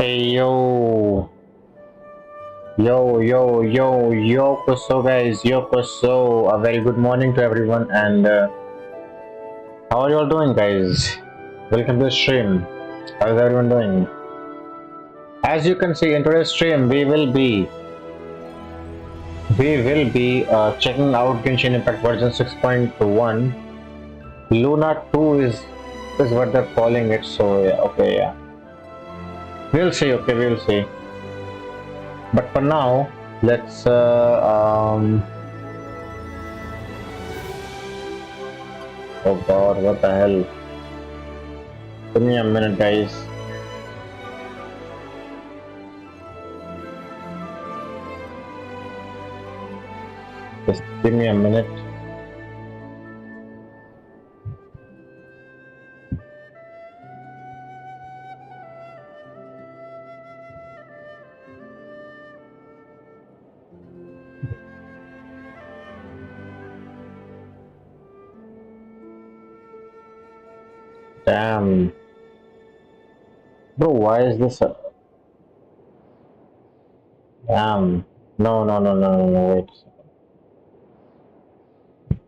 Hey yo, guys, a very good morning to everyone, and how are you all doing, guys? Welcome to the stream. How is everyone doing? As you can see in today's stream, we will be checking out Genshin Impact version 6.1. Luna 2 is what they're calling it. So yeah, okay, yeah, we'll see. Okay, we'll see. But for now, let's oh god, what the hell? Give me a minute, guys. Just give me a minute. Damn. Bro, why is this damn. No, wait.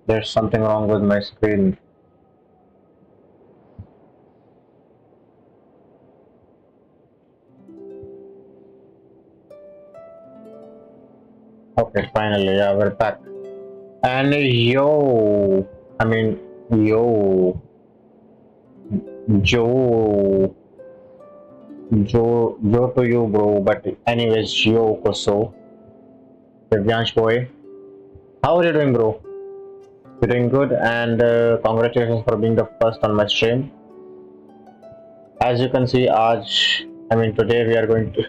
There's something wrong with my screen. Okay, finally, yeah, we're back. And yo, Joe, Joe to you, bro. But anyways, Joe Koso, Divyansh boy, how are you doing, bro? You're doing good, and congratulations for being the first on my stream. As you can see, today we are going to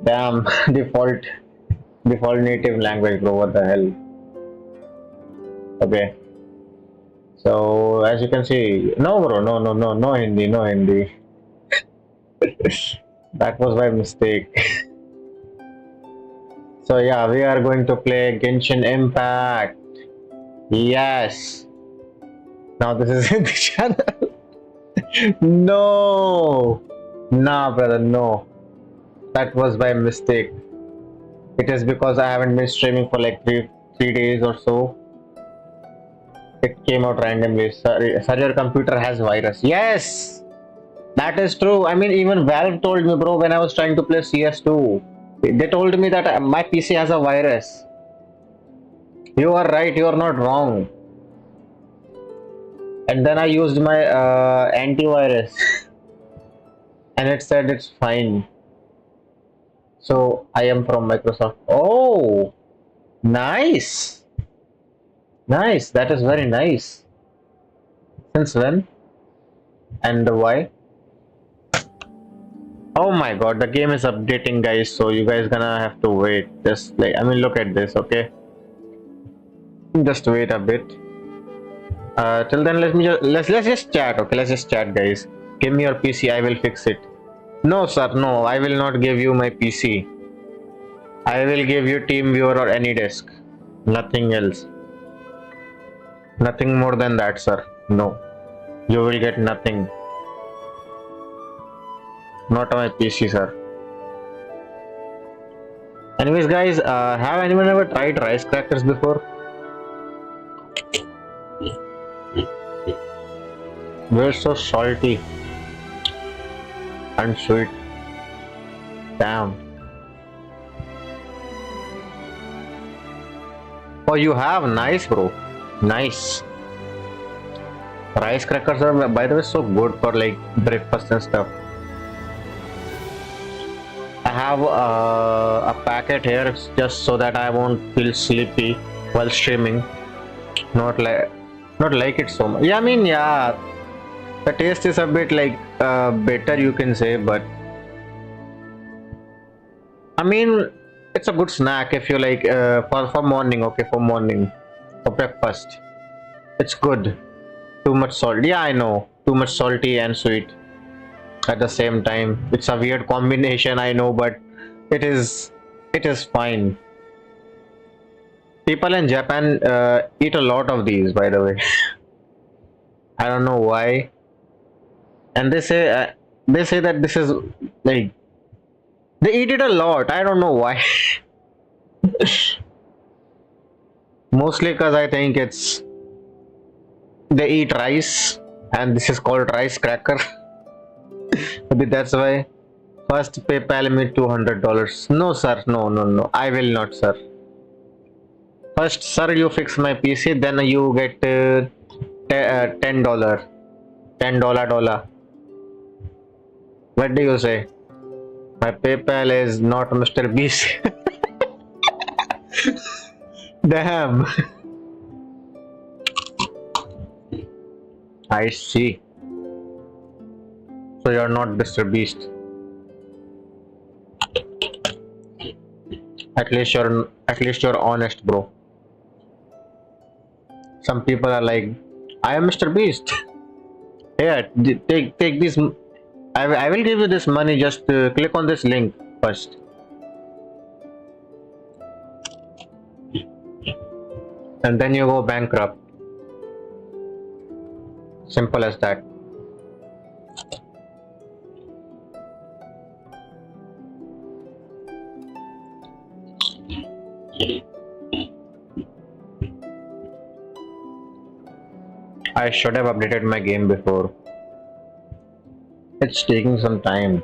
damn default native language, bro. What the hell? Okay. So as you can see, no, bro, no Hindi. That was my mistake. So yeah, we are going to play Genshin Impact. Yes. Now this is in the channel. No. Nah, brother, no. That was my mistake. It is because I haven't been streaming for like three days or so. It came out randomly. Sir, your computer has virus. Yes, that is true. I mean, even Valve told me, bro, when I was trying to play CS2. They told me that my PC has a virus. You are right. You are not wrong. And then I used my antivirus, and it said it's fine. So I am from Microsoft. Oh, nice. Nice, that is very nice. Since when? And why? Oh my god, the game is updating, guys, so you guys gonna have to wait. Just like, look at this, okay? Just wait a bit. Till then, let's just chat, okay? Let's just chat, guys. Give me your PC, I will fix it. No, sir, no, I will not give you my PC. I will give you TeamViewer or AnyDesk. Nothing else. Nothing more than that, sir. No. You will get nothing. Not on my PC, sir. Anyways, guys, have anyone ever tried rice crackers before? They're so salty and sweet. Damn. Oh, you have? Nice, bro. Nice. Rice crackers are, by the way, so good for like breakfast and stuff. I have a packet here just so that I won't feel sleepy while streaming. Not like it so much. Yeah, yeah, the taste is a bit like better, you can say, but it's a good snack if you like for morning. Okay, for morning, for breakfast, it's good. Too much salt, yeah, I know, too much salty and sweet at the same time. It's a weird combination, I know, but it is fine. People in Japan eat a lot of these, by the way. I don't know why, and they say that this is like They eat it a lot. I don't know why. Mostly because I think it's they eat rice, and this is called rice cracker. Maybe that's why. First PayPal me $200. No, sir. No, no, no. I will not, sir. First, sir, you fix my PC, then you get $10. $10. What do you say? My PayPal is not Mr. Beast. Damn. I see. So you're not Mr. Beast. At least you're honest, bro. Some people are like, I am Mr. Beast. Here, take this. I will give you this money. Just click on this link first. And then you go bankrupt. Simple as that. I should have updated my game before. It's taking some time.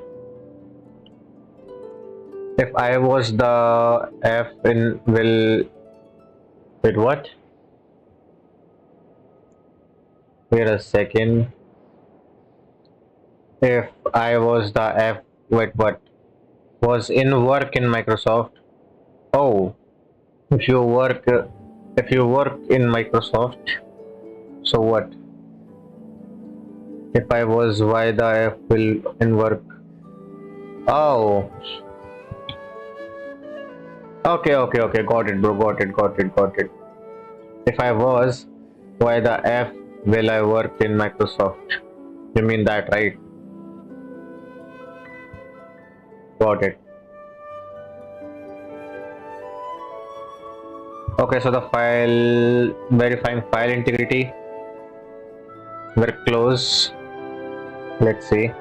If I was the F in will wait, what? Wait a second. If I was the F, wait, what? Was in work in Microsoft. Oh, if you work in Microsoft, so what? If I was Y the F will in work. Oh. Okay, got it, bro, got it. If I was, why the F will I work in Microsoft? You mean that, right? Got it. Okay, so the file, verifying file integrity. We're close. Let's see.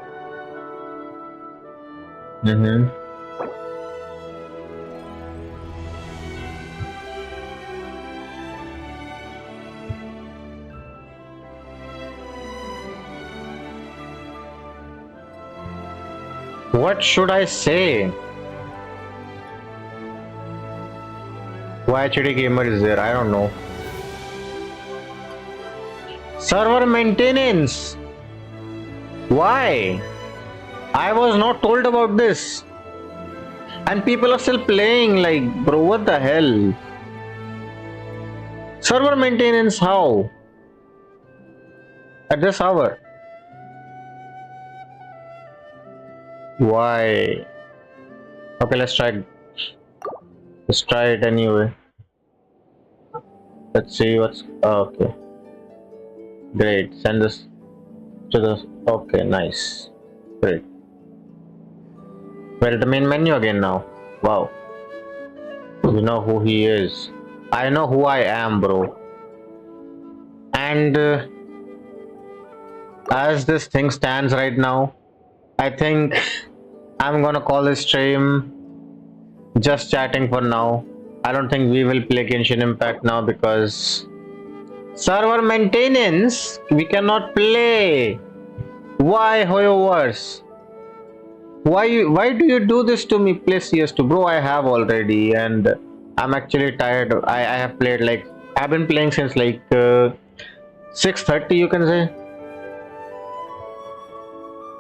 What should I say? Why HD Gamer is there? I don't know. Server maintenance. Why? I was not told about this. And people are still playing, like, bro, what the hell? Server maintenance, how? At this hour? Why? Okay, let's try it anyway. Let's see what's okay. Great, send this to the okay, nice. Great. We're at the main menu again now. Wow. You know who he is. I know who I am, bro. And as this thing stands right now, I think I'm gonna call this stream just chatting for now. I don't think we will play Genshin Impact now because server maintenance, we cannot play. Why, Hoyoverse? Why do you do this to me? Play CS2, bro. I have already, and I'm actually tired. I have played, like, I've been playing since like 6:30, you can say,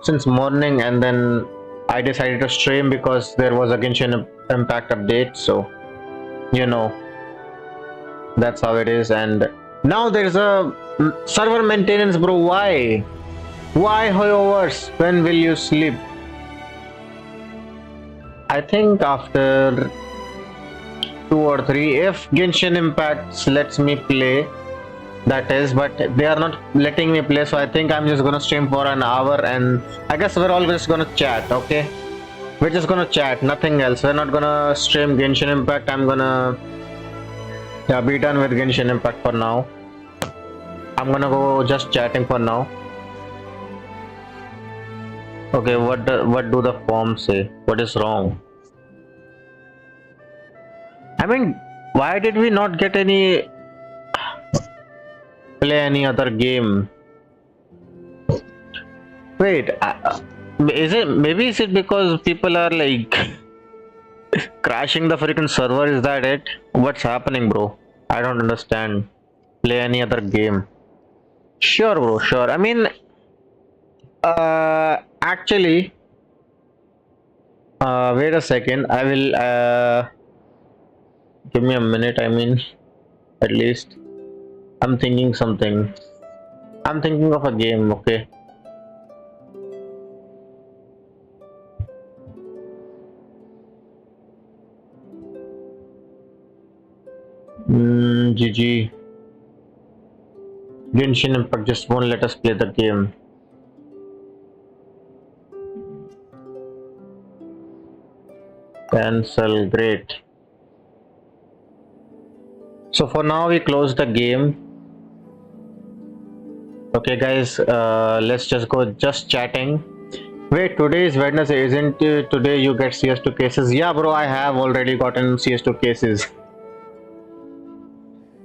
since morning, and then I decided to stream because there was a Genshin Impact update. So, you know, that's how it is. And now there's a server maintenance, bro. Why, Hoyoverse? When will you sleep? I think after 2 or 3, if Genshin Impact lets me play, that is, but they are not letting me play, so I think I'm just gonna stream for an hour, and I guess we're all just gonna chat. Okay, we're just gonna chat, nothing else. We're not gonna stream Genshin Impact. I'm gonna be done with Genshin Impact for now. I'm gonna go just chatting for now. Okay, what do the forms say? What is wrong? I mean, why did we not get any play any other game? Wait, is it maybe is it because people are like crashing the freaking server? Is that it? What's happening, bro? I don't understand. Play any other game. Sure, bro. Sure. I mean, actually, wait a second. I will. Give me a minute. I mean, at least I'm thinking something. I'm thinking of a game. Okay. GG. Genshin Impact just won't let us play the game. Cancel. Great. So for now we close the game. Okay, guys. Let's just go. Just chatting. Wait, today is Wednesday, isn't it? Today you get CS2 cases. Yeah, bro. I have already gotten CS2 cases.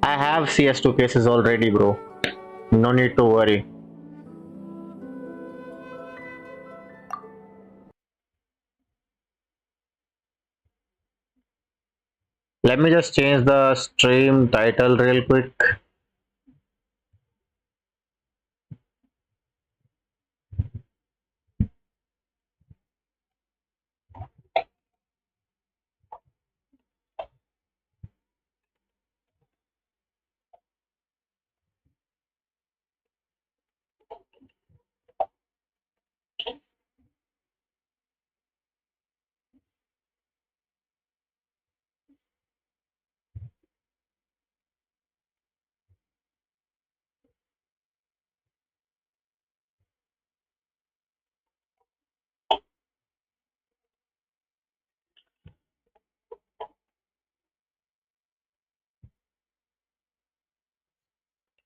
I have CS2 cases already, bro. No need to worry. Let me just change the stream title real quick.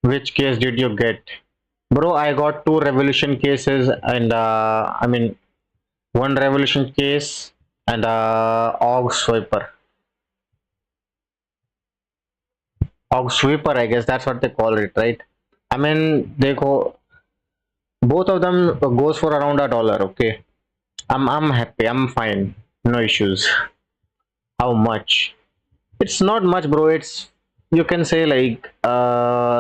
Which case did you get? Bro, I got two revolution cases and I mean one revolution case and AUG sweeper. AUG sweeper, I guess that's what they call it, right? I mean they go both of them goes for around $1. Okay. I'm happy, I'm fine. No issues. How much? It's not much, bro. It's you can say like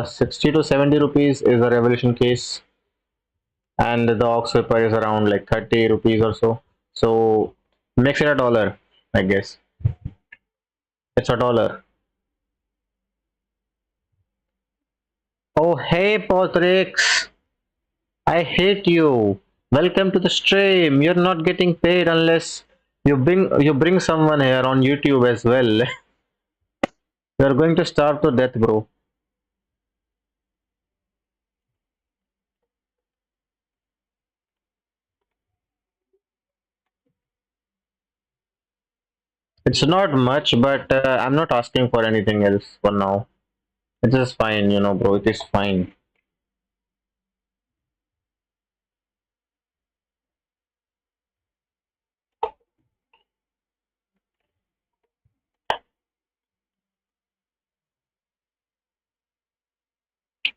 60 to 70 rupees is a revolution case, and the aux paper is around like 30 rupees or so. So makes it $1, I guess. It's $1. Oh hey Potrix, I hate you. Welcome to the stream. You're not getting paid unless you bring someone here on YouTube as well. You're going to starve to death, bro. It's not much, but I'm not asking for anything else for now. It is fine, bro. It is fine.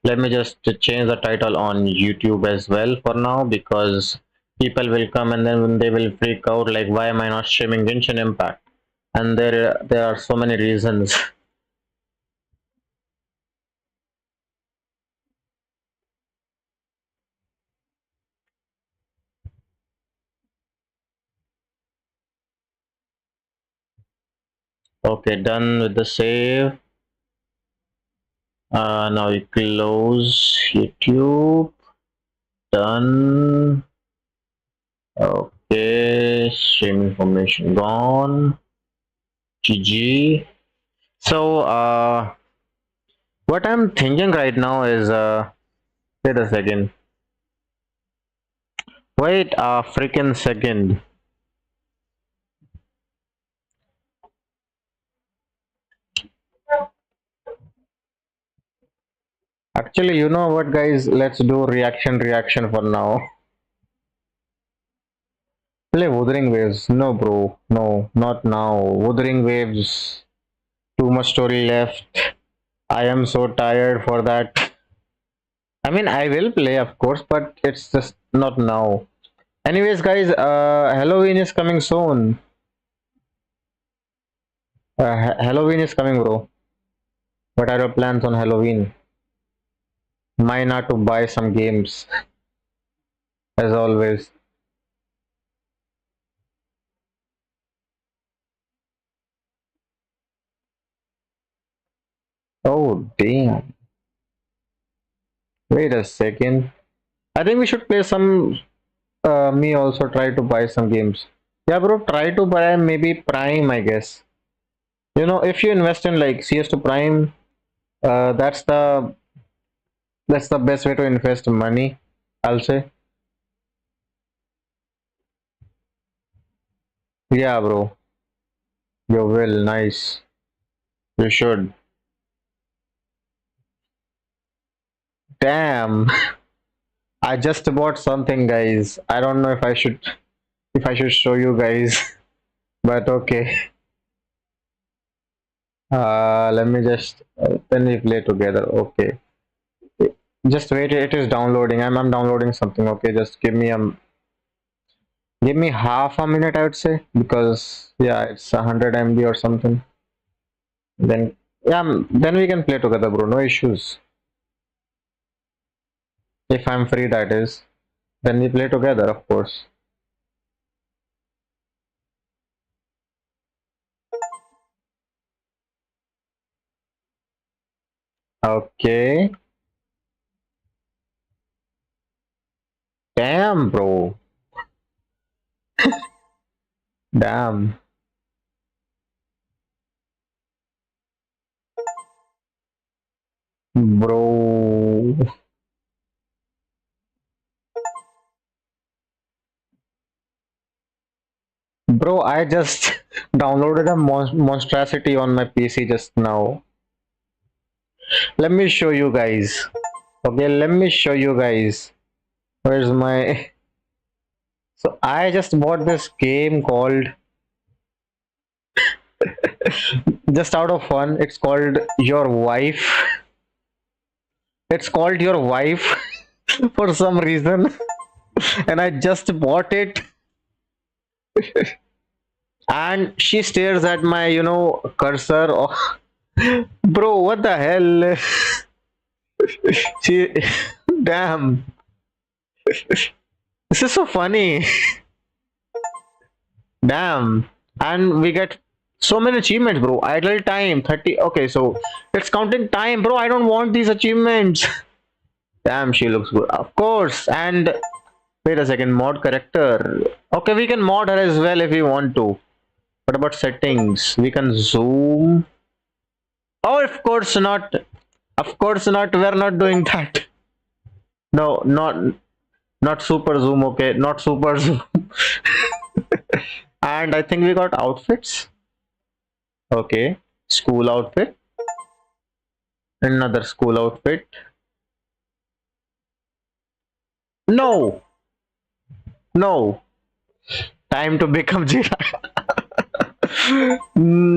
Let me just change the title on YouTube as well for now because people will come and then they will freak out like, why am I not streaming Genshin Impact? And there are so many reasons. Okay, done with the save. Now we close YouTube. Done. Okay, stream information gone. GG. So what I'm thinking right now is wait a second. Wait a freaking second. Actually, you know what, guys? Let's do reaction for now. Play Wuthering Waves. No, bro. No, not now. Wuthering Waves. Too much story left. I am so tired for that. I mean, I will play, of course, but it's just not now. Anyways, guys, Halloween is coming soon. Halloween is coming, bro. What are your plans on Halloween? Mine are to buy some games, as always. Oh, damn. Wait a second. I think we should play some. Me also try to buy some games. Yeah, bro. Try to buy maybe Prime, I guess. You know, if you invest in like CS2 Prime, uh, that's the that's the best way to invest money. I'll say. Yeah, bro. You will. Nice. You should. Damn. I just bought something, guys. I don't know if I should show you guys, but okay. Let me just then we play together. Okay. Just wait. It is downloading. I'm downloading something. Okay. Just give me half a minute, I would say, because yeah, it's 100 MB or something. Then yeah, then we can play together, bro. No issues. If I'm free, that is. Then we play together, of course. Okay. Damn, bro. Damn, bro. Bro, I just downloaded a monstrosity on my PC just now. Let me show you guys. Okay, let me show you guys. Where's my. So, I just bought this game called. Just out of fun, it's called Your Wife. It's called Your Wife for some reason. And I just bought it. And she stares at my, cursor. Oh, bro, what the hell? She. Damn. This is so funny. Damn. And we get so many achievements, bro. Idle time 30. Okay, so it's counting time, bro. I don't want these achievements. Damn, she looks good. Of course. And wait a second, mod character. Okay, we can mod her as well if we want to. What about settings? We can zoom. Oh, of course not. Of course not. We're not doing that. No, not super zoom. Okay, not super zoom. And I think we got outfits. Okay, school outfit. Another school outfit. No, no. Time to become Jira.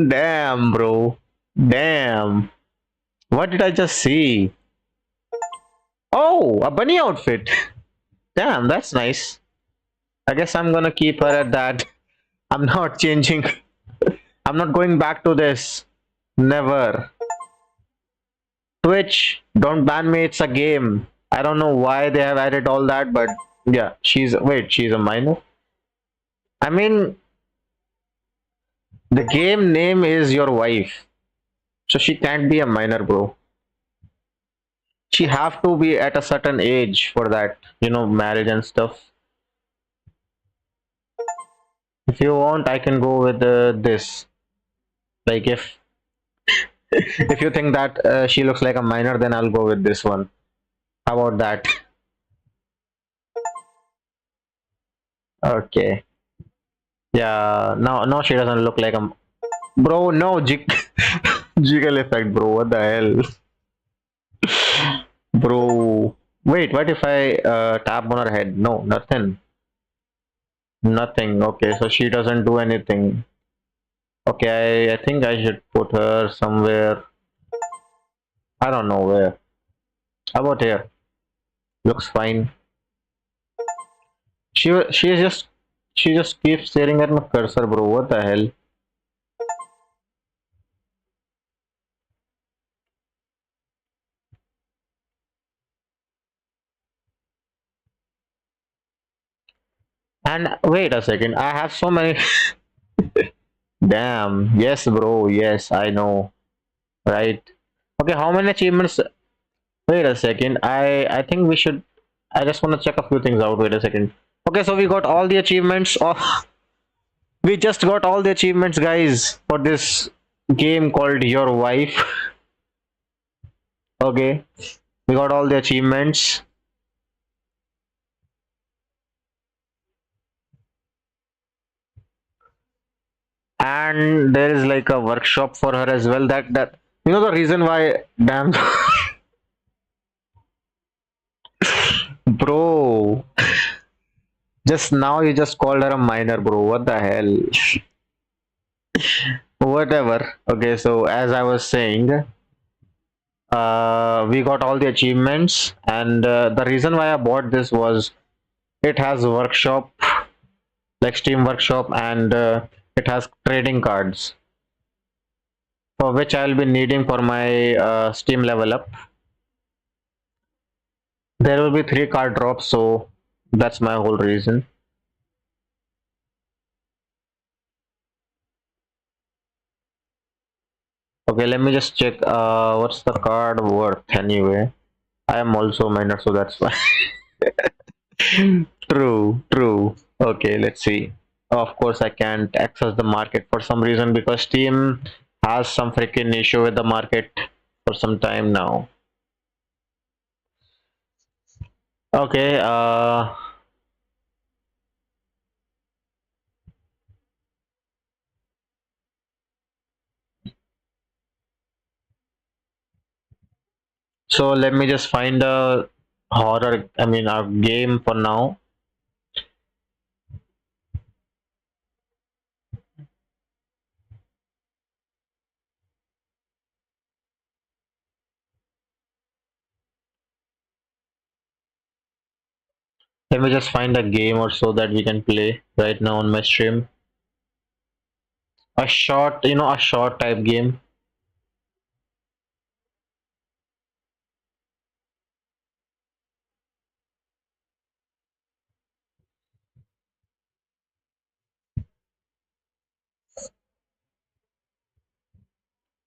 Damn, bro. Damn. What did I just see? Oh, a bunny outfit. Damn, that's nice. I guess I'm gonna keep her at that. I'm not changing. I'm not going back to this. Never. Twitch, don't ban me. It's a game. I don't know why they have added all that, but yeah, she's a minor. I mean, the game name is Your Wife, so she can't be a minor, bro. She have to be at a certain age for that, marriage and stuff. If you want, I can go with this. Like if you think that she looks like a minor, then I'll go with this one. How about that? Okay. Yeah. No, she doesn't look like a. Bro, no, jiggle effect, bro. What the hell, bro? Wait, what if I tap on her head? No, nothing. Nothing. Okay, so she doesn't do anything. Okay, I think I should put her somewhere. I don't know where. How about here? Looks fine. She just keeps staring at my cursor, bro. What the hell? And wait a second, I have so many. Damn. Yes, bro. Yes, I know. Right. Okay, how many achievements? Wait a second. I think we should. I just want to check a few things out. Wait a second. Okay, so we got all the achievements. Oh, we just got all the achievements, guys, for this game called Your Wife. Okay, we got all the achievements, and there is like a workshop for her as well. That you know the reason why. Damn, bro. Just now you just called her a minor, bro. What the hell? Whatever. Okay, so as I was saying, we got all the achievements, and the reason why I bought this was it has workshop, like Steam Workshop, and it has trading cards for which I'll be needing for my Steam level up. There will be 3 card drops, so that's my whole reason. Okay, let me just check. What's the card worth anyway? I am also a minor, so that's why. True, true. Okay, let's see. Of course, I can't access the market for some reason because Steam has some freaking issue with the market for some time now. Okay, so let me just find a horror, I mean, a game for now. Let me just find a game or so that we can play right now on my stream. A short, a short type game.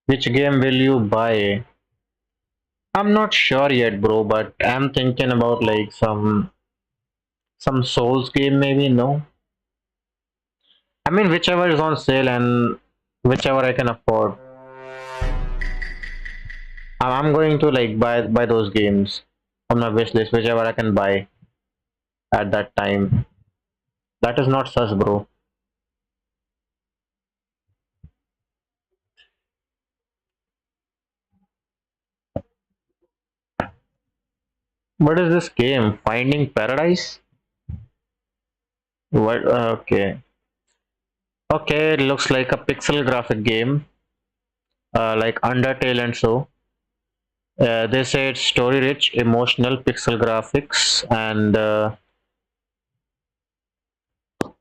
Which game will you buy? I'm not sure yet, bro, but I'm thinking about like some Souls game maybe, no? I mean whichever is on sale and whichever I can afford. I'm going to like buy those games on my wish list, whichever I can buy at that time. That is not sus, bro. What is this game? Finding Paradise? What? Okay. Okay, it looks like a pixel graphic game, like Undertale and so. They say it's story rich, emotional pixel graphics, and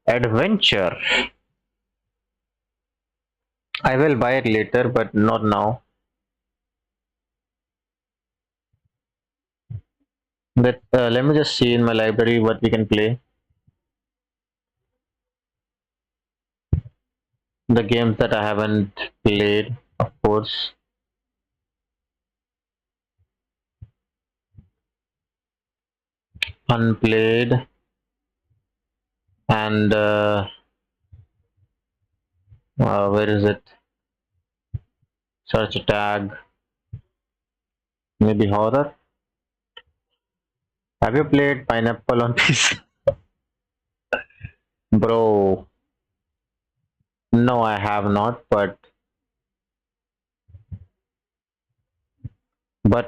adventure. I will buy it later, but not now. Let me just see in my library what we can play. The games that I haven't played, of course. Unplayed, and where is it? Search a tag. Maybe horror. Have you played Pineapple on PC? Bro, no, I have not. But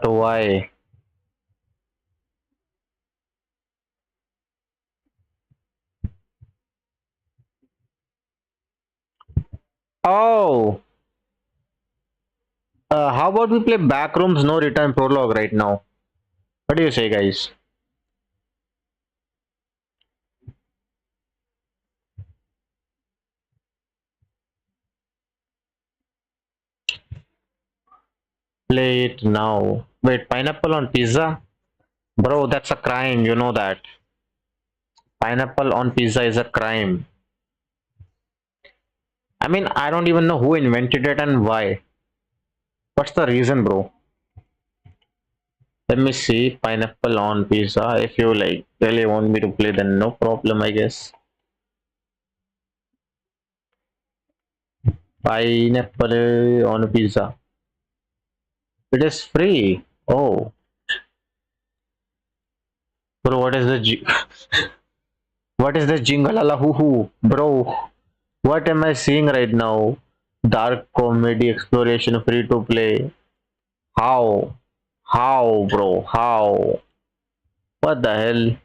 why? Oh, how about we play Backrooms No Return Prologue right now? What do you say, guys? Play it now. Wait, pineapple on pizza? Bro, that's a crime, you know that. Pineapple on pizza is a crime. I mean, I don't even know who invented it and why. What's the reason, bro? Let me see. Pineapple on pizza. If you like really want me to play, then no problem, I guess. Pineapple on pizza. It is free. Oh, bro, what is the what is the jingalala hoo hoo, bro? What am I seeing right now? Dark comedy exploration free to play. How? How, bro? How? What the hell?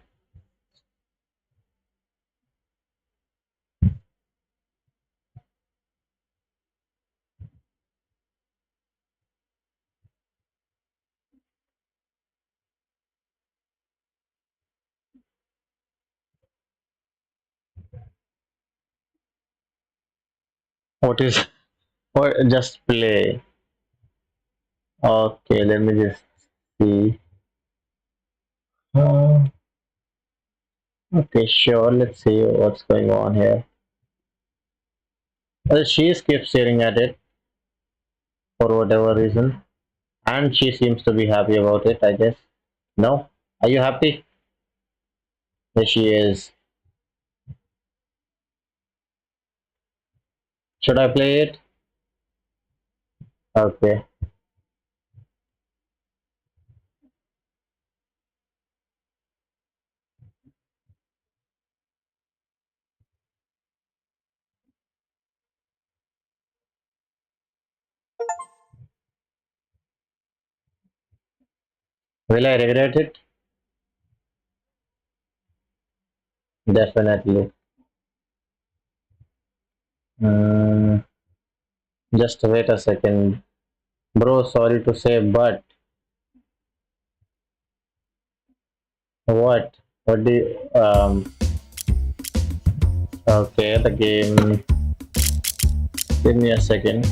What is? What? Just play. Okay, let me just see. Uh, okay, sure. Let's see what's going on here. Well, she keeps staring at it for whatever reason, and she seems to be happy about it, I guess. No? Are you happy? Yes, she is. Should I play it? Okay. Will I regret it? Definitely. Mm, just wait a second. Bro, sorry to say, but what? What do you, okay, the game. Give me a second.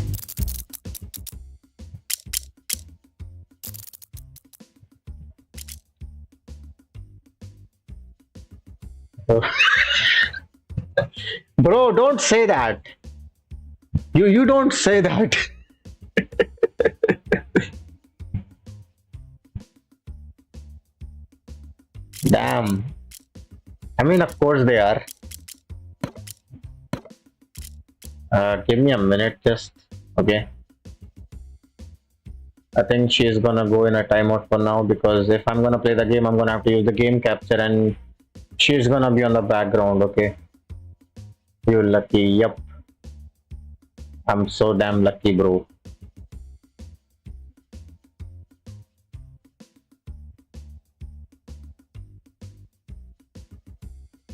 Bro, don't say that. You don't say that. Damn. I mean, of course they are. Give me a minute, just okay. I think she's gonna go in a timeout for now because if I'm gonna play the game, I'm gonna have to use the game capture and she's gonna be on the background. Okay, you lucky. Yep, I'm so damn lucky, bro.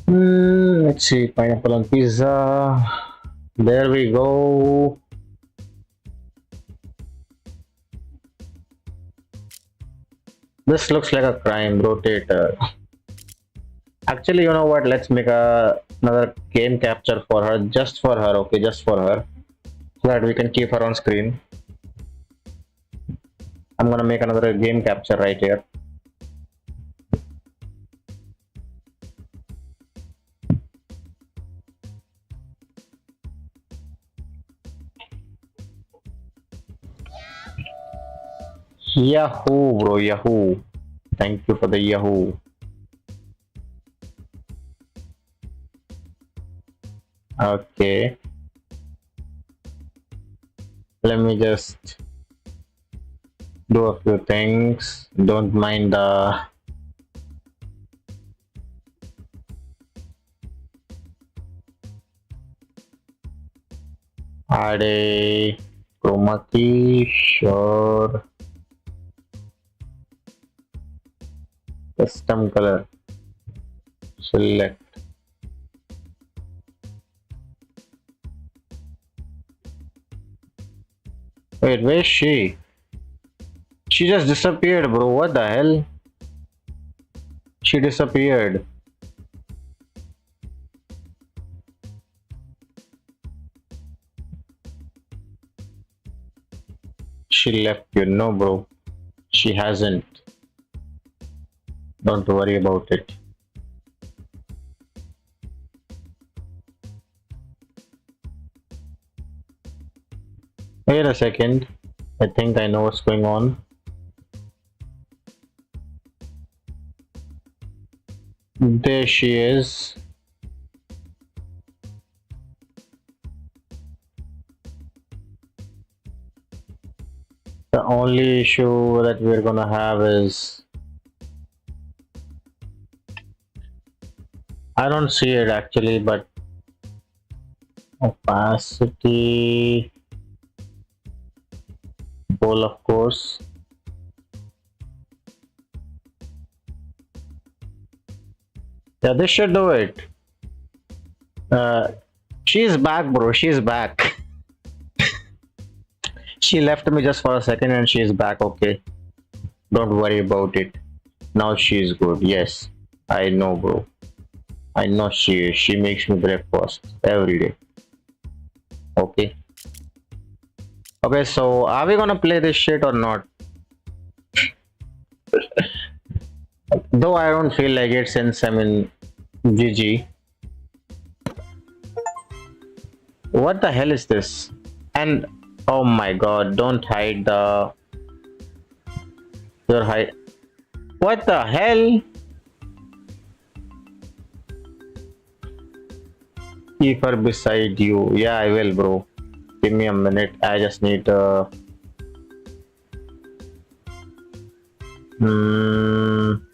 Let's see, pineapple on pizza. There we go. This looks like a crime rotator. Actually, you know what? Let's make another game capture for her, just for her. Okay, just for her, so that we can keep her on screen. I'm gonna make another game capture right here. Yahoo, bro, Yahoo. Thank you for the Yahoo. Okay, let me just do a few things. Don't mind the add a chroma key, sure. Custom color, select. Wait, where's she? She just disappeared, bro. What the hell? She disappeared. She left you. No, bro. She hasn't. Don't worry about it. Wait a second. I think I know what's going on. There she is. The only issue that we're gonna have is I don't see it actually, but opacity full, of course. Yeah, this should do it. She's back, bro. She's back. She left me just for a second and she's back. Okay, don't worry about it. Now she's good. Yes, I know, bro. I know she is. She makes me breakfast every day. Okay. Okay, so are we gonna play this shit or not? Though I don't feel like it since I'm in GG. What the hell is this? And oh my god, don't hide the your hide. What the hell? Keep her beside you. Yeah, I will, bro. Give me a minute. I just need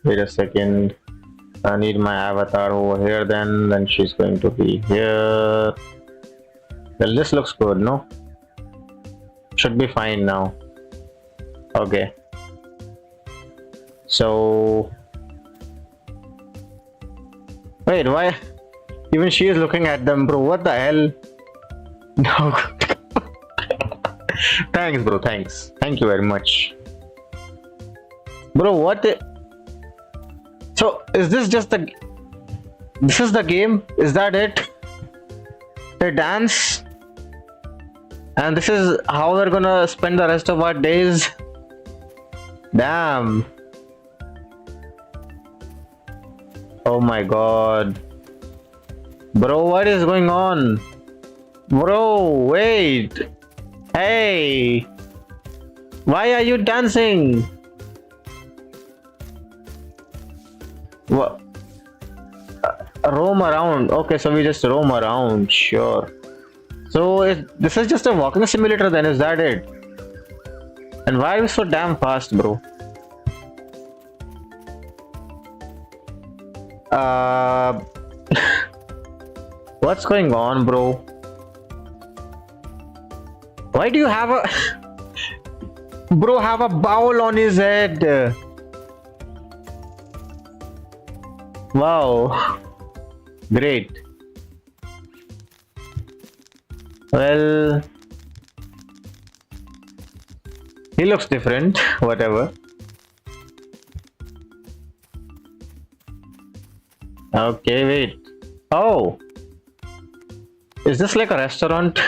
wait a second. I need my avatar over here then she's going to be here. Well, this looks good, no? Should be fine now. Okay. So wait, why? Even she is looking at them, bro. What the hell? No. Thanks, bro. Thanks. Thank you very much. Bro, what? So, is this just the... This is the game? Is that it? They dance? And this is how we're gonna spend the rest of our days? Damn. Oh my god. Bro, what is going on? Bro, wait. Hey. Why are you dancing? What? Roam around. Okay, so we just roam around. Sure. So this is just a walking simulator then, is that it? And why are you so damn fast, bro? What's going on, bro? Why do you have a... Bro, have a bowl on his head. Wow. Great. Well... He looks different, whatever. Okay, wait. Oh! Is this like a restaurant?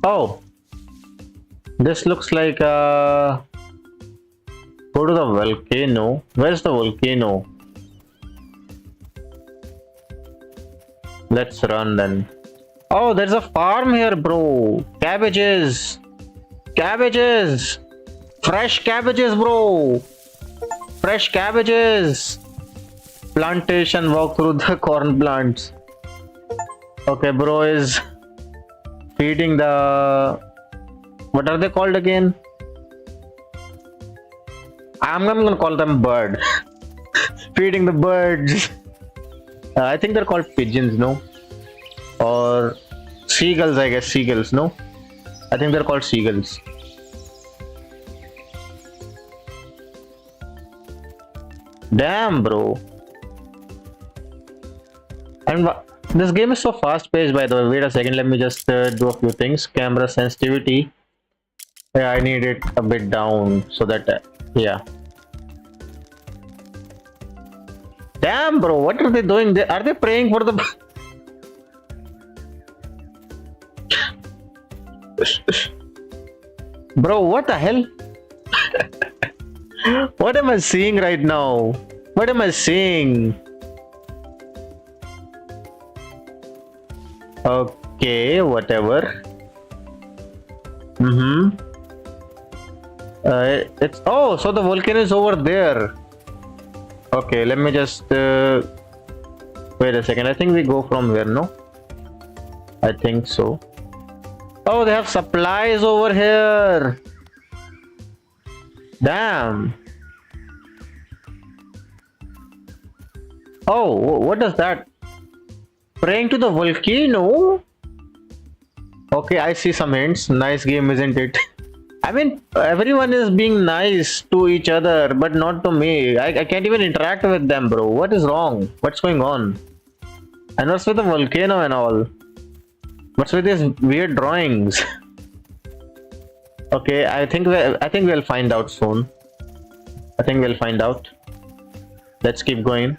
Oh! This looks like a... Go to the volcano. Where's the volcano? Let's run then. Oh, there's a farm here, bro. Cabbages. Cabbages. Fresh cabbages, bro. Fresh cabbages. Plantation, walk through the corn plants. Okay, bro is feeding the... What are they called again? I'm gonna call them bird. Feeding the birds. I think they're called pigeons, no? Or seagulls, I guess. Seagulls, no? I think they're called seagulls. Damn, bro. And this game is so fast paced, by the way. Wait a second, let me just do a few things. Camera sensitivity. Yeah, I need it a bit down so that yeah. Damn, bro, what are they doing? Are they praying for the? Bro, what the hell? What am I seeing right now? What am I seeing? Okay, whatever. It's oh, so the volcano is over there. Okay, let me just wait a second. I think we go from here, no? I think so. Oh, they have supplies over here. Damn. Oh, what does that? Praying to the volcano? Okay, I see some hints. Nice game, isn't it? I mean, everyone is being nice to each other, but not to me. I can't even interact with them, bro. What is wrong? What's going on? And what's with the volcano and all? What's with these weird drawings? Okay, I think we'll find out soon. I think we'll find out. Let's keep going.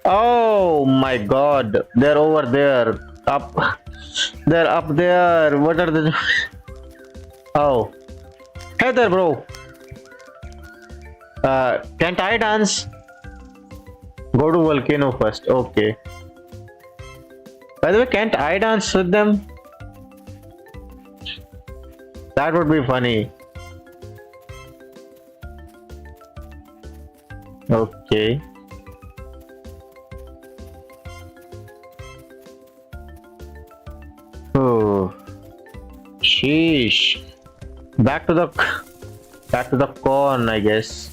Oh my god, they're over there. Up. They're up there. What are they? Oh. Hey there, bro. Can't I dance? Go to volcano first. Okay. By the way, can't I dance with them? That would be funny. Okay. Oh. Sheesh. Back to the corn, I guess.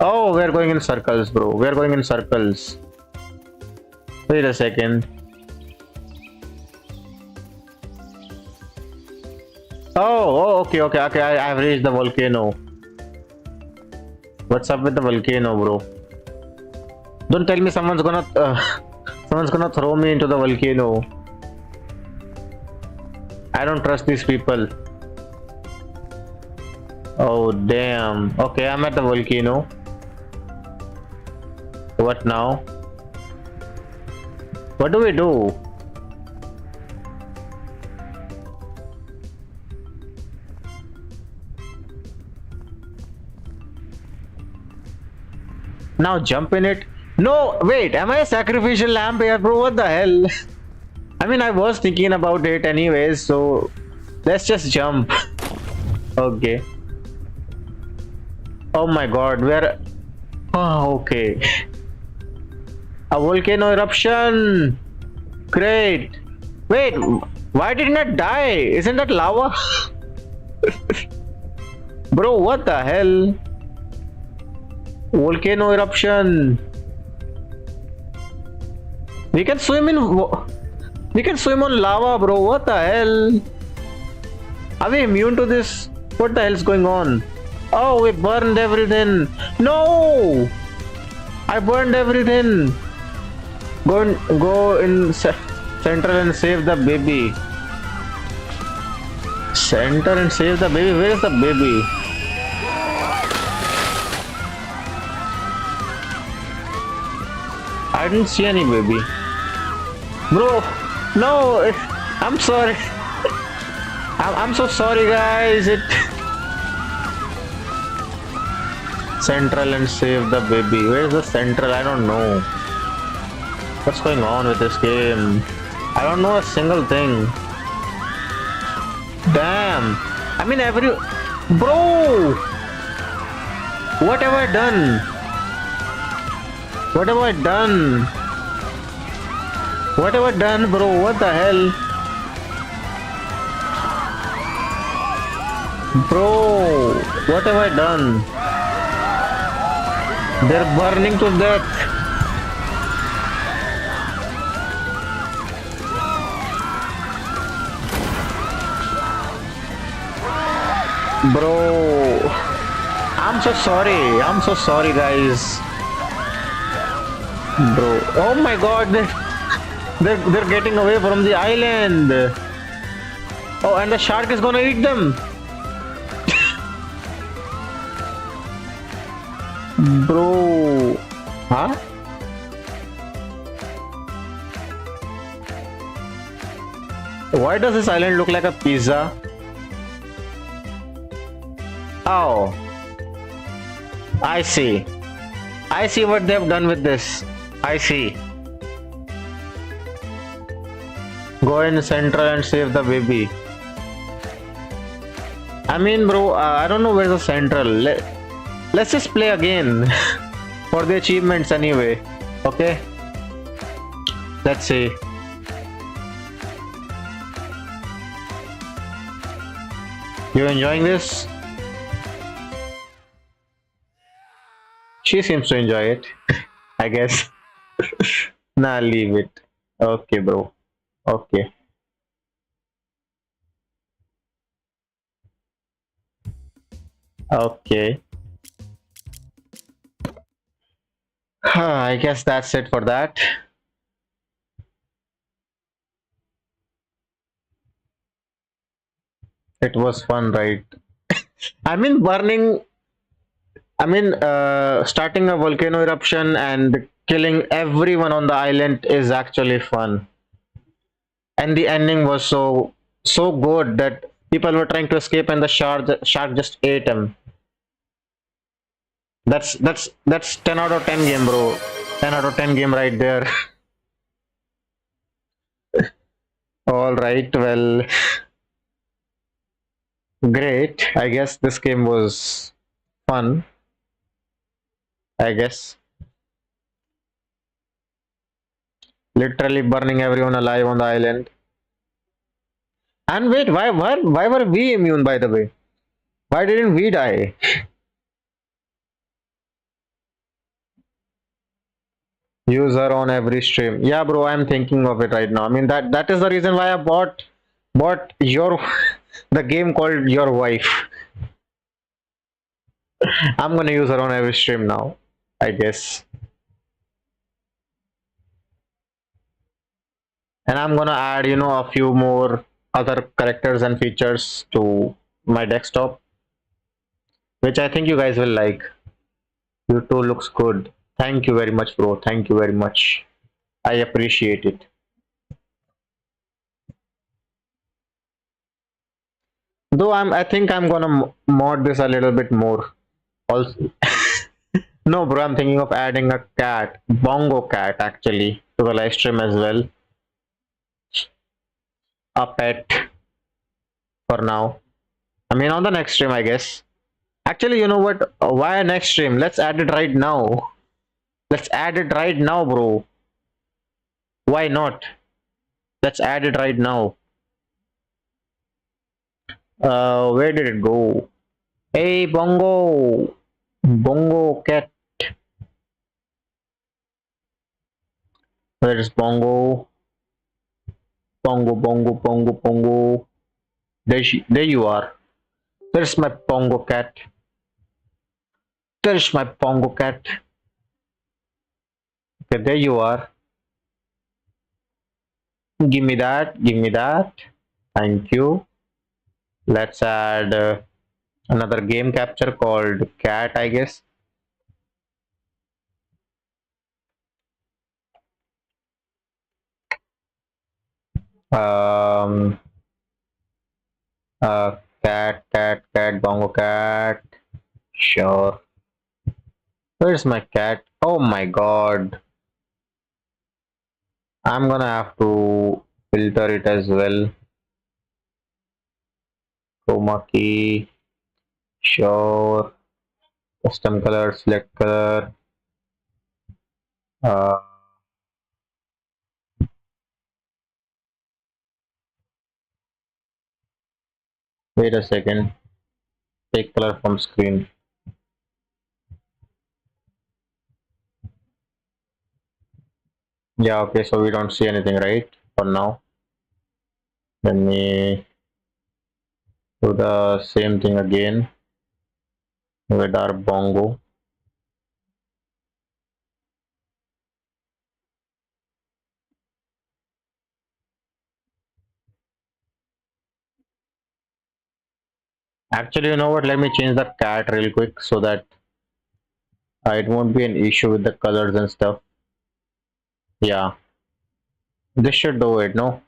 Oh, we're going in circles, bro. We're going in circles. Wait a second. Oh, okay. I have reached the volcano. What's up with the volcano, bro? Don't tell me someone's gonna throw me into the volcano. I don't trust these people. Oh damn. Okay, I'm at the volcano. What now? What do we do? Now jump in it. No, wait, am I a sacrificial lamb here, bro? What the hell? I mean, I was thinking about it anyways, so let's just jump. Okay. Oh my god, where? Oh, okay. A volcano eruption. Great. Wait, why didn't it die? Isn't that lava? Bro, what the hell? Volcano eruption. We can swim on lava, bro. What the hell? Are we immune to this? What the hell is going on? Oh, we burned everything. No! I burned everything. Go in central and save the baby. Center and save the baby. Where is the baby? I didn't see any baby. Bro, no, I'm sorry. I'm so sorry, guys. Central and save the baby. Where's the central? I don't know. What's going on with this game? I don't know a single thing. Damn. I mean, bro! What have I done? What have I done? What have I done, bro? What the hell? Bro, what have I done? They're burning to death. Bro, I'm so sorry. I'm so sorry, guys. Bro, oh my god, they're getting away from the island. Oh, and the shark is gonna eat them. Bro. Huh? Why does this island look like a pizza? Oh, I see. I see what they've done with this. I see. Go in central and save the baby. I mean, bro, I don't know where's the central. Let's just play again for the achievements anyway. Okay? Let's see. You enjoying this? She seems to enjoy it, I guess. Nah, leave it. Okay, bro. Okay. Okay. I guess that's it for that. It was fun, right? I mean, starting a volcano eruption and killing everyone on the island is actually fun. And the ending was so good that people were trying to escape and the shark just ate him. That's 10 out of 10 game, bro. 10 out of 10 game right there. All right, well, great. I guess this game was fun. I guess literally burning everyone alive on the island. And wait, why were we immune, by the way? Why didn't we die? User on every stream. Yeah, bro, I'm thinking of it right now. I mean that is the reason why I bought your the game called Your Wife. I'm gonna use her on every stream now, I guess. And I'm gonna add, a few more other characters and features to my desktop, which I think you guys will like. You too looks good. Thank you very much, bro. Thank you very much. I appreciate it. Though I think I'm gonna mod this a little bit more. Also, no, bro. I'm thinking of adding a cat, bongo cat, actually, to the live stream as well. A pet for now. I mean, on the next stream, I guess. Actually, you know what? Why next stream? Let's add it right now. Let's add it right now, bro. Why not? Let's add it right now. Where did it go? Hey, bongo, bongo cat. Where is bongo? Bongo, bongo, bongo, bongo. There you are. There's my bongo cat. There's my bongo cat. Okay, there you are. Give me that. Give me that. Thank you. Let's add another game capture called cat, I guess. Um, cat, bongo cat. Sure. Where's my cat? Oh my god. I'm gonna have to filter it as well. Chroma key. Sure. Custom color, select color. Uh, Wait a second. Take color from screen. Yeah, okay, so we don't see anything, right? For now. Let me do the same thing again with our bongo. Actually, you know what? Let me change the cat real quick so that it won't be an issue with the colors and stuff. Yeah, this should do it. No,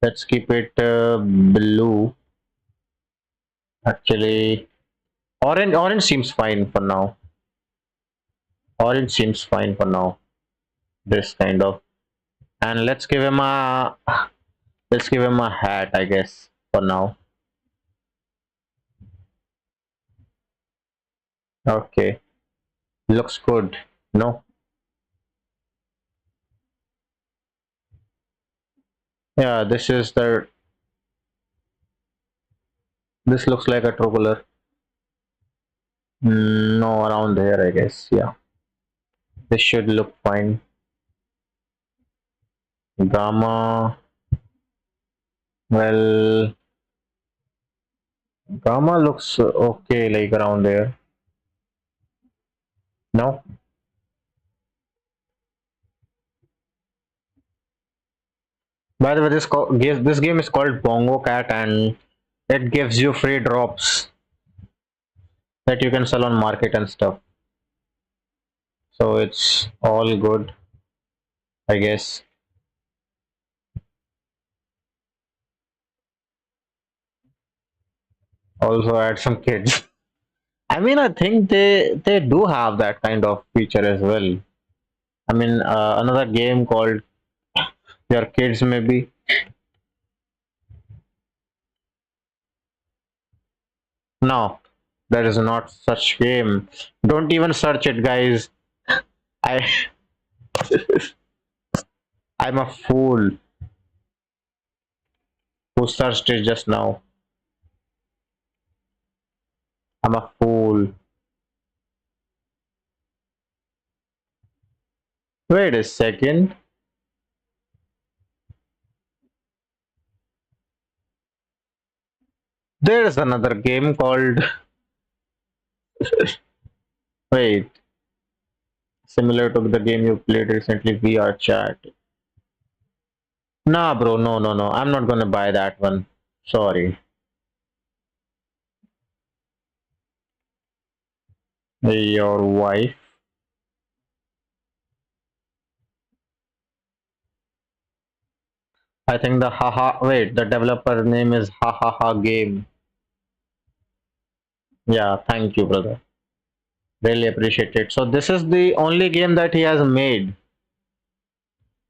let's keep it blue. Actually, orange seems fine for now. Orange seems fine for now. This kind of, and let's give him a hat, I guess, for now. Okay, looks good. No, yeah, this looks like a true color. No, around there, I guess. Yeah, this should look fine. Gamma, well, gamma looks okay, like around there. No, by the way, this game is called Bongo Cat, and it gives you free drops that you can sell on market and stuff. So it's all good, I guess. Also add some kids. I mean, I think they do have that kind of feature as well. I mean, another game called Your Kids maybe. No, there is not such game. Don't even search it, guys. I I'm a fool who searched it just now. I'm a fool. Wait a second. There is another game called wait, similar to the game you played recently, VR Chat. Nah, bro, no, no, no. I'm not gonna buy that one. Sorry. Your wife. I think the haha. Wait, the developer name is ha ha ha game. Yeah, thank you, brother. Really appreciate it. So this is the only game that he has made.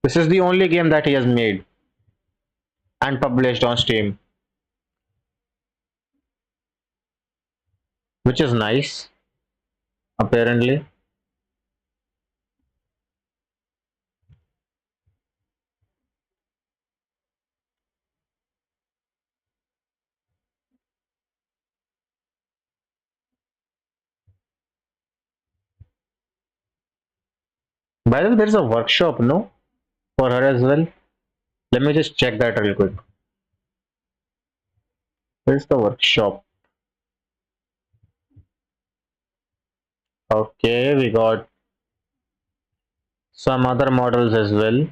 This is the only game that he has made and published on Steam, which is nice, apparently. By the way, there's a workshop, no, for her as well. Let me just check that real quick. Where's the workshop? Okay, we got some other models as well.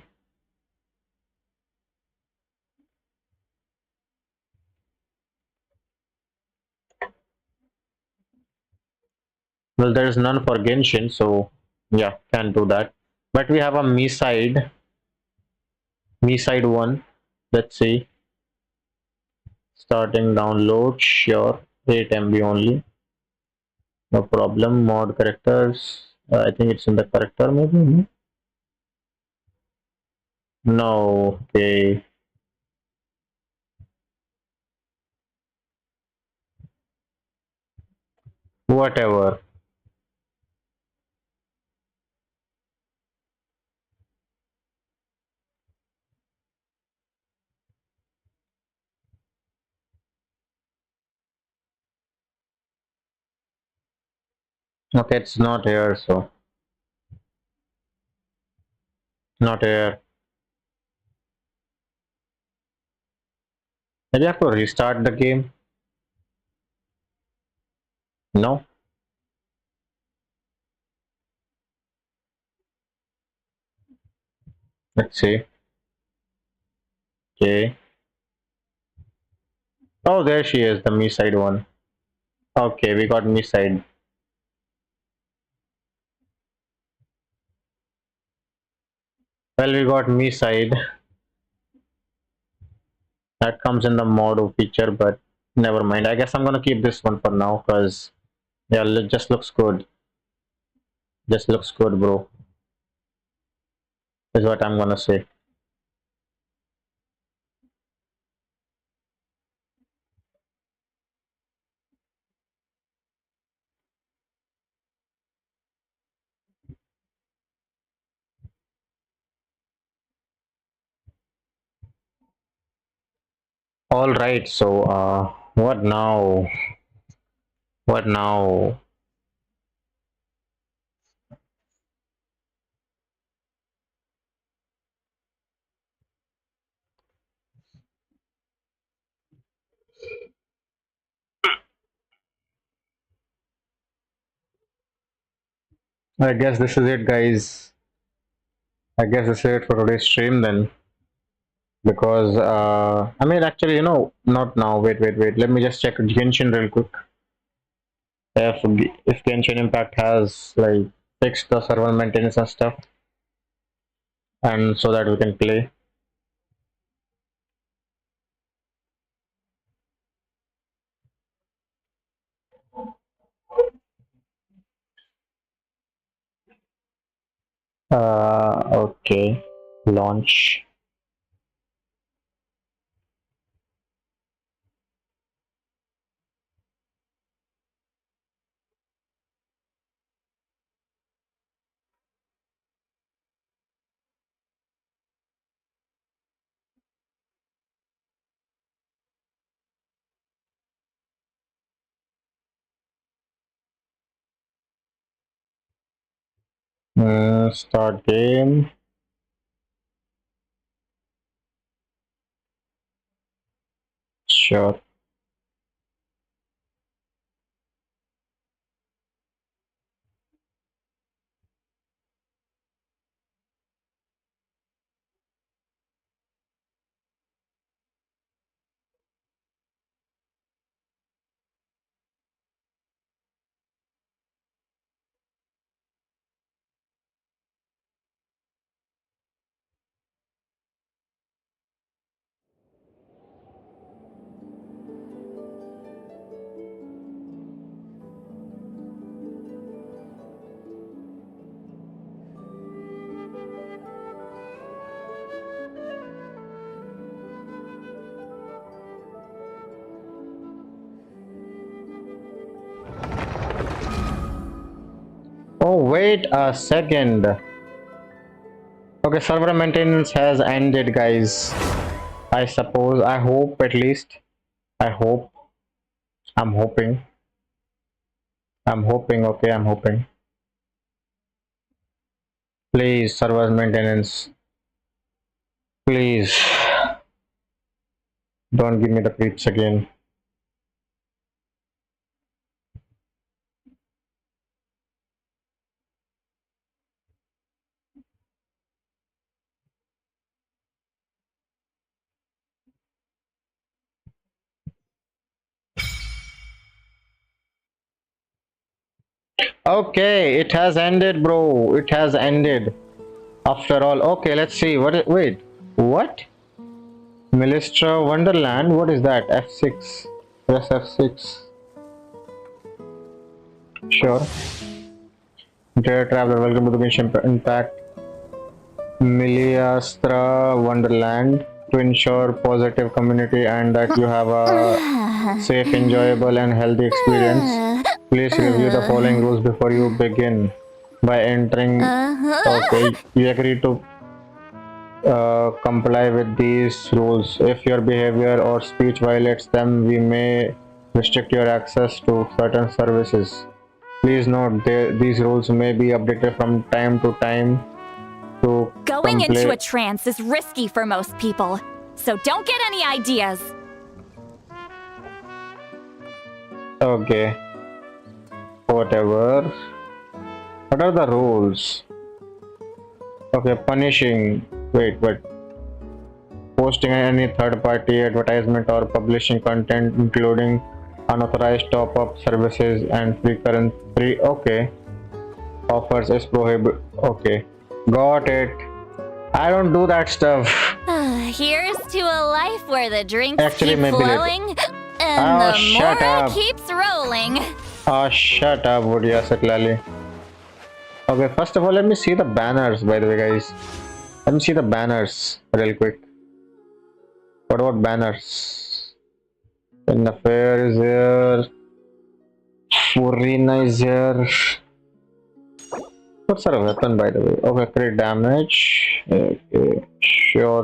Well, there is none for Genshin, so yeah, can't do that. But we have a Me side one. Let's see. Starting download, sure. 8 MB only. No problem. Mod characters. I think it's in the character maybe. No. Okay. Whatever. Okay, it's not here, so not here. Maybe I have to restart the game. No. Let's see. Okay. Oh, there she is, the Me side one. Okay, we got me side. Well, we got me side. That comes in the model feature, but never mind. I guess I'm gonna keep this one for now because yeah, it just looks good. Just looks good, bro. Is what I'm gonna say. All right. So, what now? What now? I guess this is it, guys. I guess this is it for today's stream then. Because I mean, actually, not now. Wait. Let me just check Genshin real quick. If Genshin Impact has like fixed the server maintenance and stuff, and so that we can play. Okay. Launch. Start game. Sure. Oh, wait a second. Okay, server maintenance has ended, guys. I suppose. I hope at least. I hope. I'm hoping. I'm hoping. Okay, I'm hoping. Please, server maintenance. Please. Don't give me the creeps again. Okay, it has ended, bro. It has ended. After all, okay, let's see. Wait, what? Melistra Wonderland? What is that? F6. Press F6. Sure. Dear traveler, welcome to the Genshin Impact Miliastra Wonderland. To ensure positive community and that you have a safe, enjoyable, and healthy experience, please review the following rules before you begin. By entering, okay, you agree to comply with these rules. If your behavior or speech violates them, we may restrict your access to certain services. Please note these rules may be updated from time to time to Going into a trance is risky for most people, so don't get any ideas. Okay. Whatever. What are the rules? Okay, punishing. Wait. Posting any third-party advertisement or publishing content including Unauthorized top-up services and free current free. Okay. Offers is prohibited. Okay. Got it. I don't do that stuff. Here's to a life where the drinks Actually, keep maybe flowing and Oh, the shut moral up. keeps rolling. Oh, shut up, Woodya Satlali. Okay, first of all, let me see the banners, by the way, guys. Let me see the banners real quick. What about banners? An affair is here. Furina is here. What sort of weapon, by the way? Okay, crit damage. Okay, sure.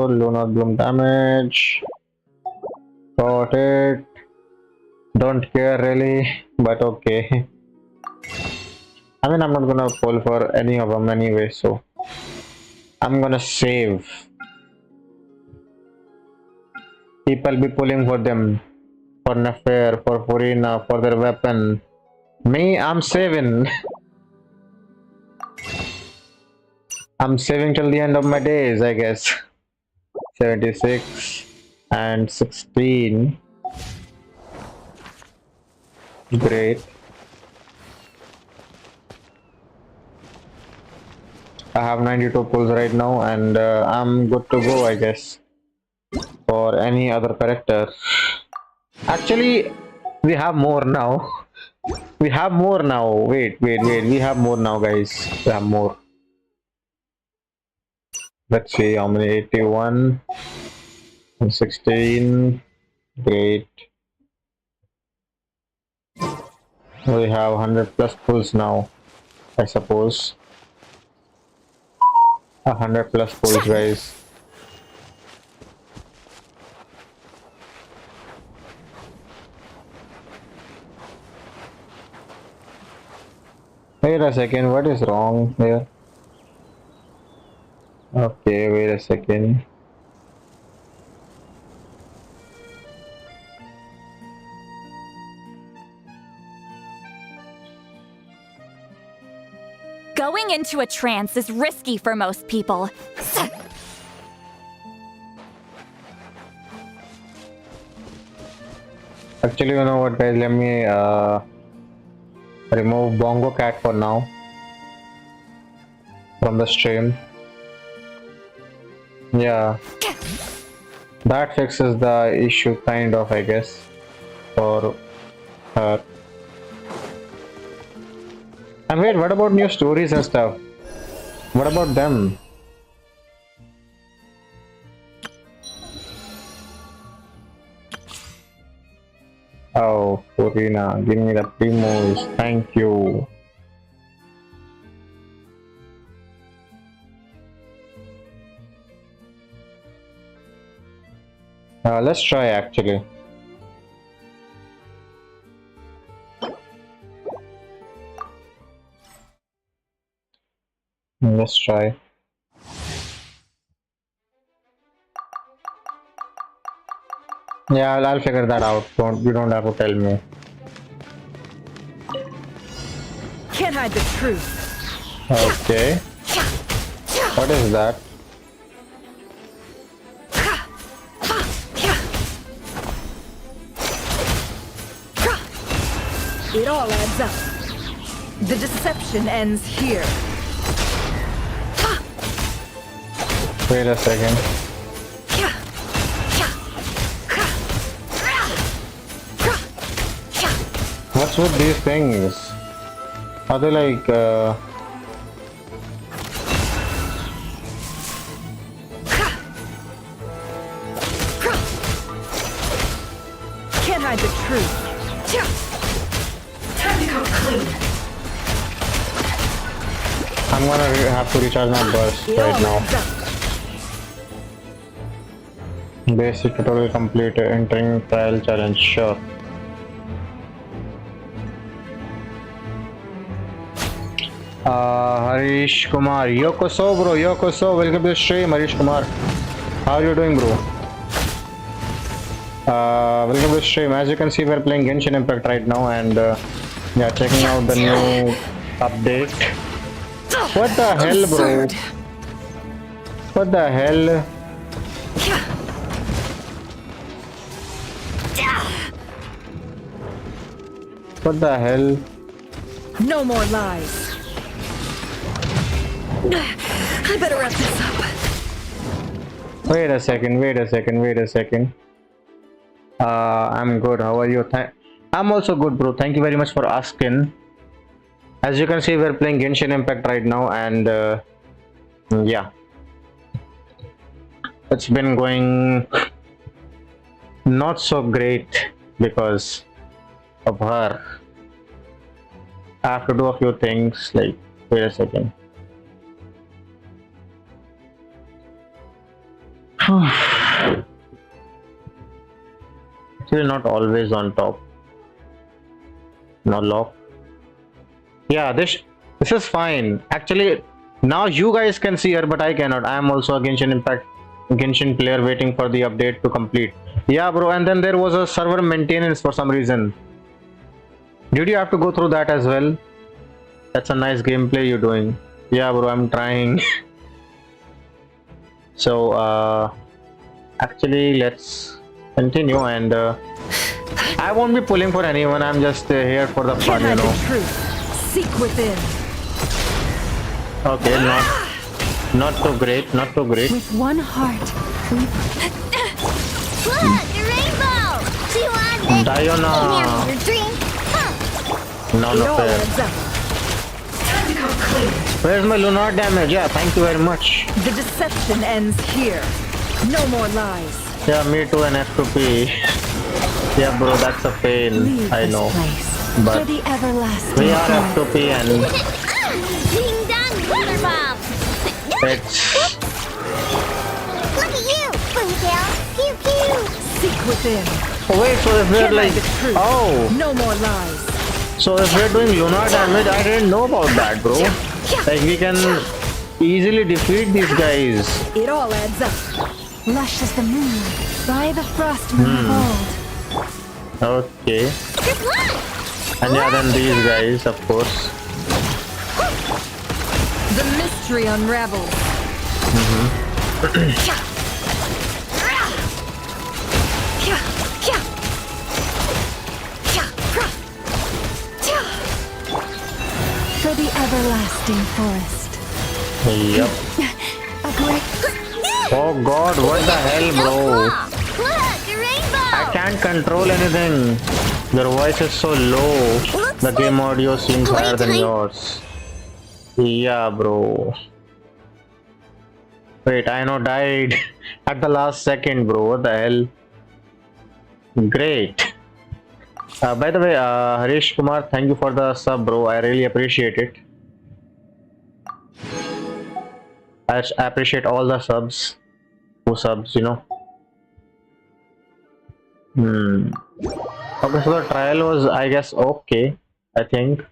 Lunar Bloom damage. Got it. Don't care really, but okay. I mean, I'm not gonna pull for any of them anyway, so I'm gonna save. People be pulling for them, for Nafair, for Furina, for their weapon. Me, I'm saving. I'm saving till the end of my days, I guess. 76 and 16. Great. I have 92 pulls right now, and I'm good to go, I guess, for any other character. Actually, we have more now. We have more now. Wait. We have more now, guys. We have more. Let's see how many. 81 and 16. Great. We have 100 plus pulls now, I suppose. 100 plus pulls, guys. Wait a second, what is wrong here? Okay, wait a second. Going into a trance is risky for most people. Actually, you know what, guys? Let me remove Bongo Cat for now from the stream. Yeah, that fixes the issue, kind of, I guess, for her. And wait, what about new stories and stuff? What about them? Oh, Purina, give me the primos. Thank you. Let's try actually. Let's try. Yeah, I'll figure that out. You don't have to tell me. Can't hide the truth. Okay. What is that? It all adds up. The deception ends here. Wait a second. What's with these things? Are they like Can't hide the truth. Time to go clean. I'm gonna have to recharge my burst It right all now. adds up. Basic tutorial complete. Entering trial challenge. Sure. Harish Kumar, Yokoso bro, Yokoso, welcome to the stream, Harish Kumar. How are you doing, bro? Welcome to the stream. As you can see, we're playing Genshin Impact right now, and yeah, checking out the new update. What the hell, bro? What the hell? What the hell? No more lies. I better wrap this up. Wait a second. I'm good. How are you? I'm also good, bro. Thank you very much for asking. As you can see, we're playing Genshin Impact right now, and yeah, it's been going not so great because of her. I have to do a few things. Like, wait a second. Still not always on top. No lock. Yeah, this is fine. Actually, now you guys can see her, but I cannot. I am also a Genshin player waiting for the update to complete. Yeah, bro. And then there was a server maintenance for some reason. Did you have to go through that as well? That's a nice gameplay you're doing. Yeah, bro. I'm trying. So, actually, let's continue, and I won't be pulling for anyone. I'm just here for the fun, you know. Seek within. Okay, not too great. With one heart, we... Look, a rainbow! Do you want this? Diona! Your drink? No fair. Time to come clean. Where's my lunar damage? Yeah, thank you very much. The deception ends here. No more lies. Yeah, me too, and F2P. Yeah, bro, that's a pain. Leave I know. But for the everlasting we are F2P, and Ding dong water bomb! it's... Look at you, Boomtail! Pew pew! Seek within. Oh, wait, so if we're like... The truth. Oh! No more lies. So if we're doing lunar damage, I didn't know about that, bro. Like, we can easily defeat these guys. It all adds up. Lush as the moon, by the frost moon of old. Okay. Good luck! And yeah, then these guys, of course. The mystery unravels. For the everlasting forest. Yep. A great... Oh god, what the hell, bro? Look, a rainbow! I can't control anything. Your voice is so low. The game audio seems higher than yours. Yeah, bro. Wait, I know died at the last second, bro. What the hell? Great. By the way, Harish Kumar, thank you for the sub, bro. I really appreciate it. I appreciate all the subs. Who subs, you know. Okay, so the trial was, I guess, okay. I think.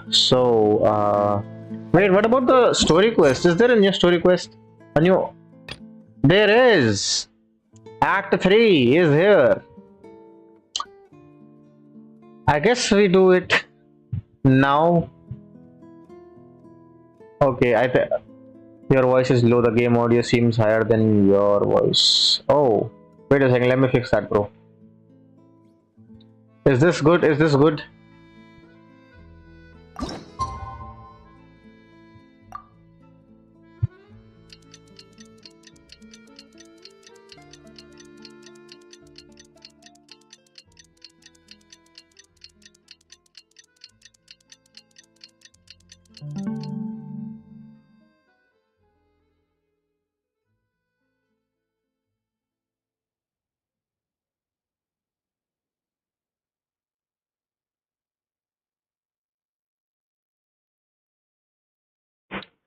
So, wait, what about the story quest? Is there a new story quest? A new... There is! Act 3 is here. I guess we do it now. Okay, your voice is low. The game audio seems higher than your voice. Oh, wait a second. Let me fix that, bro. Is this good? Is this good?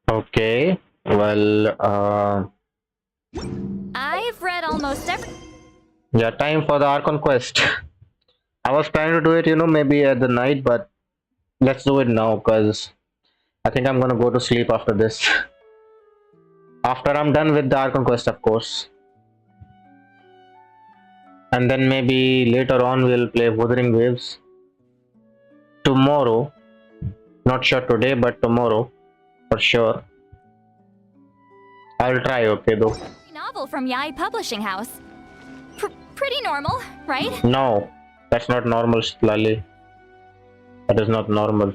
Okay, well, I've read almost every... yeah, time for the Archon quest. I was planning to do it, you know, maybe at the night, but let's do it now, because I think I'm gonna go to sleep after this. After I'm done with the Archon quest, of course. And then maybe later on we'll play Wuthering Waves. Tomorrow. Not sure today, but tomorrow. For sure. I'll try, okay, though. Novel from Yai Publishing House. Pretty normal, right? No, that's not normal, Lali. That is not normal.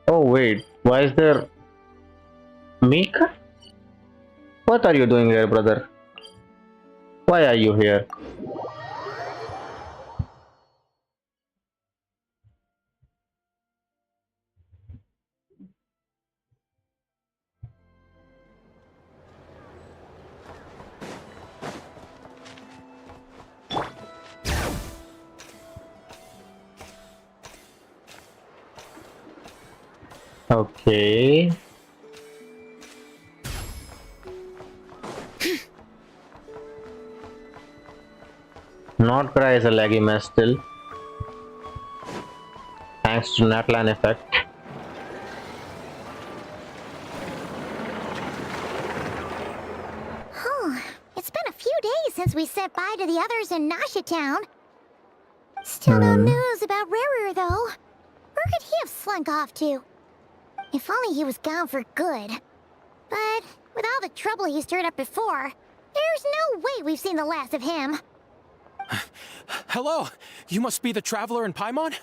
Oh, wait. Why is there... Mika? What are you doing here, brother? Why are you here? Okay. Nod-Krai is a laggy mess still. Thanks to Natlan effect. It's been a few days since we said bye to the others in Nasha Town. Still no news about Rarer, though. Where could he have slunk off to? If only he was gone for good. But with all the trouble he stirred up before, there's no way we've seen the last of him. Hello, you must be the traveler in Paimon?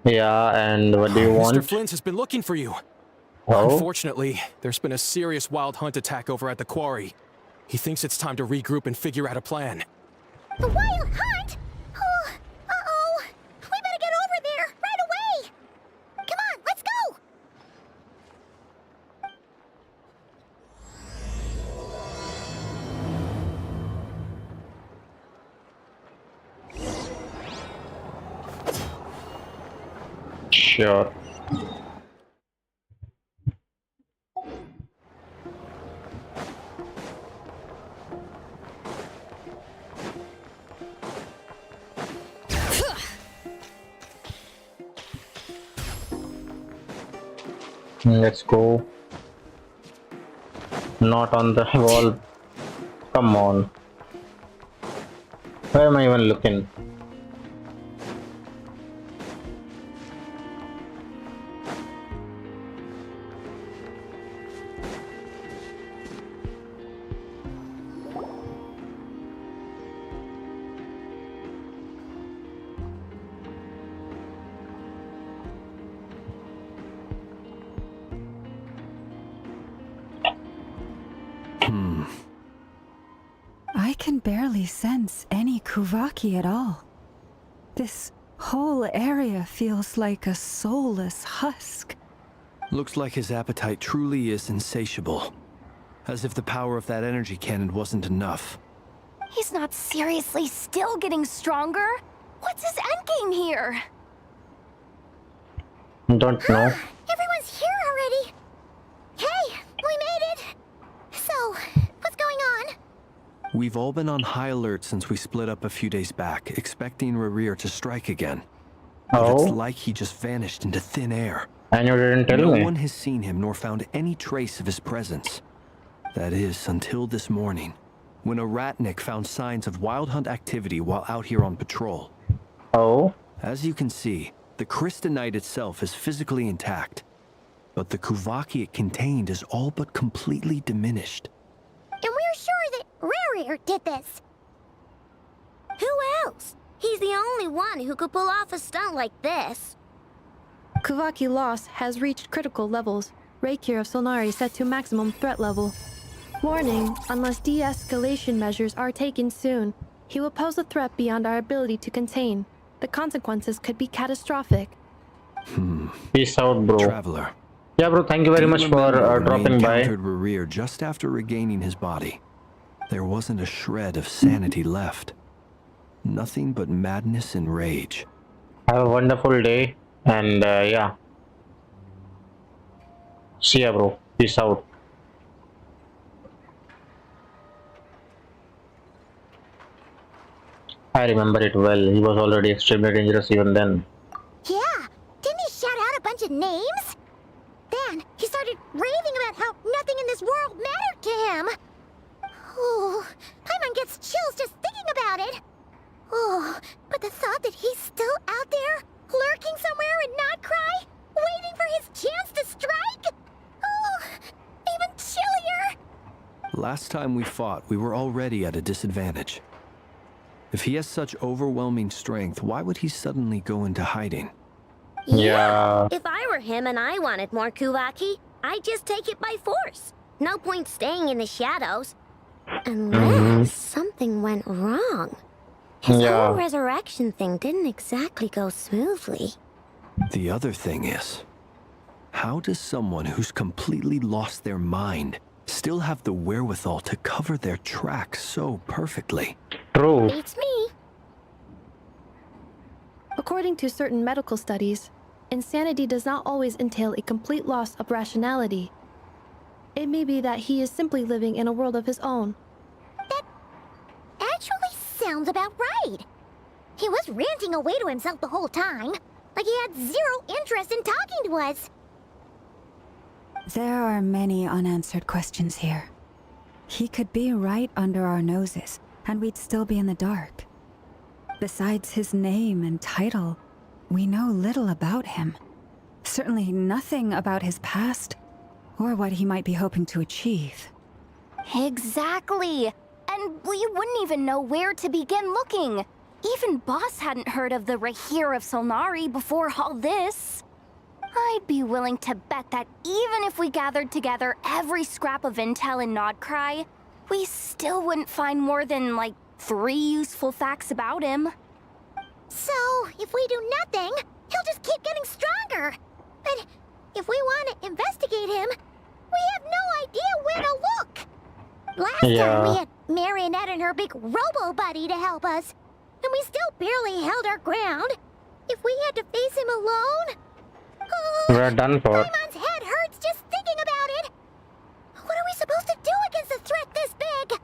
Yeah, and what do you want? Mr. Flint has been looking for you. Oh? Unfortunately, there's been a serious wild hunt attack over at the quarry. He thinks it's time to regroup and figure out a plan. The Wild Hunt? Oh, uh-oh. We better get over there, right away. Come on, let's go. Sure. Let's go. Not on the wall. Come on. Where am I even looking? I can barely sense any Kuvaki at all. This whole area feels like a soulless husk. Looks like his appetite truly is insatiable. As if the power of that energy cannon wasn't enough. He's not seriously still getting stronger? What's his endgame here? Don't know. Everyone's here already. Hey, we made it. So, what's going on? We've all been on high alert since we split up a few days back, expecting Rarir to strike again. But it's Oh, like he just vanished into thin air. and you didn't tell No me. one has seen him nor found any trace of his presence. That is, until this morning, when a ratnik found signs of wild hunt activity while out here on patrol. Oh, As you can see, the Crystonite itself is physically intact, but the Kuvaki it contained is all but completely diminished. And we're sure that Rarir did this. Who else? He's the only one who could pull off a stunt like this. Kuvaki loss has reached critical levels. Reikir of Solnari set to maximum threat level. Warning, unless de-escalation measures are taken soon, he will pose a threat beyond our ability to contain. The consequences could be catastrophic. peace out, bro. Traveler. Yeah, bro, thank you very do you much for remember when we dropping by. encountered Rarir just after regaining his body? There wasn't a shred of sanity left. Nothing but madness and rage. Have a wonderful day, and yeah. See ya, bro. Peace out. I remember it well. He was already extremely dangerous even then. Yeah, didn't he shout out a bunch of names? Then he started raving about how nothing in this world mattered to him. Oh, Paimon gets chills just thinking about it. Oh, but the thought that he's still out there, Lurking somewhere in Nod-Krai? Waiting for his chance to strike? Oh, even chillier! Last time we fought, we were already at a disadvantage. If he has such overwhelming strength, why would he suddenly go into hiding? Yeah. If I were him and I wanted more Kuvaki, I'd just take it by force. No point staying in the shadows. Unless something went wrong. His whole resurrection thing didn't exactly go smoothly. The other thing is, how does someone who's completely lost their mind still have the wherewithal to cover their tracks so perfectly? True. Beats me. According to certain medical studies, insanity does not always entail a complete loss of rationality. It may be that he is simply living in a world of his own. That actually sounds about right. He was ranting away to himself the whole time, like he had zero interest in talking to us. There are many unanswered questions here. He could be right under our noses, and we'd still be in the dark. Besides his name and title, we know little about him. Certainly nothing about his past, or what he might be hoping to achieve. Exactly. And we wouldn't even know where to begin looking. Even Boss hadn't heard of the Rahir of Solnari before all this. I'd be willing to bet that even if we gathered together every scrap of intel in Nod-Krai, we still wouldn't find more than, like, 3 useful facts about him. So, if we do nothing, he'll just keep getting stronger. But if we want to investigate him, we have no idea where to look. Last time we had Marionette and her big robo-buddy to help us, and we still barely held our ground. If we had to face him alone... We're done for. Paimon's head hurts just thinking about it. What are we supposed to do against a threat this big?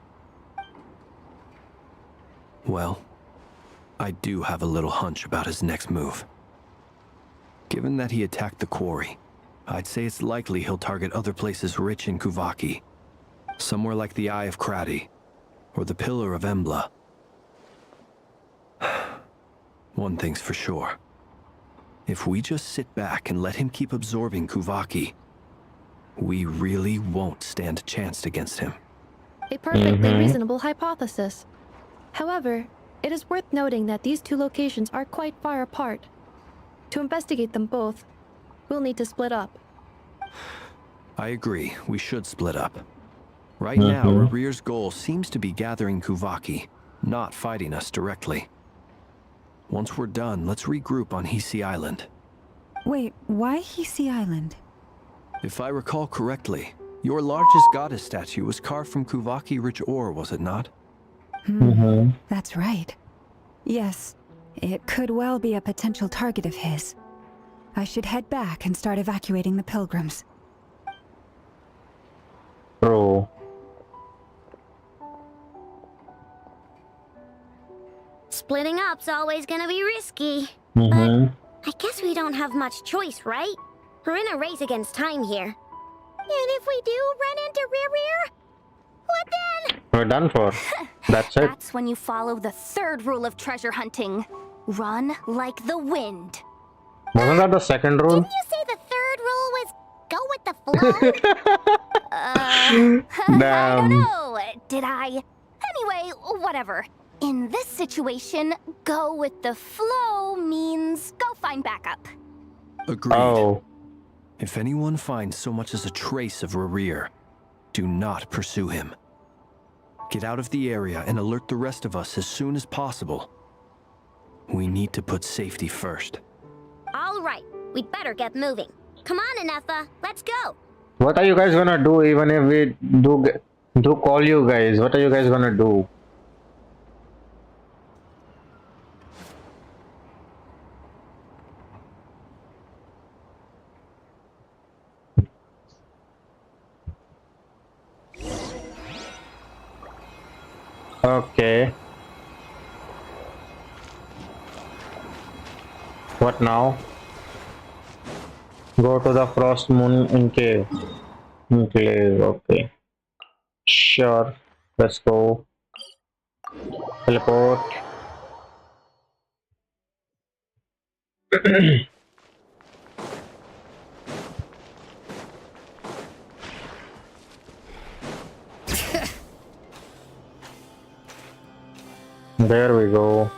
Well, I do have a little hunch about his next move. Given that he attacked the quarry, I'd say it's likely he'll target other places rich in Kuvaki. Somewhere like the Eye of Krati, or the Pillar of Embla. One thing's for sure. If we just sit back and let him keep absorbing Kuvaki, we really won't stand a chance against him. A perfectly reasonable hypothesis. However, it is worth noting that these two locations are quite far apart. To investigate them both, we'll need to split up. I agree, we should split up. Right now, Rarir's goal seems to be gathering Kuvaki, not fighting us directly. Once we're done, let's regroup on Hisi Island. Wait, why Hisi Island? If I recall correctly, your largest goddess statue was carved from Kuvaki-rich ore, was it not? That's right. Yes, it could well be a potential target of his. I should head back and start evacuating the pilgrims. True. Splitting up's always gonna be risky. But I guess we don't have much choice, right? We're in a race against time here. And if we do run into Rear, what then? We're done for. That's it. That's when you follow the 3rd rule of treasure hunting. Run like the wind. Wasn't that the second rule? Didn't you say the 3rd rule was go with the flow? I don't Damn. know. Did I? Anyway, whatever. In this situation, go with the flow means go find backup. Agreed. Oh. If anyone finds so much as a trace of Rarir, do not pursue him. Get out of the area and alert the rest of us as soon as possible. We need to put safety first. All right, we'd better get moving. Come on, Anefa, let's go. What are you guys gonna do even if we do call you guys? What are you guys gonna do? Okay. What now? Go to the Frost Moon Enclave. Okay. Sure. Let's go. Teleport. There we go.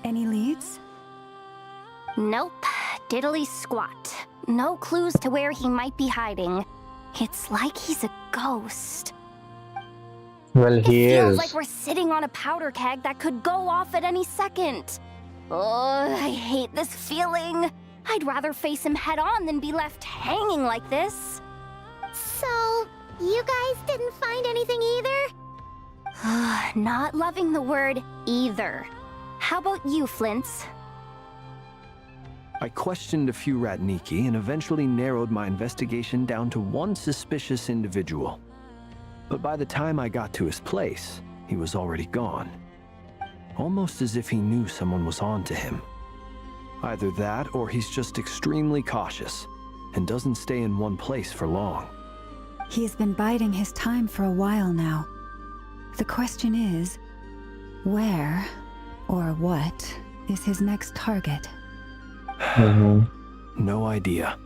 Any leads? Nope. Diddly squat. No clues to where he might be hiding. It's like he's a ghost. Well, he It feels is. like we're sitting on a powder keg that could go off at any second. Oh, I hate this feeling. I'd rather face him head on than be left hanging like this. So, you guys didn't find anything either? Not loving the word either. How about you, Flint's? I questioned a few Ratniki and eventually narrowed my investigation down to one suspicious individual. But by the time I got to his place, he was already gone. Almost as if he knew someone was on to him. Either that or he's just extremely cautious and doesn't stay in one place for long. He's been biding his time for a while now. The question is, where or what is his next target? No idea.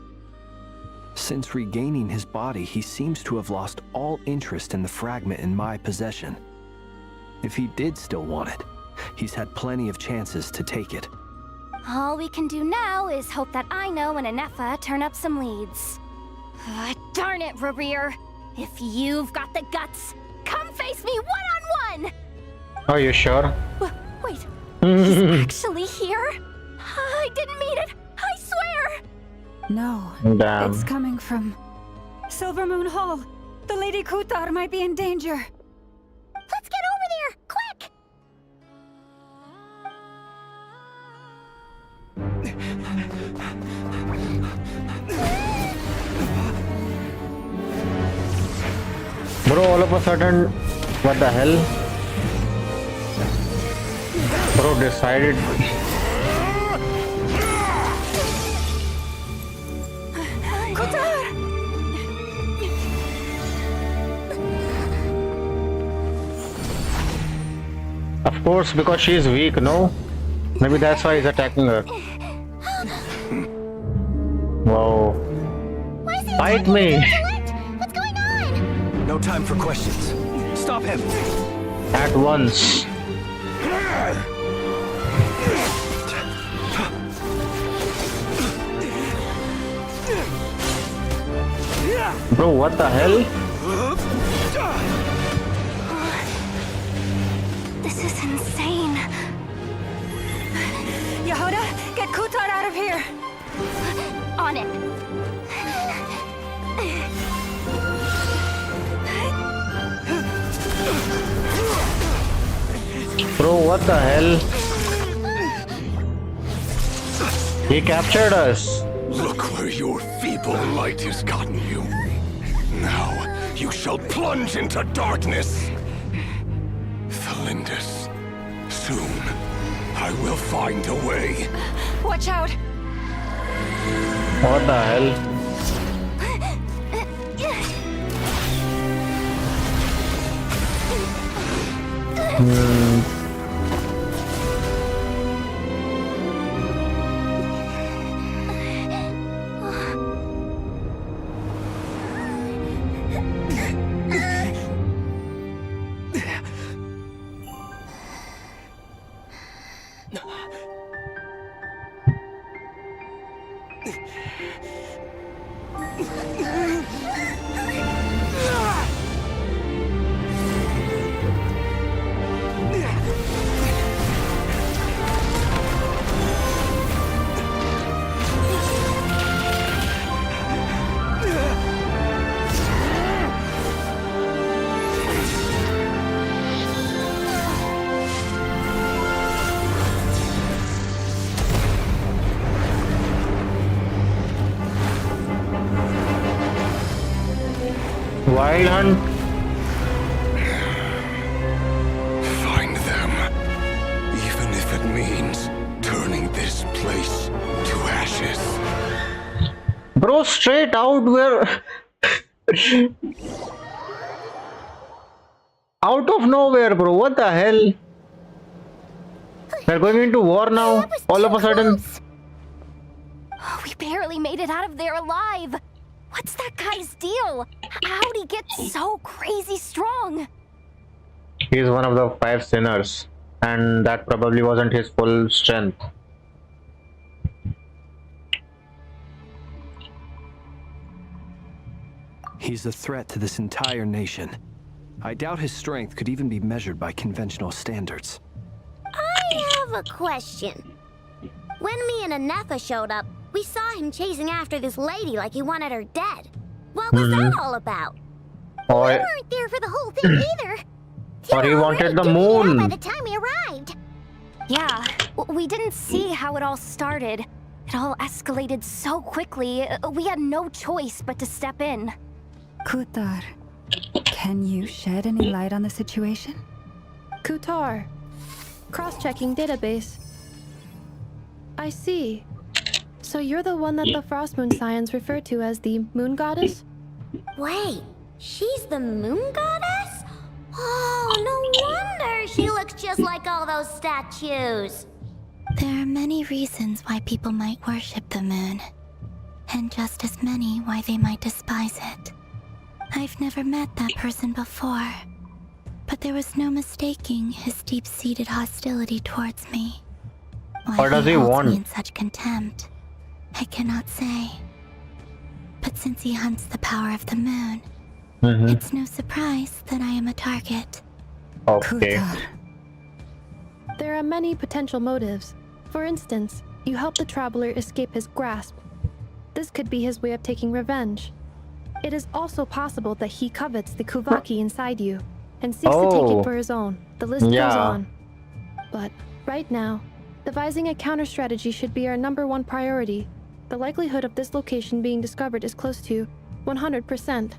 Since regaining his body, he seems to have lost all interest in the fragment in my possession. If he did still want it, he's had plenty of chances to take it. All we can do now is hope that Ino and Anefa turn up some leads. Darn it, Rereer. If you've got the guts, come face me one-on-one! Are you sure? Wait, he's actually here? I didn't mean it, I swear! No, Damn. it's coming from Silver Moon Hall. The Lady Kutar might be in danger. Let's get over there, quick! Bro, all of a sudden, what the hell? Bro decided. Of course, because she is weak, no? Maybe that's why he's attacking her. Whoa. Why is he Bite attacking me! Intellect? What's going on? No time for questions. Stop him! At once. Bro, what the hell? This is insane. Yehuda, get Kutar out of here! On it. Bro, what the hell? He captured us. Look where your feeble light has gotten you. Now you shall plunge into darkness. Thalindus, soon I will find a way. Watch out! What the hell? Wild hunt? Find them. Even if it means turning this place to ashes. Bro, straight out where... out of nowhere, bro. What the hell? We're going into war now, That was all too of a sudden. close. Oh, we barely made it out of there alive. What's that guy's deal? How'd he get so crazy strong? He's one of the 5 sinners, and that probably wasn't his full strength. He's a threat to this entire nation. I doubt his strength could even be measured by conventional standards. I have a question. When me and Anetha showed up, we saw him chasing after this lady like he wanted her dead. What was that all about? Or, We weren't there for the whole thing either. or he were wanted the already digging it out moon. by the time we arrived. Yeah, we didn't see how it all started. It all escalated so quickly, we had no choice but to step in. Kutar, can you shed any light on the situation? Kutar. Cross-checking database. I see. So you're the one that the Frost Moon Scions refer to as the Moon Goddess? Wait, she's the moon goddess? Oh, no wonder she looks just like all those statues. There are many reasons why people might worship the moon, and just as many why they might despise it. I've never met that person before, but there was no mistaking his deep-seated hostility towards me. Why What does he holds want? me in such contempt, I cannot say. But since he hunts the power of the moon, it's no surprise that I am a target. Okay. Kutar. There are many potential motives. For instance, you help the traveler escape his grasp. This could be his way of taking revenge. It is also possible that he covets the Kuvaki inside you and seeks to take Oh. it for his own. The list goes Yeah. on. But right now, devising a counter strategy should be our #1 priority. The likelihood of this location being discovered is close to 100%.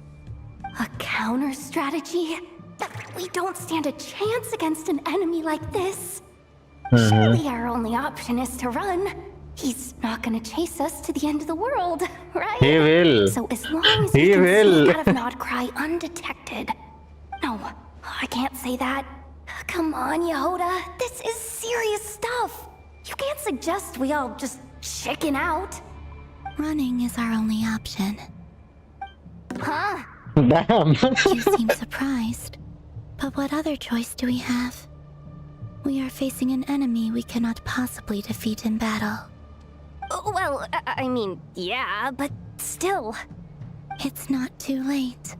A counter strategy? We don't stand a chance against an enemy like this. Surely our only option is to run. He's not gonna chase us to the end of the world, right? He will. So as long as He we can will. sneak out of Nod-Krai undetected. No, I can't say that. Come on, Yehoda. This is serious stuff. You can't suggest we all just chicken out. Running is our only option. Huh? Damn. You seem surprised. But what other choice do we have? We are facing an enemy we cannot possibly defeat in battle. Well, I mean, yeah, but still. It's not too late.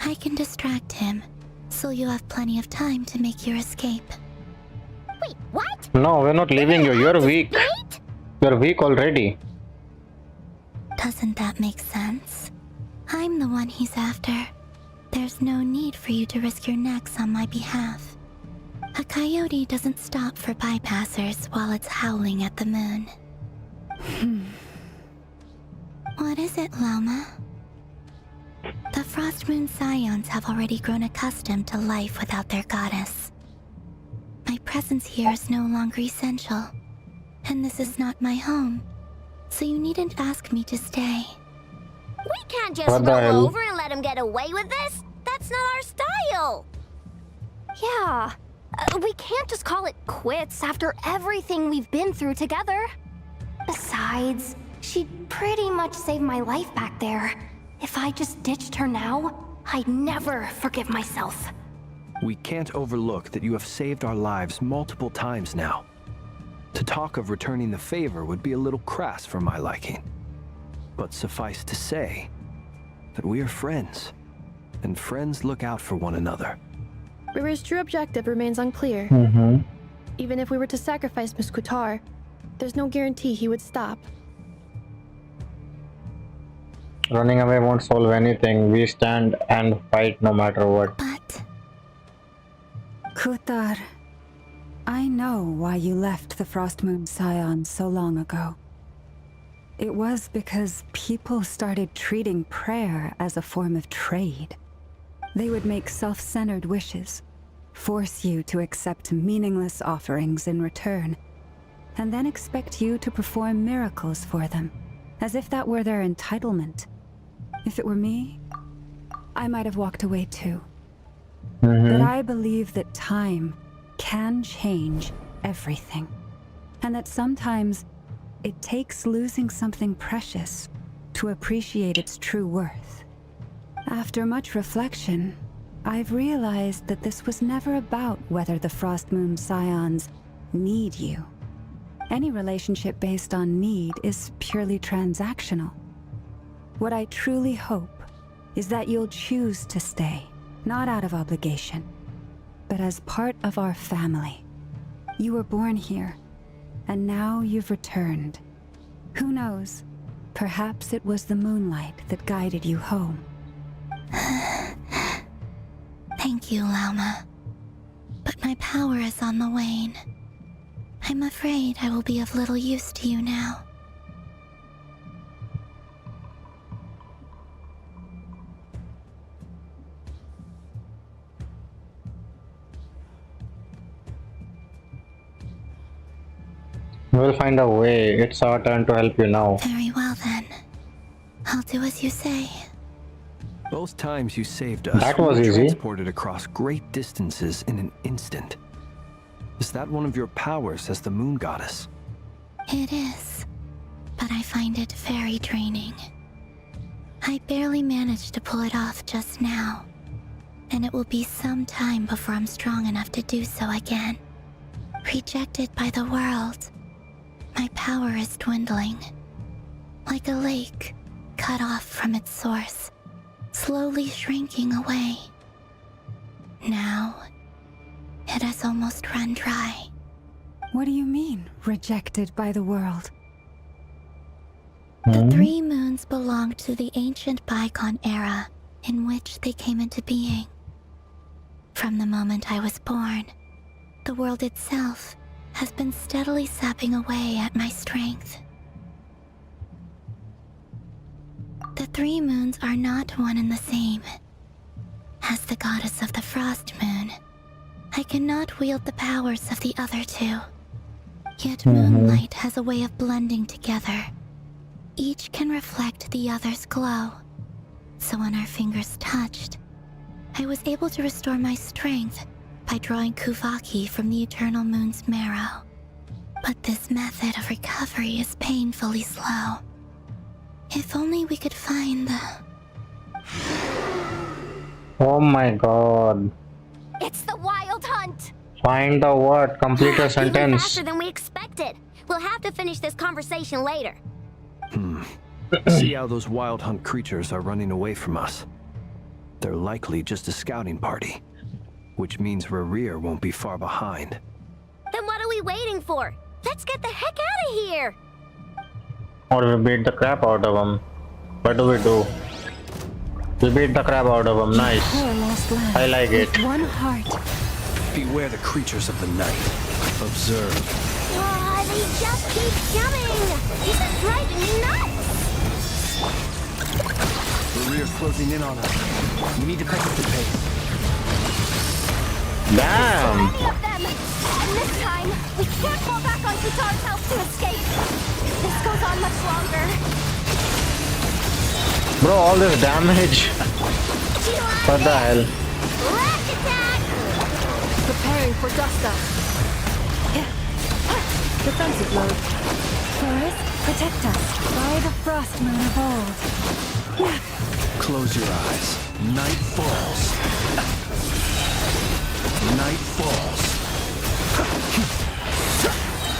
I can distract him, so you have plenty of time to make your escape. Wait, what? No, we're not leaving you. You're weak. Wait? You're weak already. Doesn't that make sense? I'm the one he's after. There's no need for you to risk your necks on my behalf. A coyote doesn't stop for bypassers while it's howling at the moon. What is it, Loma? The Frost Moon Scions have already grown accustomed to life without their goddess. My presence here is no longer essential, and this is not my home, so you needn't ask me to stay. We can't just What the hell? roll over and let him get away with this. That's not our style. Yeah. We can't just call it quits after everything we've been through together. Besides, she'd pretty much saved my life back there. If I just ditched her now, I'd never forgive myself. We can't overlook that you have saved our lives multiple times now. To talk of returning the favor would be a little crass for my liking. But suffice to say that we are friends, and friends look out for one another. Rira's true objective remains unclear. Even if we were to sacrifice Miss Kutar, there's no guarantee he would stop. Running away won't solve anything. We stand and fight no matter what. But Kutar, I know why you left the Frost Moon Scions so long ago. It was because people started treating prayer as a form of trade. They would make self-centered wishes, force you to accept meaningless offerings in return, and then expect you to perform miracles for them, as if that were their entitlement. If it were me, I might have walked away too. But I believe that time can change everything. And that sometimes it takes losing something precious to appreciate its true worth. After much reflection, I've realized that this was never about whether the Frost Moon Scions need you. Any relationship based on need is purely transactional. What I truly hope is that you'll choose to stay, not out of obligation, but as part of our family. You were born here, and now you've returned. Who knows? Perhaps it was the moonlight that guided you home. Thank you, Lauma. But my power is on the wane. I'm afraid I will be of little use to you now. We'll find a way. It's our turn to help you now. Very well then. I'll do as you say. Both times you saved us, That was we were easy. transported across great distances in an instant. Is that one of your powers as the moon goddess? It is, but I find it very draining. I barely managed to pull it off just now, and it will be some time before I'm strong enough to do so again. Rejected by the world, my power is dwindling. Like a lake cut off from its source, slowly shrinking away. Now, it has almost run dry. What do you mean, rejected by the world? The three moons belonged to the ancient bygone era in which they came into being. From the moment I was born, the world itself has been steadily sapping away at my strength. The three moons are not one and the same. As the goddess of the Frost Moon, I cannot wield the powers of the other two. Yet moonlight has a way of blending together. Each can reflect the other's glow. So when our fingers touched, I was able to restore my strength by drawing Kuvaki from the eternal moon's marrow. But this method of recovery is painfully slow. If only we could find the... Oh my god. It's the Wild Hunt! Find the what? Complete your Even sentence. faster than we expected. We'll have to finish this conversation later. See how those wild hunt creatures are running away from us. They're likely just a scouting party, which means Rerir won't be far behind. Then what are we waiting for? Let's get the heck out of here! Or we beat the crap out of them. What do we do? We beat the crap out of them. Nice. Poor lost land. I like it. With one heart. Beware the creatures of the night. Observe. Oh, they just keep coming! This is driving me nuts! Rerir's closing in on us. We need to pick up the pace. Damn. Any of them! And this time, we can't fall back on Kutar's house to escape! This goes on much longer. Bro, all this damage. What the hell? Lash attack! Preparing for dust up. Defensive mode. Forest, protect us by the Frost Moon of old. Close your eyes. Night falls. Night falls.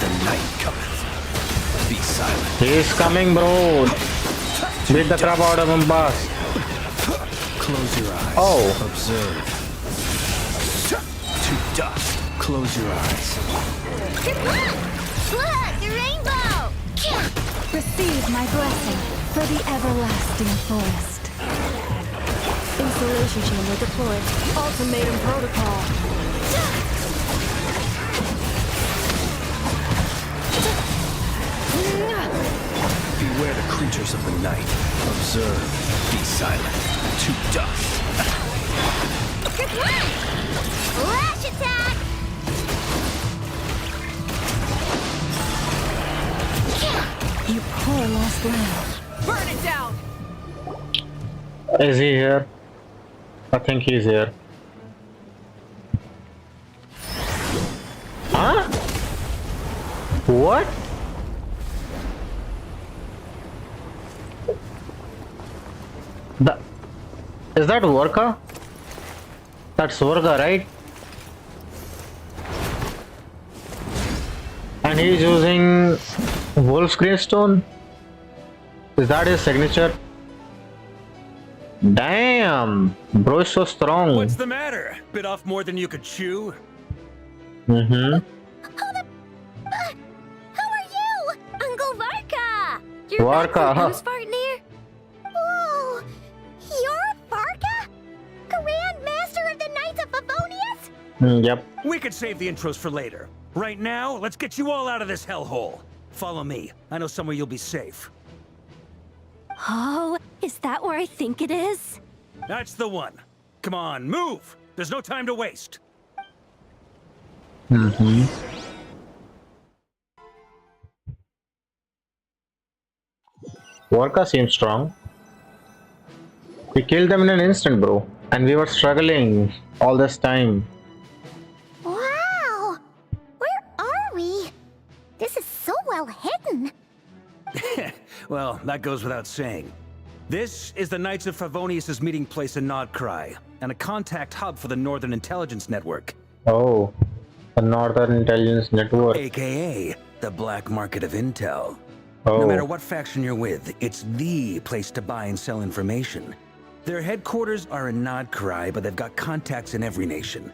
The night cometh. Be silent. He is coming, bro. Beat the crap out of him, boss. Close your eyes. Oh. Observe. To dust. Close your eyes. Look, the rainbow! Receive my blessing for the everlasting forest. Installation chamber deployed. Ultimatum protocol. Beware the creatures of the night. Observe. Be silent. To dust. Lash attack! You poor lost land. Burn it down! Is he here? I think he's here. Huh? What? Is that Vorka? That's Vorka, right? And he's using Wolf's Gravestone? Is that his signature? Damn! Bro is so strong. What's the matter? Bit off more than you could chew? Mm-hmm. How are you? Uncle Varka! You're Varka, back huh? from Spartanir? Whoa! You're Varka? Grand Master of the Knights of Favonius? Yep. We could save the intros for later. Right now, let's get you all out of this hellhole. Follow me. I know somewhere you'll be safe. Oh, is that where I think it is? That's the one. Come on, move! There's no time to waste. Mm-hmm. Vorka seems strong. We killed them in an instant, bro. And we were struggling all this time. Wow! Where are we? This is so well hidden. Well, that goes without saying. This is the Knights of Favonius' meeting place in Nod-Krai, and a contact hub for the Northern Intelligence Network. Oh, the Northern Intelligence Network. AKA the black market of intel. Oh. No matter what faction you're with, it's the place to buy and sell information. Their headquarters are in Nod-Krai, but they've got contacts in every nation.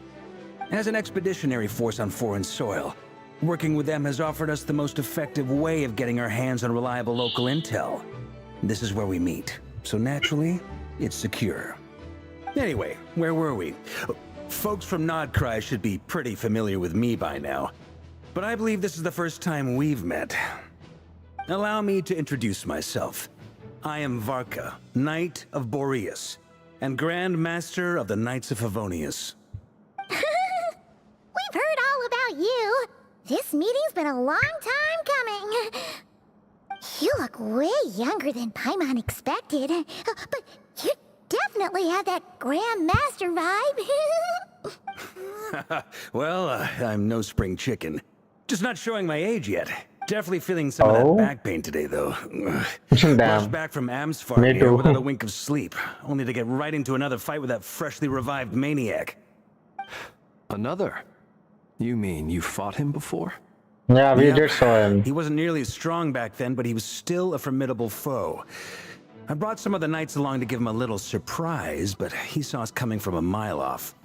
As an expeditionary force on foreign soil, working with them has offered us the most effective way of getting our hands on reliable local intel. This is where we meet, so naturally, it's secure. Anyway, where were we? Folks from Nod-Krai should be pretty familiar with me by now, but I believe this is the first time we've met. Allow me to introduce myself. I am Varka, Knight of Boreas, and Grand Master of the Knights of Favonius. We've heard all about you. This meeting's been a long time coming. You look way younger than Paimon expected, but you definitely have that Grand Master vibe. Well, I'm no spring chicken. Just not showing my age yet. Definitely feeling some of that back pain today, though. Damn. Rushed back from Amsfar here without a wink of sleep, only to get right into another fight with that freshly revived maniac. Another? You mean you fought him before? Yeah, we did saw him. He wasn't nearly as strong back then, but he was still a formidable foe. I brought some of the knights along to give him a little surprise, but he saw us coming from a mile off.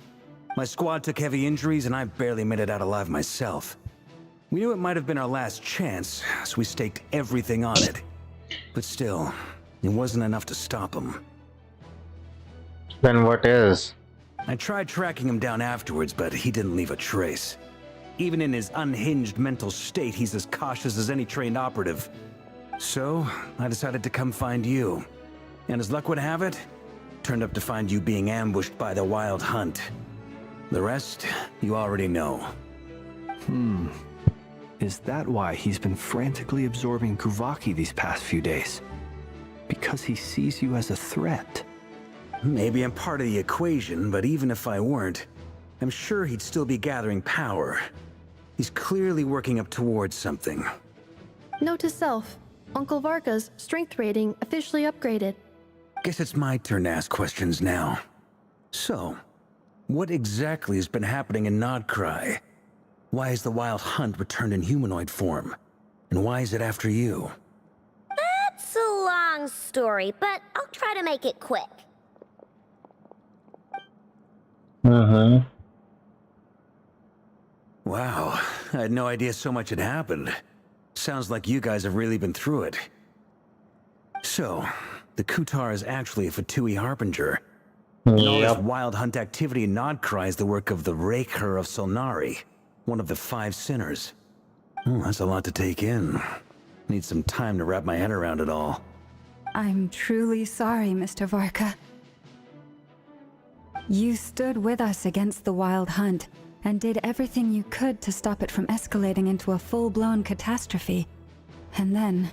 My squad took heavy injuries, and I barely made it out alive myself. We knew it might have been our last chance, so we staked everything on it. But still, it wasn't enough to stop him. Then what is? I tried tracking him down afterwards, but he didn't leave a trace. Even in his unhinged mental state, he's as cautious as any trained operative. So, I decided to come find you. And as luck would have it, turned up to find you being ambushed by the Wild Hunt. The rest, you already know. Is that why he's been frantically absorbing Kuvaki these past few days? Because he sees you as a threat? Maybe I'm part of the equation, but even if I weren't, I'm sure he'd still be gathering power. He's clearly working up towards something. Note to self, Uncle Varka's strength rating officially upgraded. Guess it's my turn to ask questions now. So, what exactly has been happening in Nod-Krai? Why is the Wild Hunt returned in humanoid form? And why is it after you? That's a long story, but I'll try to make it quick. Mm-hmm. Wow, I had no idea so much had happened. Sounds like you guys have really been through it. So, the Kutar is actually a Fatui Harbinger. And all this Wild Hunt activity in Nod-Krai is the work of the Raker of Solnari, one of the 5 sinners. That's a lot to take in. Need some time to wrap my head around it all. I'm truly sorry, Mr. Varka. You stood with us against the Wild Hunt and did everything you could to stop it from escalating into a full-blown catastrophe. And then,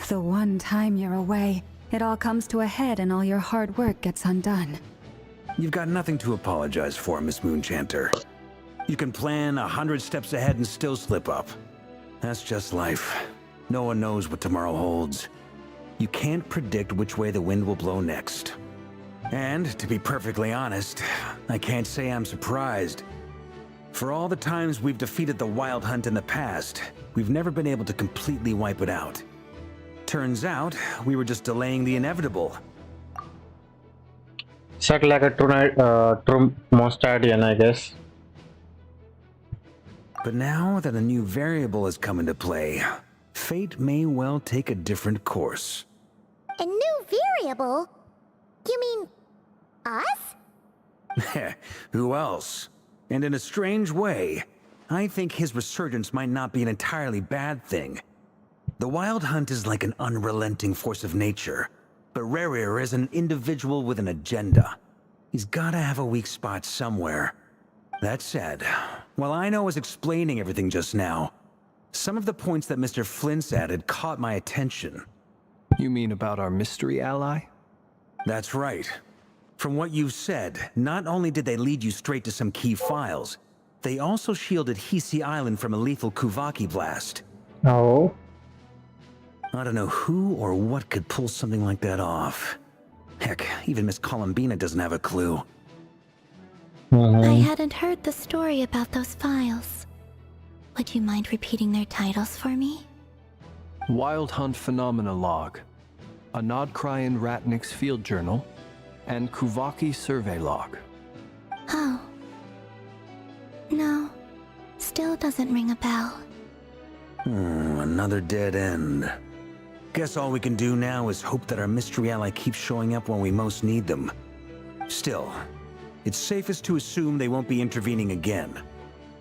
the one time you're away, it all comes to a head and all your hard work gets undone. You've got nothing to apologize for, Miss Moonchanter. You can plan 100 steps ahead and still slip up. That's just life. No one knows what tomorrow holds. You can't predict which way the wind will blow next. And, to be perfectly honest, I can't say I'm surprised. For all the times we've defeated the Wild Hunt in the past, we've never been able to completely wipe it out. Turns out, we were just delaying the inevitable. Suck like a true Mostadian, I guess. But now that a new variable has come into play, fate may well take a different course. A new variable? You mean us? Who else? And in a strange way, I think his resurgence might not be an entirely bad thing. The Wild Hunt is like an unrelenting force of nature, but Rerir is an individual with an agenda. He's gotta have a weak spot somewhere. That said, while I was explaining everything just now, some of the points that Mr. Flint's added caught my attention. You mean about our mystery ally? That's right. From what you've said, not only did they lead you straight to some key files, they also shielded Hisi Island from a lethal Kuvaki blast. Oh. I don't know who or what could pull something like that off. Heck, even Miss Columbina doesn't have a clue. I hadn't heard the story about those files. Would you mind repeating their titles for me? Wild Hunt Phenomena Log, a Nod-Krai and Ratnik's Field Journal, and Kuvaki Survey Log. Oh. No. Still doesn't ring a bell. Another dead end. Guess all we can do now is hope that our mystery ally keeps showing up when we most need them. Still, it's safest to assume they won't be intervening again.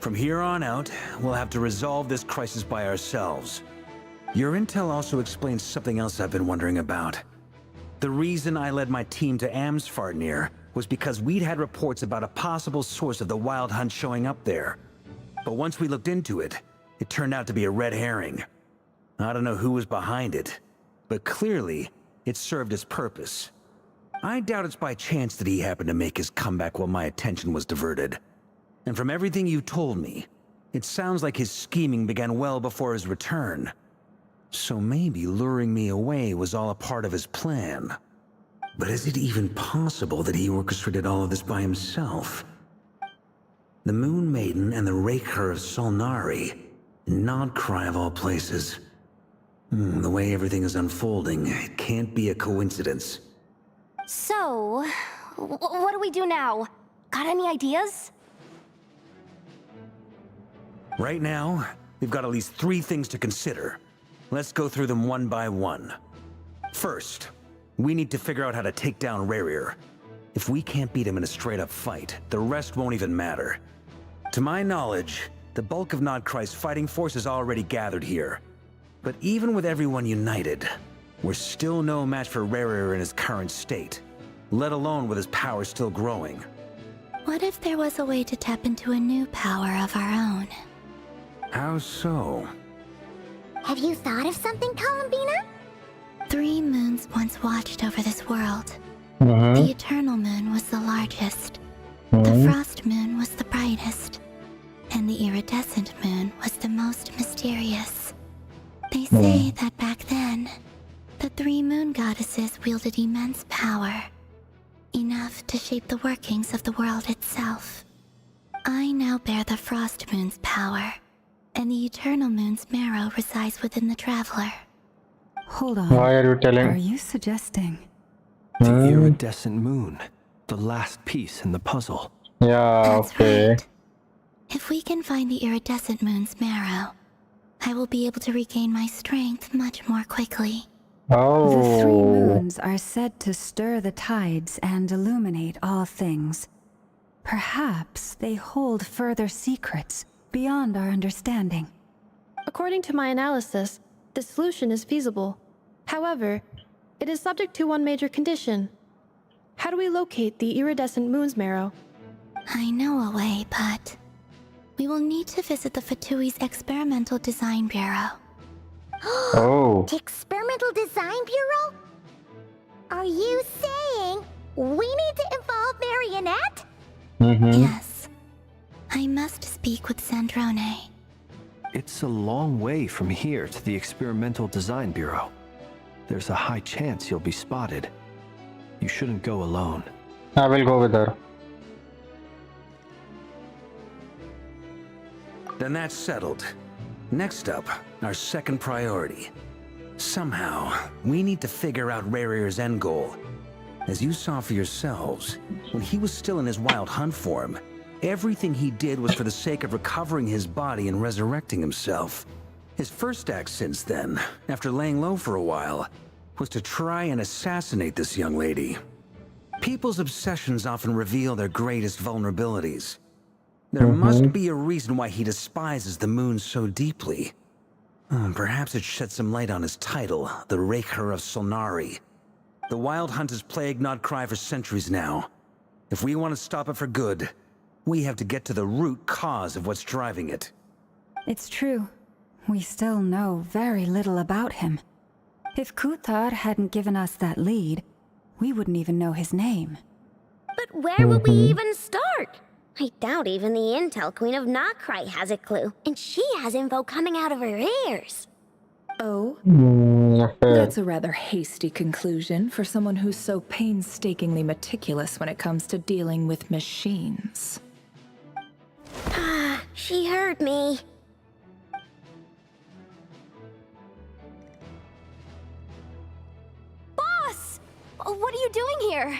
From here on out, we'll have to resolve this crisis by ourselves. Your intel also explains something else I've been wondering about. The reason I led my team to Amsfarnir was because we'd had reports about a possible source of the Wild Hunt showing up there. But once we looked into it, it turned out to be a red herring. I don't know who was behind it, but clearly, it served its purpose. I doubt it's by chance that he happened to make his comeback while my attention was diverted. And from everything you told me, it sounds like his scheming began well before his return. So maybe luring me away was all a part of his plan. But is it even possible that he orchestrated all of this by himself? The Moon Maiden and the Raker of Solnari, Nod-Krai of all places. The way everything is unfolding, it can't be a coincidence. So, what do we do now? Got any ideas? Right now, we've got at least 3 things to consider. Let's go through them one by one. First, we need to figure out how to take down Rerir. If we can't beat him in a straight-up fight, the rest won't even matter. To my knowledge, the bulk of Nod-Krai's fighting force is already gathered here. But even with everyone united, we're still no match for Rerir in his current state, let alone with his power still growing. What if there was a way to tap into a new power of our own? How so? Have you thought of something, Columbina? 3 moons once watched over this world. The Eternal Moon was the largest. The Frost Moon was the brightest. And the Iridescent Moon was the most mysterious. They say that back then, the 3 moon goddesses wielded immense power. Enough to shape the workings of the world itself. I now bear the Frost Moon's power, and the Eternal Moon's marrow resides within the Traveler. Hold on. Why are you telling? Are you suggesting? The iridescent moon, the last piece in the puzzle. Yeah, That's okay. right. If we can find the Iridescent Moon's marrow, I will be able to regain my strength much more quickly. The 3 Oh. moons are said to stir the tides and illuminate all things. Perhaps they hold further secrets beyond our understanding. According to my analysis, the solution is feasible. However, it is subject to one major condition. How do we locate the iridescent moon's marrow? I know a way, but we will need to visit the Fatui's Experimental Design Bureau. Oh. The Experimental Design Bureau? Are you saying we need to involve Marionette? Yes. I must speak with Sandrone. It's a long way from here to the Experimental Design Bureau. There's a high chance you'll be spotted. You shouldn't go alone. I will go with her. Then that's settled. Next up, our second priority. Somehow, we need to figure out Rarir's end goal. As you saw for yourselves, when he was still in his wild hunt form, everything he did was for the sake of recovering his body and resurrecting himself. His first act since then, after laying low for a while, was to try and assassinate this young lady. People's obsessions often reveal their greatest vulnerabilities. There must be a reason why he despises the moon so deeply. Perhaps it sheds some light on his title, the Raker of Solnari. The Wild Hunt has plagued Nod-Krai for centuries now. If we want to stop it for good, we have to get to the root cause of what's driving it. It's true. We still know very little about him. If Kuthar hadn't given us that lead, we wouldn't even know his name. But where would we even start? I doubt even the Intel Queen of Nod-Krai has a clue, and she has info coming out of her ears. Oh? Fair. That's a rather hasty conclusion for someone who's so painstakingly meticulous when it comes to dealing with machines. Ah, she heard me. Boss! What are you doing here?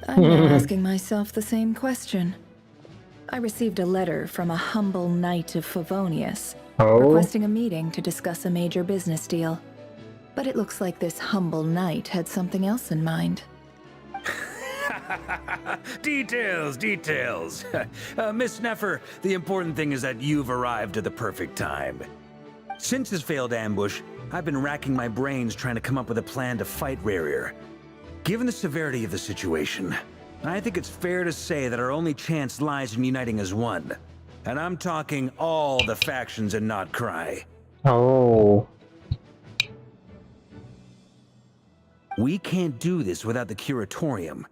I'm now asking myself the same question. I received a letter from a humble knight of Favonius, requesting a meeting to discuss a major business deal. But it looks like this humble knight had something else in mind. Details, details. Miss Neffer, the important thing is that you've arrived at the perfect time. Since his failed ambush, I've been racking my brains trying to come up with a plan to fight Rarir. Given the severity of the situation, I think it's fair to say that our only chance lies in uniting as one. And I'm talking all the factions in Nod-Krai. Oh. We can't do this without the Curatorium.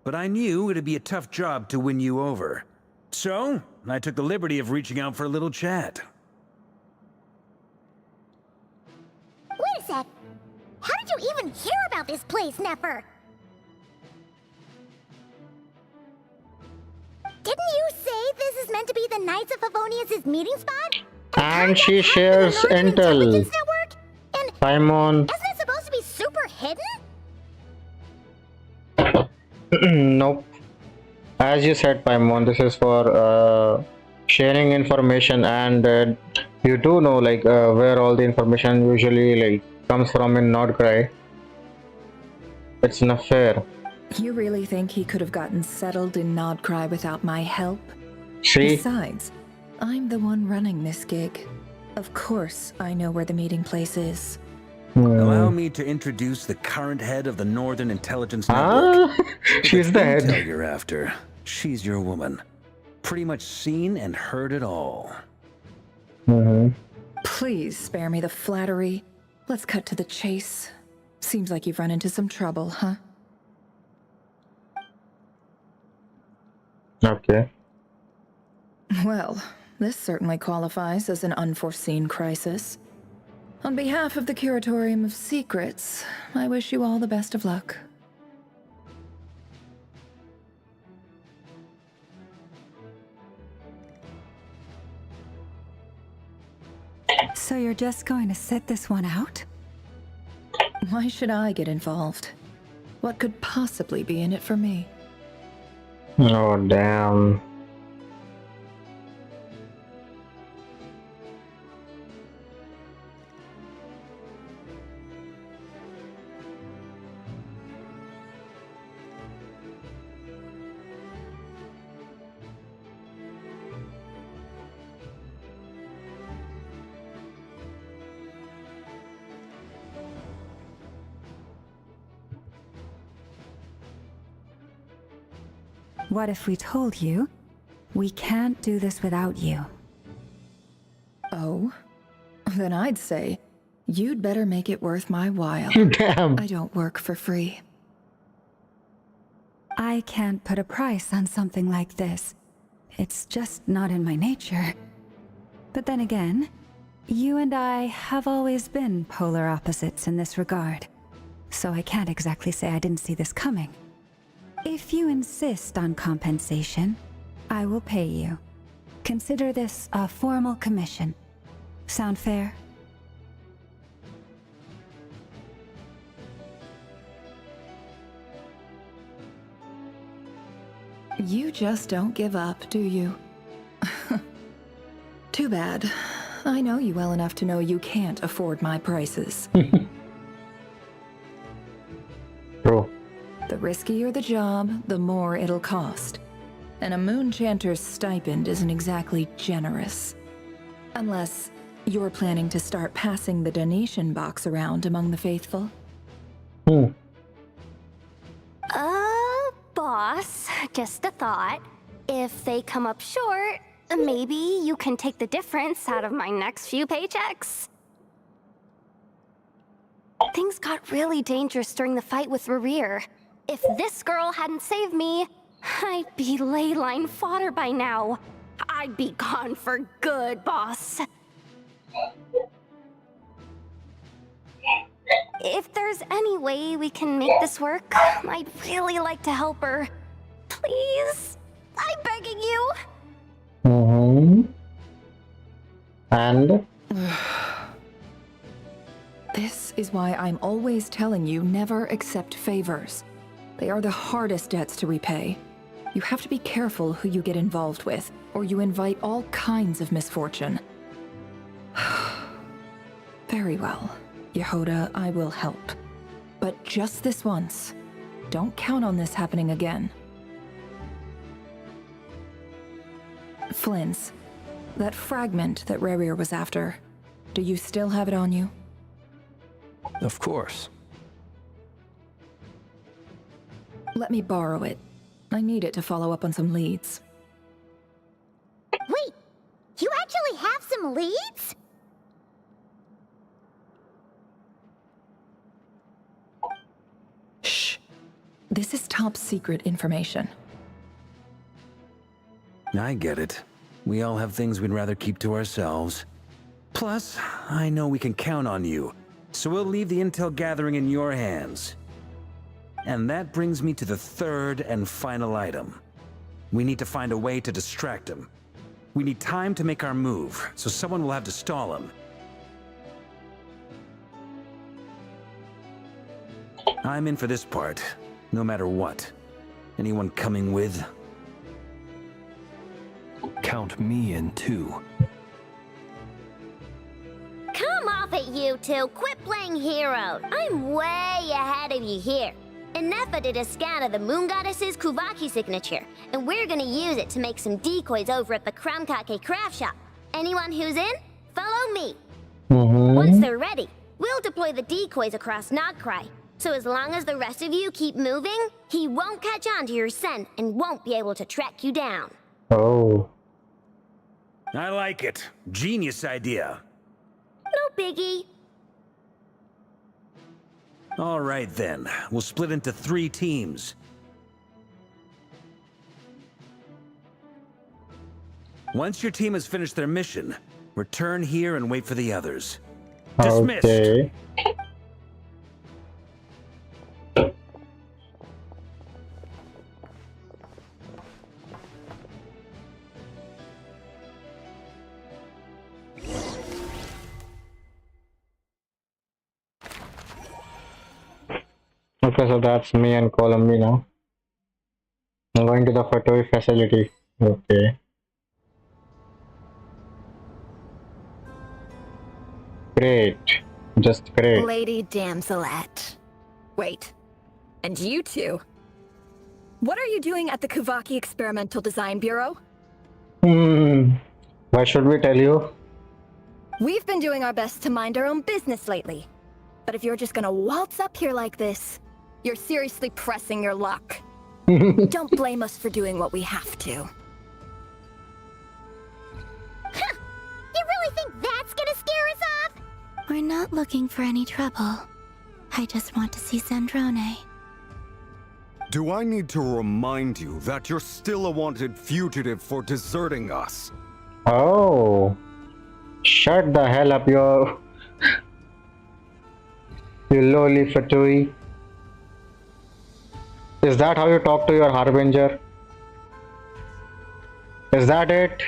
But I knew it'd be a tough job to win you over. So, I took the liberty of reaching out for a little chat. Wait a sec. How did you even hear about this place, Neffer? Didn't you say this is meant to be the Knights of Favonius' meeting spot? And she shares intel. Network? And Paimon. isn't it supposed to be super hidden? Nope. As you said, Paimon, this is for sharing information, and you do know like where all the information usually like comes from in Nod-Krai. It's not fair. You really think he could have gotten settled in Nod-Krai without my help? See? Besides, I'm the one running this gig. Of course I know where the meeting place is. Allow me to introduce the current head of the Northern Intelligence Network. She's the head. Intel you're after. She's your woman. Pretty much seen and heard it all. Please spare me the flattery. Let's cut to the chase. Seems like you've run into some trouble, huh? Okay. Well, this certainly qualifies as an unforeseen crisis. On behalf of the Curatorium of Secrets, I wish you all the best of luck. So you're just going to sit this one out? Why should I get involved? What could possibly be in it for me? Oh, damn. What if we told you we can't do this without you? Oh? Then I'd say you'd better make it worth my while. Damn. I don't work for free. I can't put a price on something like this. It's just not in my nature. But then again, you and I have always been polar opposites in this regard, so I can't exactly say I didn't see this coming. If you insist on compensation, I will pay you. Consider this a formal commission. Sound fair? You just don't give up, do you? Too bad. I know you well enough to know you can't afford my prices. True. The riskier the job, the more it'll cost. And a moon chanter's stipend isn't exactly generous. Unless you're planning to start passing the donation box around among the faithful. Boss, just a thought. If they come up short, maybe you can take the difference out of my next few paychecks. Things got really dangerous during the fight with Rerir. If this girl hadn't saved me, I'd be ley line fodder by now. I'd be gone for good, boss. If there's any way we can make this work, I'd really like to help her. Please? I'm begging you. And? This is why I'm always telling you never accept favors. They are the hardest debts to repay. You have to be careful who you get involved with, or you invite all kinds of misfortune. Very well. Yehoda, I will help. But just this once. Don't count on this happening again. Flins, that fragment that Rerir was after, do you still have it on you? Of course. Let me borrow it. I need it to follow up on some leads. Wait, you actually have some leads? Shh. This is top secret information. I get it. We all have things we'd rather keep to ourselves. Plus, I know we can count on you, so we'll leave the intel gathering in your hands. And that brings me to the third and final item. We need to find a way to distract him. We need time to make our move, so someone will have to stall him. I'm in for this part, no matter what. Anyone coming with? Count me in too. Come off it, you two. Quit playing hero. I'm way ahead of you here. Enefa did a scan of the Moon Goddess's Kuvaki signature, and we're gonna use it to make some decoys over at the Kramkake craft shop. Anyone who's in, follow me. Once they're ready, we'll deploy the decoys across Nod-Krai. So as long as the rest of you keep moving, he won't catch on to your scent and won't be able to track you down. Oh. I like it. Genius idea. No biggie. All right then, we'll split into 3 teams. Once your team has finished their mission, return here and wait for the others. Dismissed. Okay. Okay, so that's me and Columbi now. I'm going to the Fatoi facility. Okay. Great. Just great. Lady Damselette. Wait. And you two? What are you doing at the Kuvaki Experimental Design Bureau? Why should we tell you? We've been doing our best to mind our own business lately. But if you're just gonna waltz up here like this, you're seriously pressing your luck. Don't blame us for doing what we have to. Huh! You really think that's gonna scare us off? We're not looking for any trouble. I just want to see Zandrone. Do I need to remind you that you're still a wanted fugitive for deserting us? Oh. Shut the hell up, you lowly fatui. Is that how you talk to your harbinger? Is that it?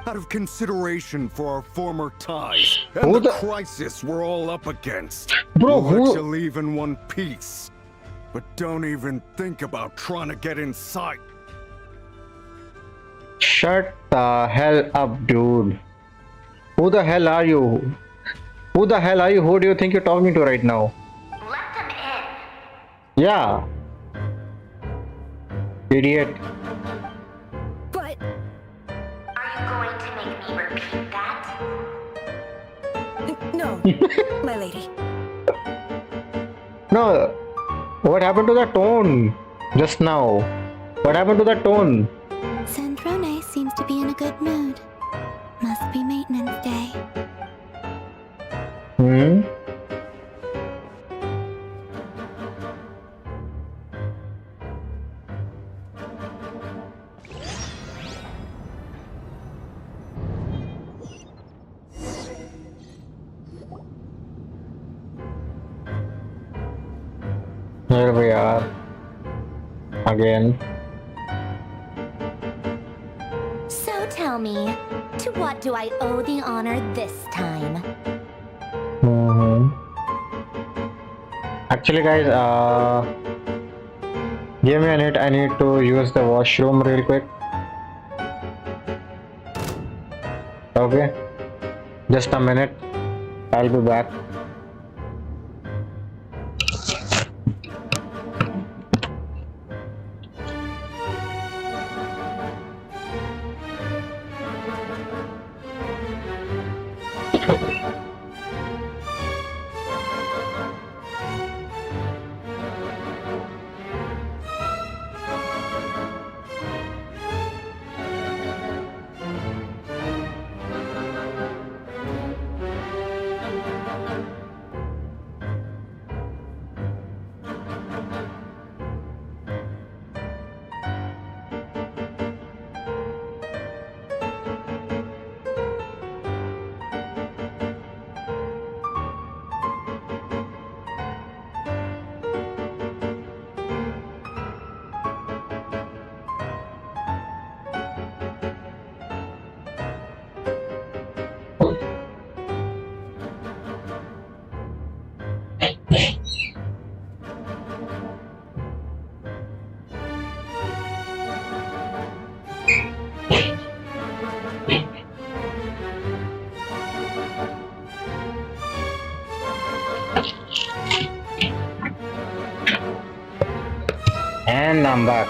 Out of consideration for our former ties and the crisis we're all up against, Bro, we'll let you leave in one piece. But don't even think about trying to get inside. Shut the hell up, dude. Who the hell are you? Who the hell are you? Who do you think you're talking to right now? Let them in. Yeah. Idiot. But... Are you going to make me repeat that? No, my lady. No. What happened to the tone just now? What happened to the tone? Sandrone seems to be in a good mood. Must be maintenance day. Hmm? Here we are again. So tell me, to what do I owe the honor this time? Actually, guys, give me a minute. I need to use the washroom real quick. Okay, just a minute. I'll be back. And I'm back.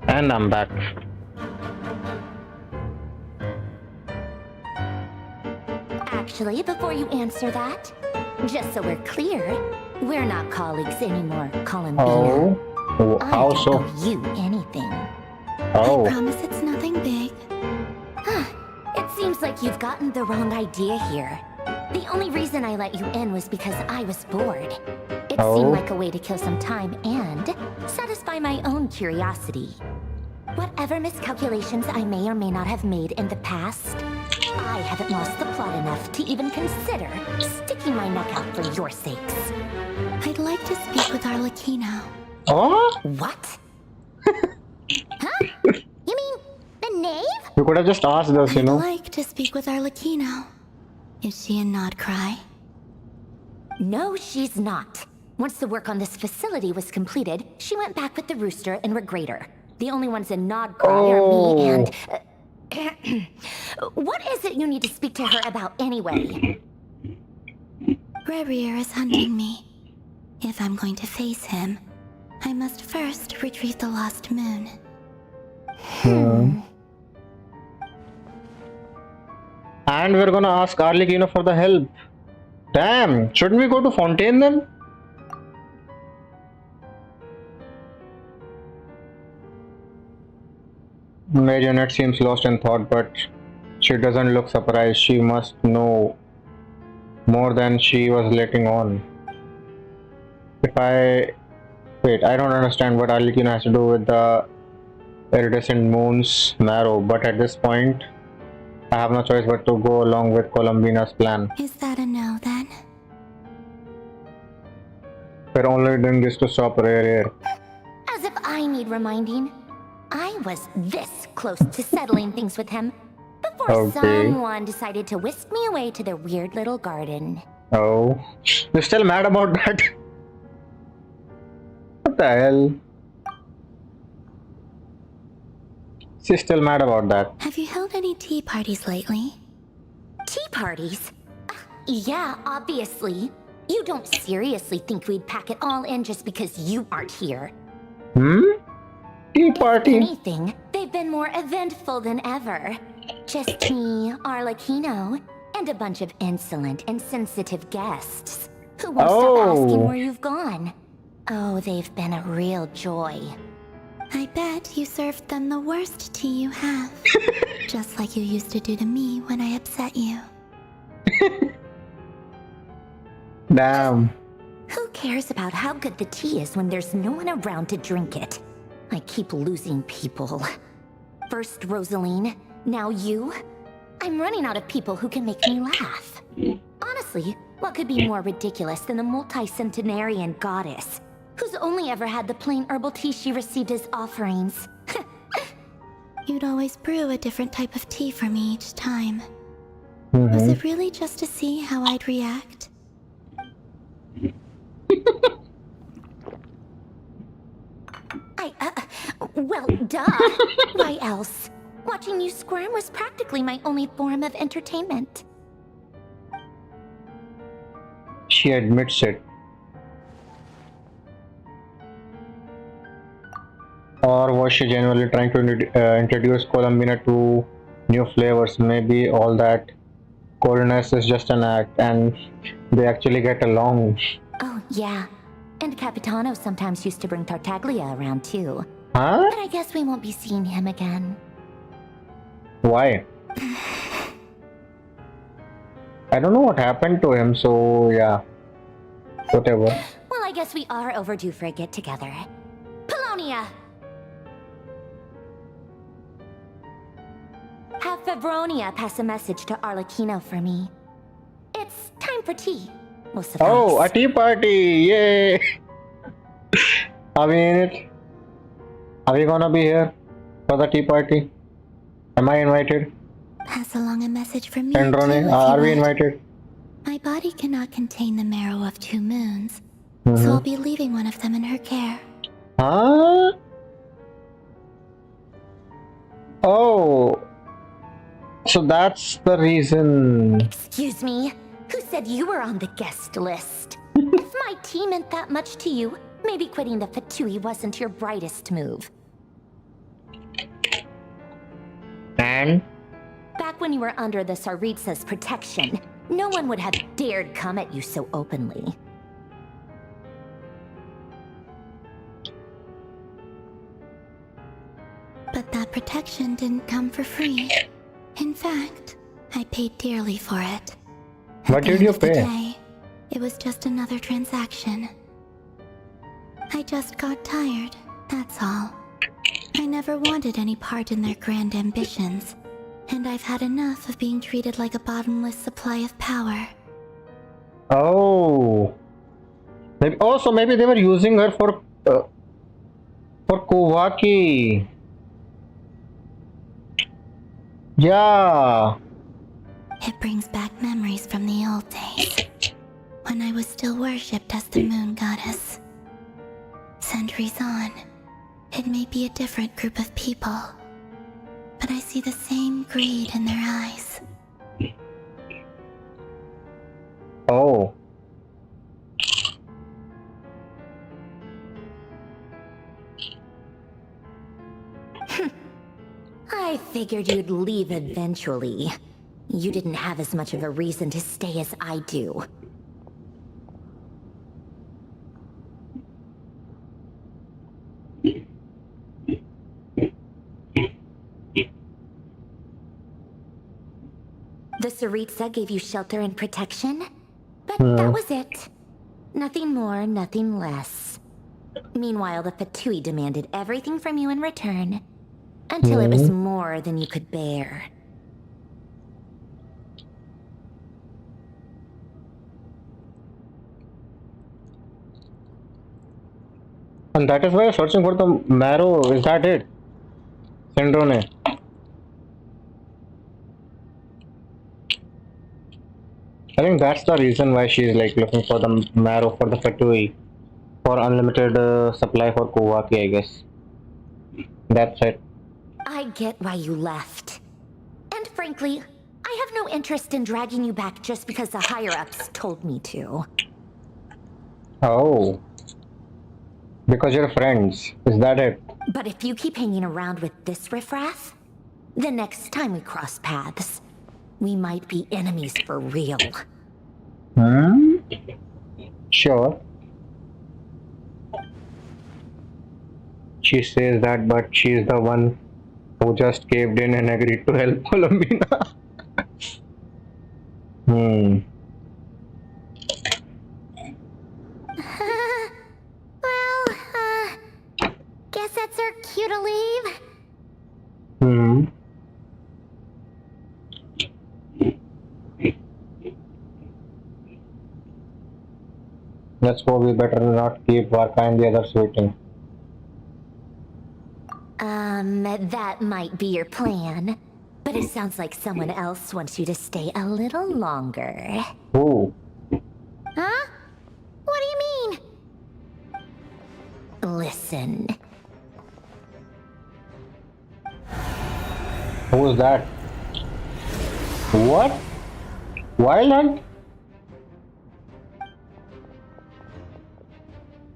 And I'm back. Actually, before you answer that, just so we're clear, we're not colleagues anymore, Columbina. Oh, how so? I don't owe you anything. Oh. I promise it's nothing big. It seems like you've gotten the wrong idea here. The only reason I let you in was because I was bored. It seemed like a way to kill some time and satisfy my own curiosity. Whatever miscalculations I may or may not have made in the past, I haven't lost the plot enough to even consider sticking my neck out for your sakes. I'd like to speak with Arlecchino. Oh? What? Huh? You mean the knave? You could have just asked us, you know. I'd like to speak with Arlecchino. Is she in Nod-Krai? No, she's not. Once the work on this facility was completed, she went back with the rooster and Regrator. The only ones in Nod-Krai are me and... what is it you need to speak to her about anyway? Rerir is hunting me. If I'm going to face him, I must first retrieve the lost moon. And we're gonna ask Arlecchino for the help. Damn, shouldn't we go to Fontaine then? Marionette seems lost in thought, but she doesn't look surprised. She must know more than she was letting on. Wait, I don't understand what Arlequino has to do with the iridescent moon's marrow, but at this point, I have no choice but to go along with Columbina's plan. Is that a no then? We're only doing this to stop Rare. As if I need reminding. I was this close to settling things with him before someone decided to whisk me away to their weird little garden. Oh, you're still mad about that? What the hell? She's still mad about that. Have you held any tea parties lately? Tea parties? Yeah, obviously. You don't seriously think we'd pack it all in just because you aren't here? Tea party? If anything, they've been more eventful than ever. Just me, Arlequino, and a bunch of insolent, insensitive guests who won't stop asking where you've gone. Oh, they've been a real joy. I bet you served them the worst tea you have. Just like you used to do to me when I upset you. Damn. Who cares about how good the tea is when there's no one around to drink it? I keep losing people. First Rosaline, now you. I'm running out of people who can make me laugh. Honestly, what could be more ridiculous than a multi-centenarian goddess who's only ever had the plain herbal tea she received as offerings? You'd always brew a different type of tea for me each time. Was it really just to see how I'd react? Well, duh. Why else? Watching you squirm was practically my only form of entertainment. She admits it. Or was she genuinely trying to introduce Columbina to new flavors? Maybe all that coldness is just an act and they actually get along. Oh, yeah. And Capitano sometimes used to bring Tartaglia around too. Huh? But I guess we won't be seeing him again. Why? I don't know what happened to him, so yeah. Whatever. Well, I guess we are overdue for a get-together. Polonia! Have Favronia pass a message to Arlequino for me. It's time for tea. Will suffice. Oh, a tea party! Yay! Are we in it? Are we gonna be here for the tea party? Am I invited? Pass along a message from me. Androne, are we invited? My body cannot contain the marrow of 2 moons, so I'll be leaving one of them in her care. Huh? Oh. So that's the reason. Excuse me? Who said you were on the guest list? If my tea meant that much to you, maybe quitting the Fatui wasn't your brightest move. And? Back when you were under the Tsaritsa's protection, no one would have dared come at you so openly. But that protection didn't come for free. In fact, I paid dearly for it. What did you pay? Day, it was just another transaction. I just got tired, that's all. I never wanted any part in their grand ambitions, and I've had enough of being treated like a bottomless supply of power. Oh. Maybe they were using her for Kuvaki. Yeah. It brings back memories from the old days, when I was still worshipped as the moon goddess. Centuries on, it may be a different group of people, but I see the same greed in their eyes. Oh. I figured you'd leave eventually. You didn't have as much of a reason to stay as I do. The Tsaritsa gave you shelter and protection? But that was it. Nothing more, nothing less. Meanwhile, the Fatui demanded everything from you in return, until it was more than you could bear. And that is why you're searching for the marrow. Is that it? Syndrome. I think that's the reason why she's like looking for the marrow for the Fatui. For unlimited supply for Kuvaki, I guess. That's it. I get why you left. And frankly, I have no interest in dragging you back just because the higher-ups told me to. Oh. Because you're friends. Is that it? But if you keep hanging around with this riffraff, the next time we cross paths, we might be enemies for real. Sure. She says that, but she's the one who just caved in and agreed to help Columbina. Guess that's our cue to leave. Let's go. We better not keep Varka and the others waiting. That might be your plan, but it sounds like someone else wants you to stay a little longer. Who? Huh? What do you mean? Listen. Who's that? What? Wild Hunt?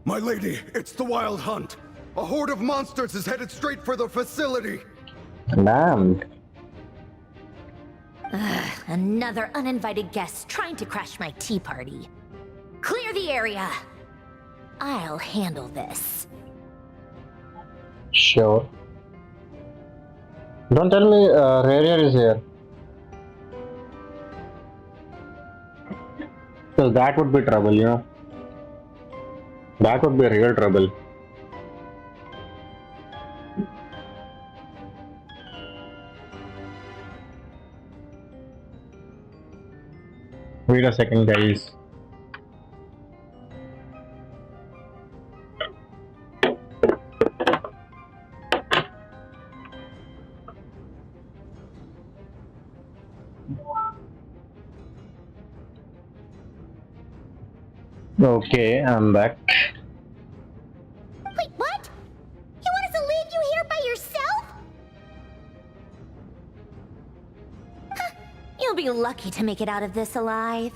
My lady, it's the Wild Hunt. A horde of monsters is headed straight for the facility. Damn. Another uninvited guest trying to crash my tea party. Clear the area. I'll handle this. Sure. Don't tell me Rarier is here. So that would be trouble, you know. That would be real trouble. Wait a second, guys. Okay, I'm back. Wait, what? You want us to leave you here by yourself? Huh, you'll be lucky to make it out of this alive.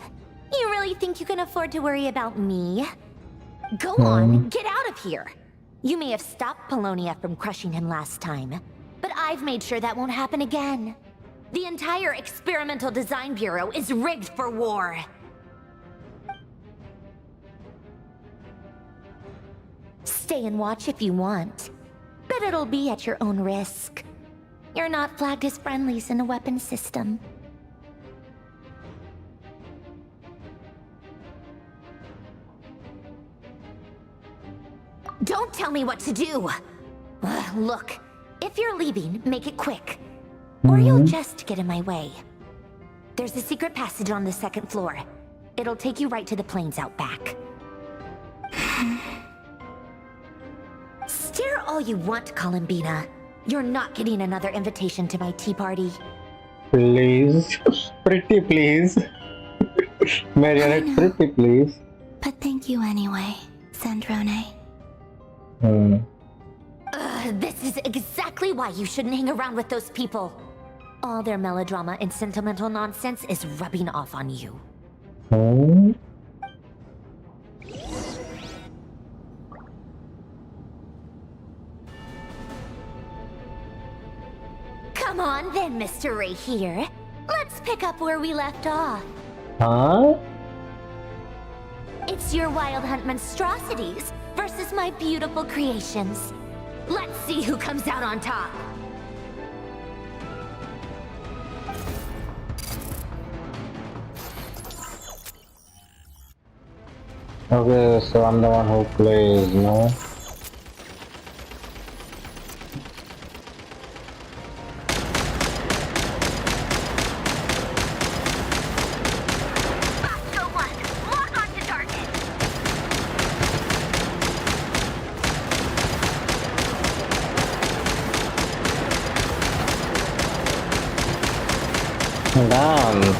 You really think you can afford to worry about me? Go on, get out of here. You may have stopped Polonia from crushing him last time, but I've made sure that won't happen again. The entire Experimental Design Bureau is rigged for war. Stay and watch if you want, but it'll be at your own risk. You're not flagged as friendlies in the weapons system. Don't tell me what to do! Look, if you're leaving, make it quick. Or you'll just get in my way. There's a secret passage on the second floor. It'll take you right to the plains out back. Stare all you want, Columbina. You're not getting another invitation to my tea party. Please. Pretty please. Marionette, pretty please. But thank you anyway, Sandrone. This is exactly why you shouldn't hang around with those people. All their melodrama and sentimental nonsense is rubbing off on you. Come on then, Mr. Ray here. Let's pick up where we left off. Huh? It's your Wild Hunt monstrosities versus my beautiful creations. Let's see who comes out on top. Okay, so I'm the one who plays, no? Damn.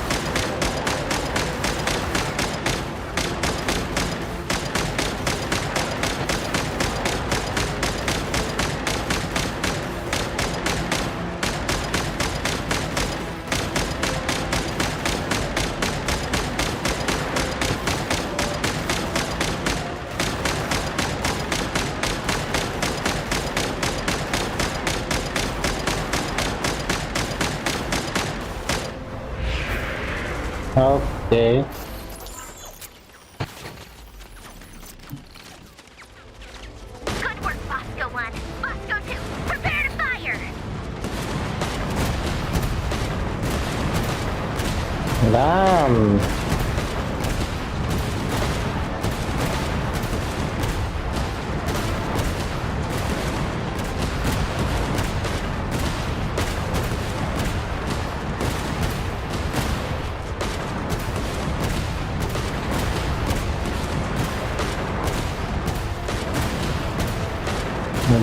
Okay. Good work, Bosco 1. Bosco 2, prepare to fire! Damn.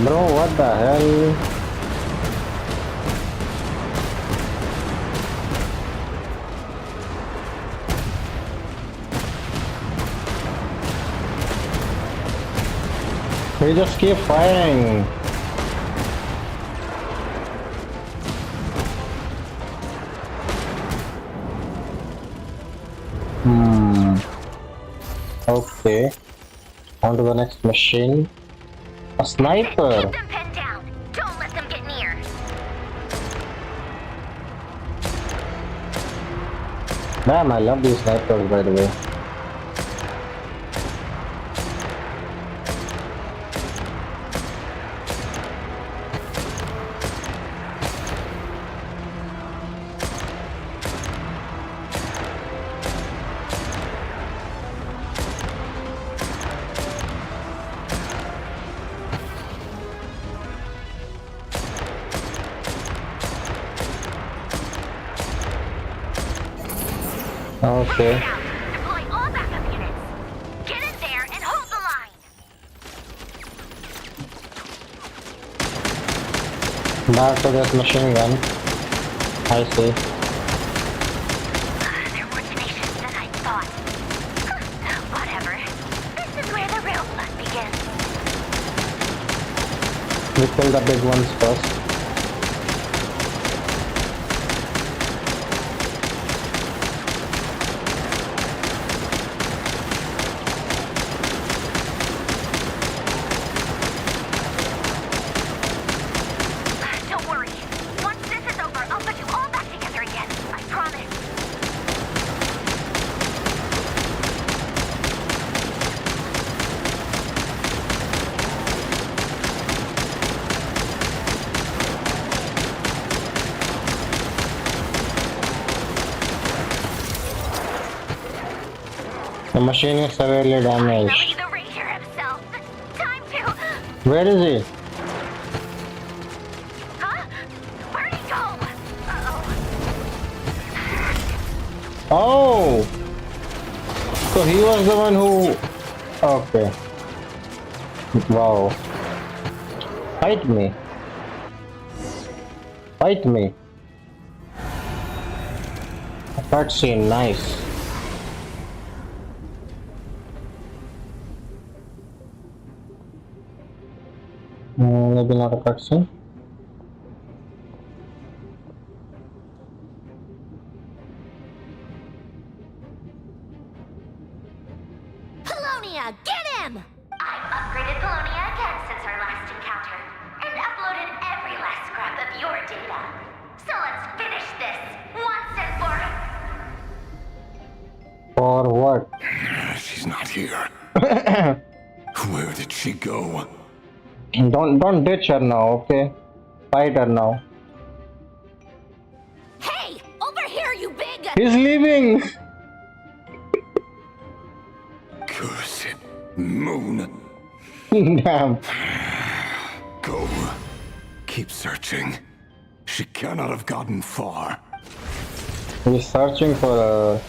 Bro, what the hell? We just keep firing. Okay. On to the next machine. A sniper. Keep them pinned down. Don't let them get near. Damn, I love these snipers, by the way. Okay. Deploy all backup units. Get in there and hold the line. Back to this machine gun. I see. They're more tenacious than I thought. Whatever. This is where the real fun begins. We kill the big ones first. Don't worry. Once this is over, I'll put you all back together again. I promise. The machine is severely damaged. The Ranger himself. Time to... Where is he? Huh? Where'd he go? Uh-oh. Oh! So he was the one who... Okay. Wow. Fight me. Fight me. A cutscene, nice. Maybe not a cutscene. Polonia, get him! I've upgraded Polonia again since our last encounter, and uploaded every last scrap of your data. So let's finish this once and for... For what? She's not here. Where did she go? Don't ditch her now, okay? Fight her now. Hey! Over here, you big... He's leaving! Curse it. Moon. Damn. Go. Keep searching. She cannot have gotten far. He's searching for a...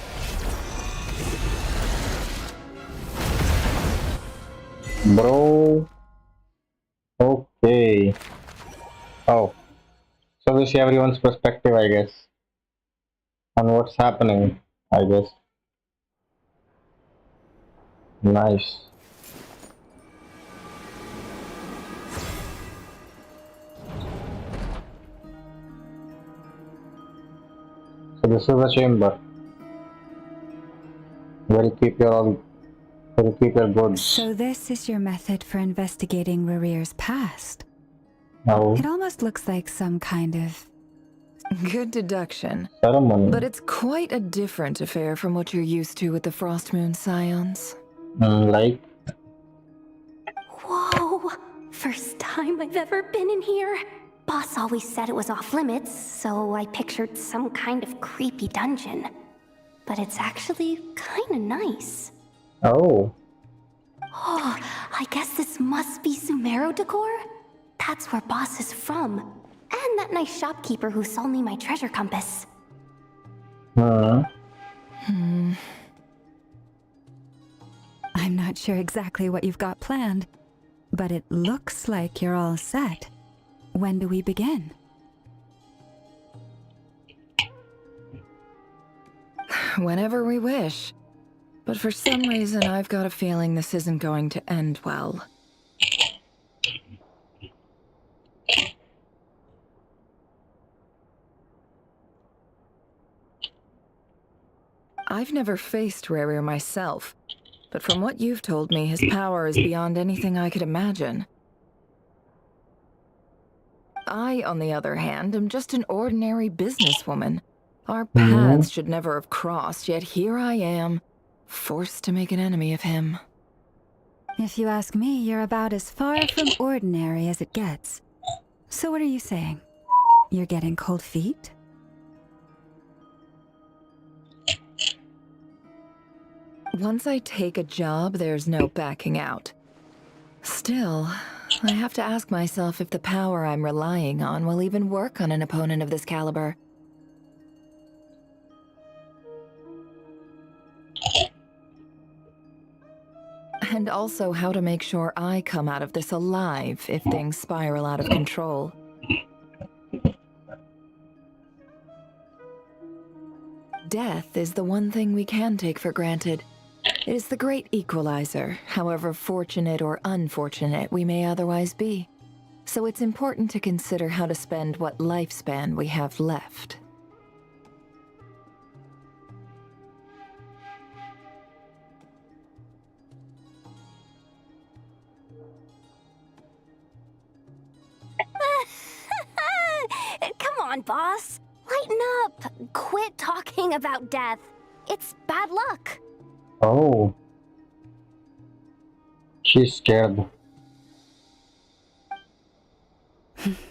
Bro. Okay. Oh. So we see everyone's perspective, I guess, on what's happening, I guess. Nice. So this is the chamber. Where you keep your goods. So this is your method for investigating Rarir's past? No. It almost looks like some kind of... Good deduction. Ceremony. But it's quite a different affair from what you're used to with the Frostmoon Scions. Like? Whoa! First time I've ever been in here. Boss always said it was off limits, so I pictured some kind of creepy dungeon. But it's actually kinda nice. Oh. Oh, I guess this must be Sumero decor? That's where Boss is from. And that nice shopkeeper who sold me my treasure compass. I'm not sure exactly what you've got planned, but it looks like you're all set. When do we begin? Whenever we wish. But for some reason, I've got a feeling this isn't going to end well. I've never faced Rarir myself, but from what you've told me, his power is beyond anything I could imagine. I, on the other hand, am just an ordinary businesswoman. Our paths should never have crossed, yet here I am, forced to make an enemy of him. If you ask me, you're about as far from ordinary as it gets. So what are you saying? You're getting cold feet? Once I take a job, there's no backing out. Still, I have to ask myself if the power I'm relying on will even work on an opponent of this caliber. And also how to make sure I come out of this alive if things spiral out of control. Death is the one thing we can take for granted. It is the great equalizer, however fortunate or unfortunate we may otherwise be. So it's important to consider how to spend what lifespan we have left. Come on, boss. Lighten up. Quit talking about death. It's bad luck. Oh. She's scared.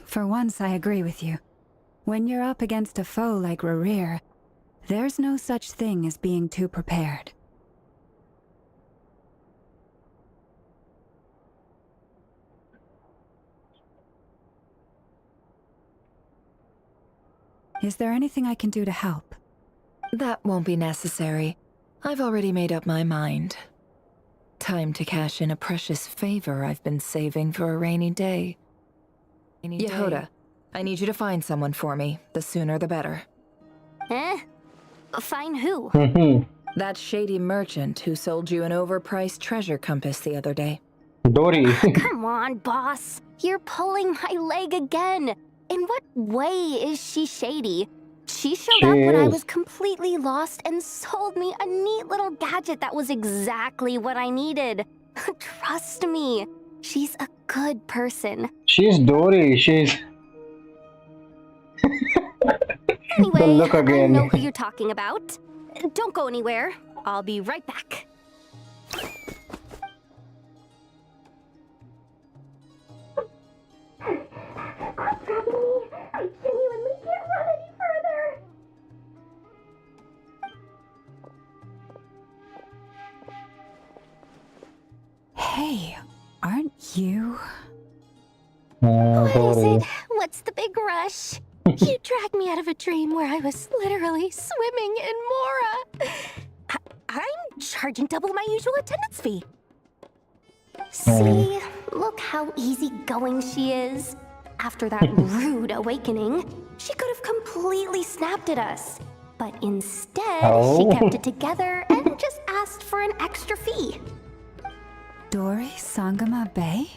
For once, I agree with you. When you're up against a foe like Rarir, there's no such thing as being too prepared. Is there anything I can do to help? That won't be necessary. I've already made up my mind. Time to cash in a precious favor I've been saving for a rainy day. Yehoda, I need you to find someone for me. The sooner the better. Find who? That shady merchant who sold you an overpriced treasure compass the other day. Dory. Come on, boss. You're pulling my leg again. In what way is she shady? She showed up when I was completely lost and sold me a neat little gadget that was exactly what I needed. Trust me, she's a good person. She's Dory. She's... Anyway, look again. I know who you're talking about. Don't go anywhere. I'll be right back. What's happening? I genuinely can't run any further. You? What is it? What's the big rush? You dragged me out of a dream where I was literally swimming in Mora. I'm charging double my usual attendance fee. See, look how easygoing she is. After that rude awakening, she could have completely snapped at us. But instead, she kept it together and just asked for an extra fee. Dori Sangama Bay?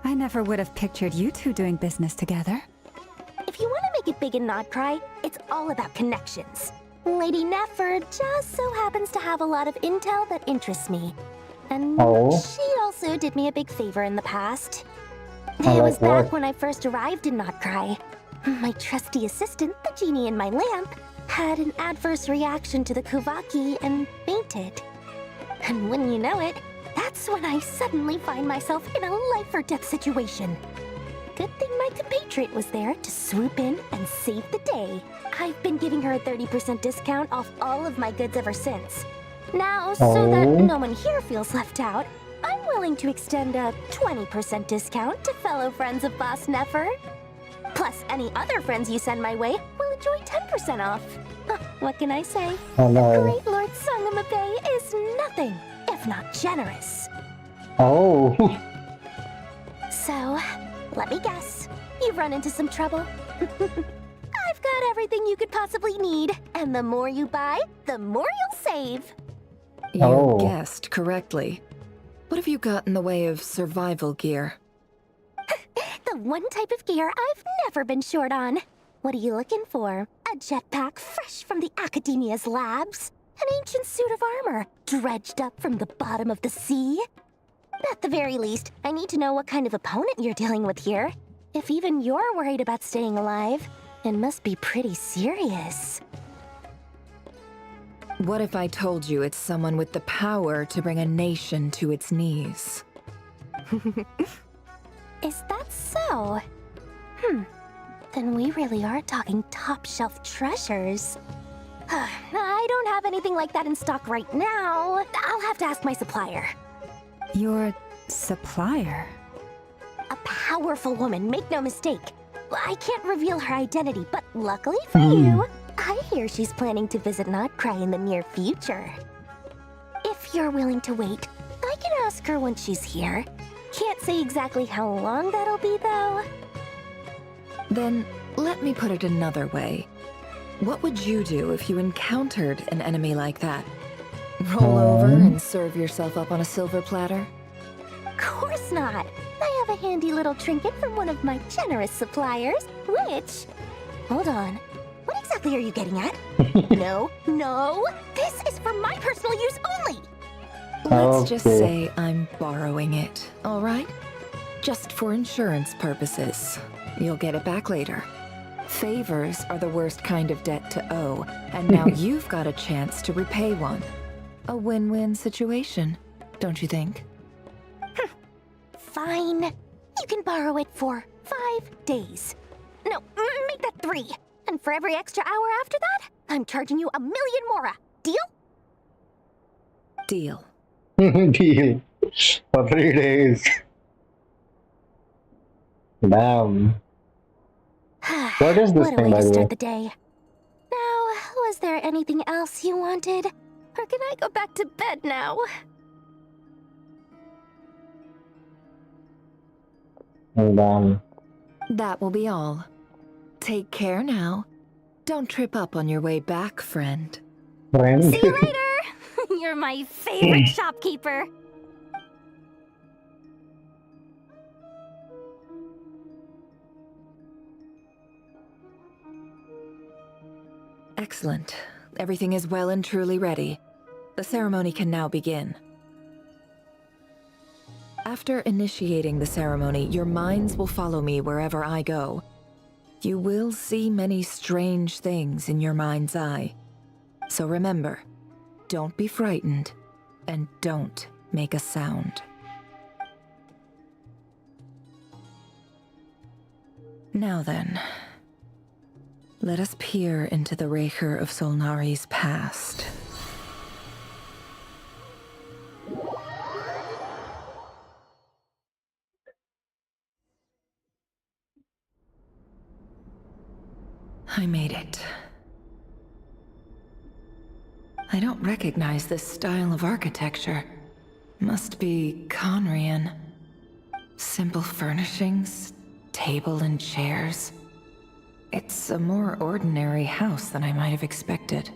I never would have pictured you two doing business together. If you want to make it big in Nod-Krai, it's all about connections. Lady Nefer just so happens to have a lot of intel that interests me. And she also did me a big favor in the past. It was back when I first arrived in Nod-Krai. My trusty assistant, the genie in my lamp, had an adverse reaction to the Kuvaki and fainted. And when you know it, that's when I suddenly find myself in a life-or-death situation. Good thing my compatriot was there to swoop in and save the day. I've been giving her a 30% discount off all of my goods ever since. Now, so that no one here feels left out, I'm willing to extend a 20% discount to fellow friends of Boss Nefer. Plus, any other friends you send my way will enjoy 10% off. What can I say? Great Lord Sangama Bay is nothing if not generous. So, let me guess. You've run into some trouble? I've got everything you could possibly need. And the more you buy, the more you'll save. You guessed correctly. What have you got in the way of survival gear? The one type of gear I've never been short on. What are you looking for? A jetpack fresh from the Academia's labs? An ancient suit of armor dredged up from the bottom of the sea? At the very least, I need to know what kind of opponent you're dealing with here. If even you're worried about staying alive, it must be pretty serious. What if I told you it's someone with the power to bring a nation to its knees? Is that so? Then we really are talking top-shelf treasures. I don't have anything like that in stock right now. I'll have to ask my supplier. Your supplier? A powerful woman, make no mistake. I can't reveal her identity, but luckily for you, I hear she's planning to visit Nod-Krai in the near future. If you're willing to wait, I can ask her when she's here. Can't say exactly how long that'll be, though. Then, let me put it another way. What would you do if you encountered an enemy like that? Roll over and serve yourself up on a silver platter? Of course not. I have a handy little trinket from one of my generous suppliers, which... Hold on. What exactly are you getting at? No. This is for my personal use only! Let's just say I'm borrowing it, all right? Just for insurance purposes. You'll get it back later. Favors are the worst kind of debt to owe, and now you've got a chance to repay one. A win-win situation, don't you think? Fine. You can borrow it for 5 days. No, make that 3. And for every extra hour after that, I'm charging you 1 million mora. Deal? Deal. Deal. For 3 days. Damn. What is this what thing, a way by to the way? start the day. Now, was there anything else you wanted? Or can I go back to bed now? Damn. That will be all. Take care now. Don't trip up on your way back, friend. Friend? See you later! You're my favorite shopkeeper. Excellent. Everything is well and truly ready. The ceremony can now begin. After initiating the ceremony, your minds will follow me wherever I go. You will see many strange things in your mind's eye. So remember, don't be frightened, and don't make a sound. Now then, let us peer into the Raker of Solnari's past. I made it. I don't recognize this style of architecture. Must be Conrian. Simple furnishings, table and chairs. It's a more ordinary house than I might have expected.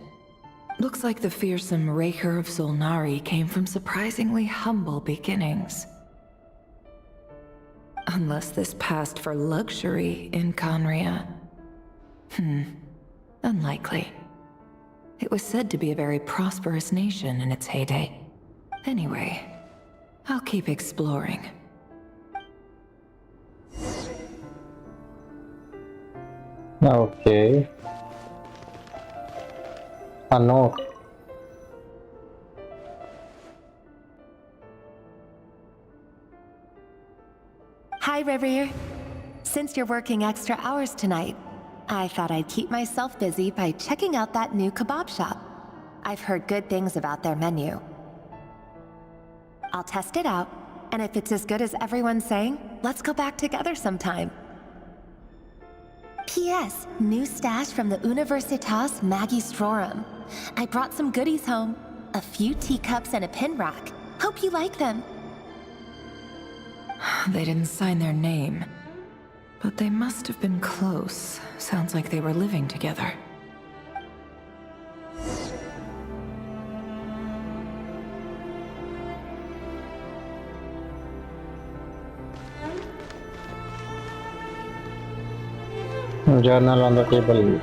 Looks like the fearsome Raker of Solnari came from surprisingly humble beginnings. Unless this passed for luxury in Conria. Unlikely. It was said to be a very prosperous nation in its heyday. Anyway, I'll keep exploring. Okay. A note. Hi, Rivier. Since you're working extra hours tonight, I thought I'd keep myself busy by checking out that new kebab shop. I've heard good things about their menu. I'll test it out, and if it's as good as everyone's saying, let's go back together sometime. P.S. New stash from the Universitas Magistrorum. I brought some goodies home. A few teacups and a pin rack. Hope you like them. They didn't sign their name. But they must have been close. Sounds like they were living together. Journal on the table.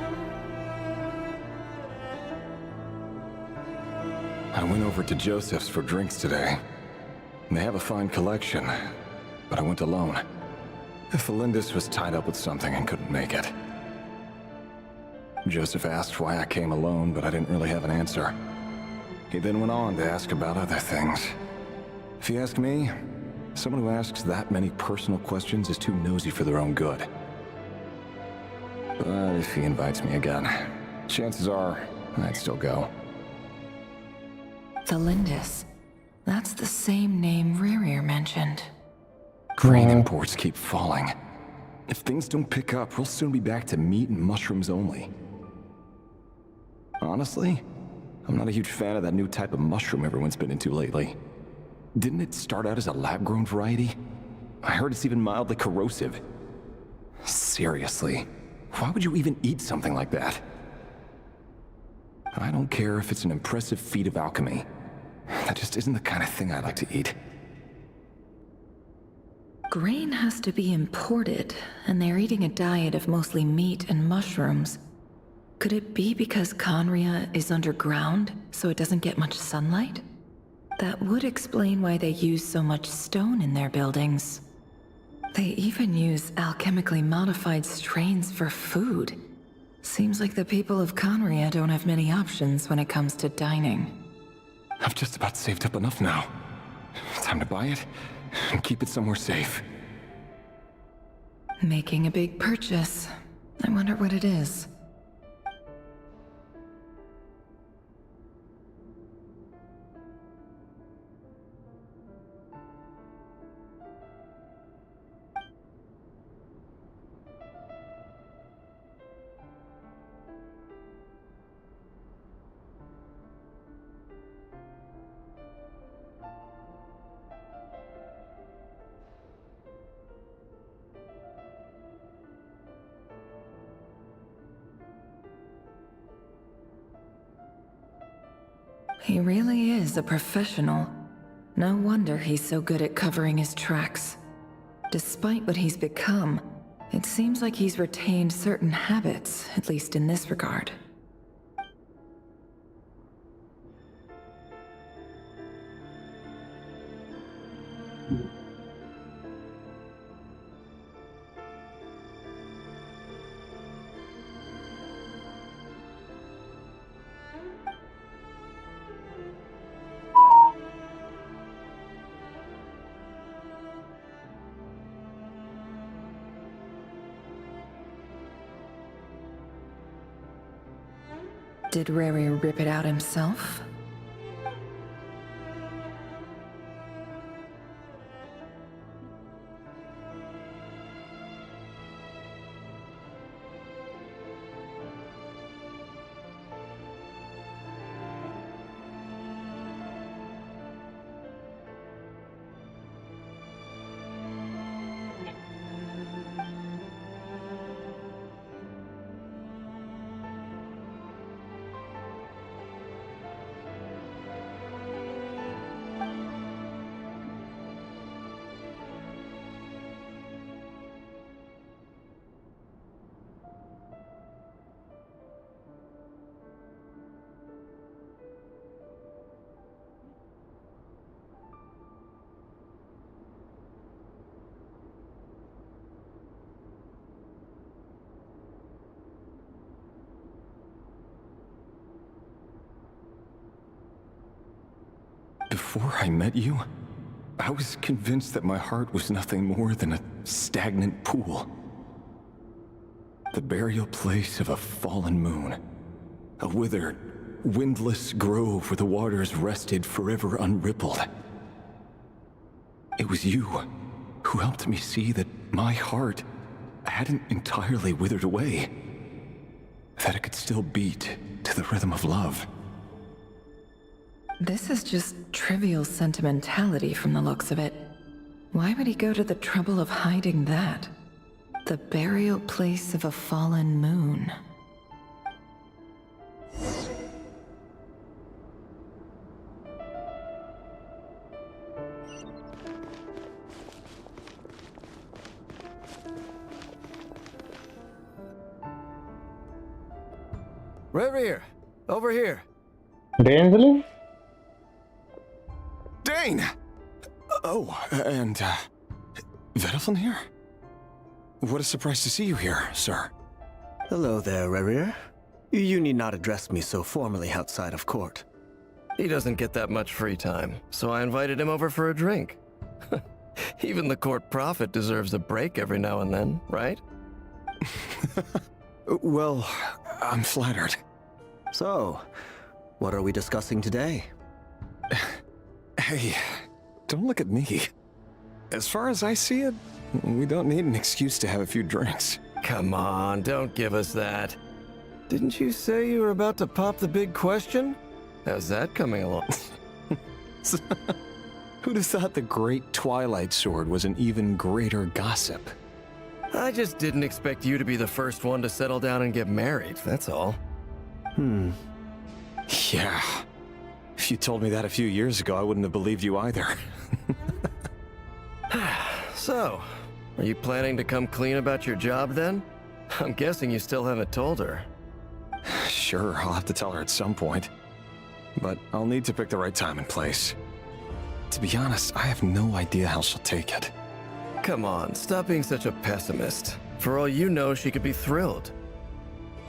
I went over to Joseph's for drinks today. They have a fine collection, but I went alone. Felindis was tied up with something and couldn't make it. Joseph asked why I came alone, but I didn't really have an answer. He then went on to ask about other things. If you ask me, someone who asks that many personal questions is too nosy for their own good. But if he invites me again, chances are I'd still go. Felindis. That's the same name Rerir mentioned. Grain imports keep falling. If things don't pick up, we'll soon be back to meat and mushrooms only. Honestly, I'm not a huge fan of that new type of mushroom everyone's been into lately. Didn't it start out as a lab-grown variety? I heard it's even mildly corrosive. Seriously, why would you even eat something like that? I don't care if it's an impressive feat of alchemy. That just isn't the kind of thing I like to eat. Grain has to be imported, and they're eating a diet of mostly meat and mushrooms. Could it be because Conria is underground, so it doesn't get much sunlight? That would explain why they use so much stone in their buildings. They even use alchemically modified strains for food. Seems like the people of Conria don't have many options when it comes to dining. I've just about saved up enough now. Time to buy it and keep it somewhere safe. Making a big purchase. I wonder what it is. He really is a professional. No wonder he's so good at covering his tracks. Despite what he's become, it seems like he's retained certain habits, at least in this regard. Did Rary rip it out himself? Before I met you, I was convinced that my heart was nothing more than a stagnant pool. The burial place of a fallen moon. A withered, windless grove where the waters rested forever unrippled. It was you who helped me see that my heart hadn't entirely withered away. That it could still beat to the rhythm of love. This is just trivial sentimentality from the looks of it. Why would he go to the trouble of hiding that? The burial place of a fallen moon. Rear, over here. Dainsley? Dane! Oh, and, Vedaflin here? What a surprise to see you here, sir. Hello there, Rerir. You need not address me so formally outside of court. He doesn't get that much free time, so I invited him over for a drink. Even the court prophet deserves a break every now and then, right? Well, I'm flattered. So, what are we discussing today? Hey, don't look at me. As far as I see it, we don't need an excuse to have a few drinks. Come on, don't give us that. Didn't you say you were about to pop the big question? How's that coming along? Who'd have thought the great Twilight Sword was an even greater gossip? I just didn't expect you to be the first one to settle down and get married, that's all. Yeah. If you told me that a few years ago, I wouldn't have believed you either. So, are you planning to come clean about your job then? I'm guessing you still haven't told her. Sure, I'll have to tell her at some point. But I'll need to pick the right time and place. To be honest, I have no idea how she'll take it. Come on, stop being such a pessimist. For all you know, she could be thrilled.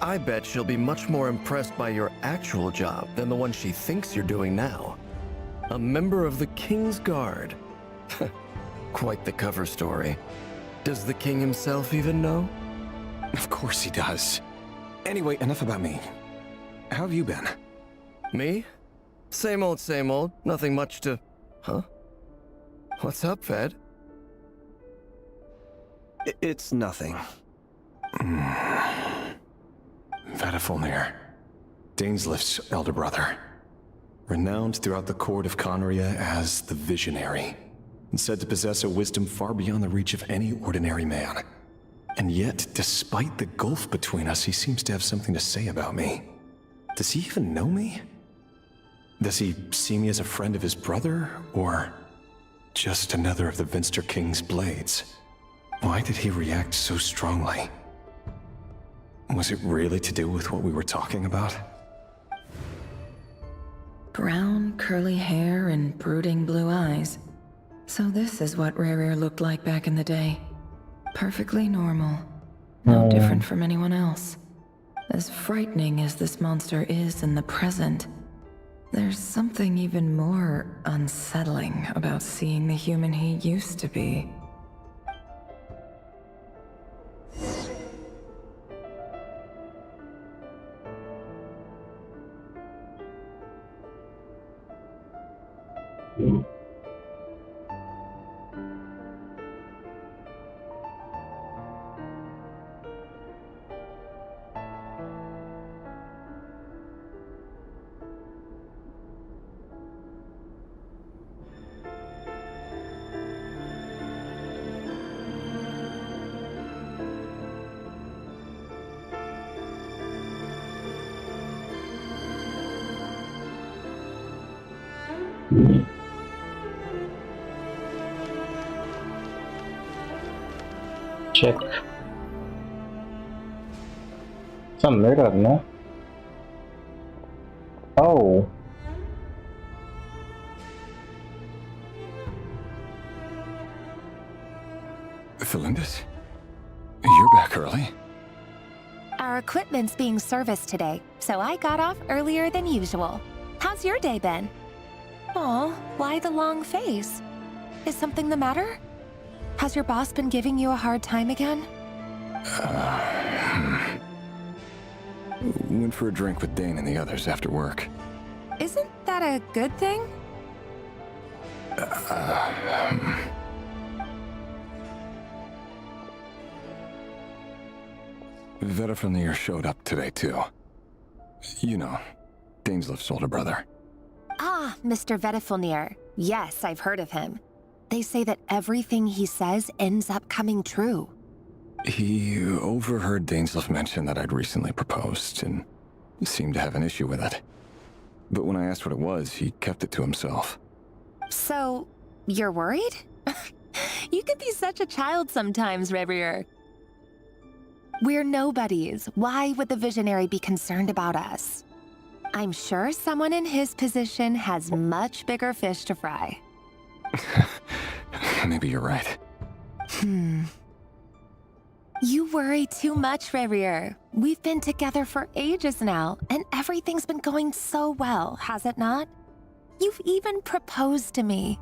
I bet she'll be much more impressed by your actual job than the one she thinks you're doing now. A member of the King's Guard. Quite the cover story. Does the king himself even know? Of course he does. Anyway, enough about me. How have you been? Me? Same old, same old. Nothing much to... Huh? What's up, Ved? It's nothing. Vedaflin, Dainslift's elder brother. Renowned throughout the court of Conria as the Visionary, and said to possess a wisdom far beyond the reach of any ordinary man. And yet, despite the gulf between us, he seems to have something to say about me. Does he even know me? Does he see me as a friend of his brother, or just another of the Vinster King's blades? Why did he react so strongly? Was it really to do with what we were talking about? Brown, curly hair and brooding blue eyes. So this is what Rerir looked like back in the day. Perfectly normal. No different from anyone else. As frightening as this monster is in the present, there's something even more unsettling about seeing the human he used to be. Check. It's a mirror, no? Oh. Felindus? You're back early? Our equipment's being serviced today, so I got off earlier than usual. How's your day been? Aw, why the long face? Is something the matter? Has your boss been giving you a hard time again? Went for a drink with Dane and the others after work. Isn't that a good thing? Vedifnir showed up today too. You know, Daneslif's older brother. Ah, Mr. Vedifnir. Yes, I've heard of him. They say that everything he says ends up coming true. He overheard Daneslif mention that I'd recently proposed and seemed to have an issue with it. But when I asked what it was, he kept it to himself. So, you're worried? You could be such a child sometimes, Revier. We're nobodies. Why would the Visionary be concerned about us? I'm sure someone in his position has much bigger fish to fry. Maybe you're right. You worry too much, Revier. We've been together for ages now, and everything's been going so well, has it not? You've even proposed to me.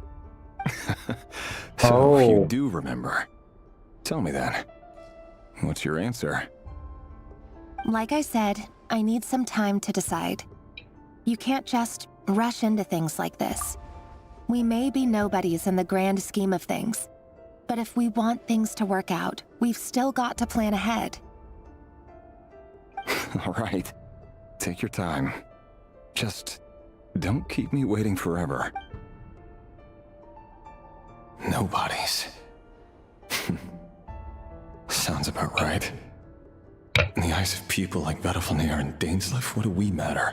So you do remember. Tell me then. What's your answer? Like I said, I need some time to decide. You can't just rush into things like this. We may be nobodies in the grand scheme of things, but if we want things to work out, we've still got to plan ahead. All right. Take your time. Just don't keep me waiting forever. Nobodies. Sounds about right. In the eyes of people like Vedifnir and Daneslif, what do we matter?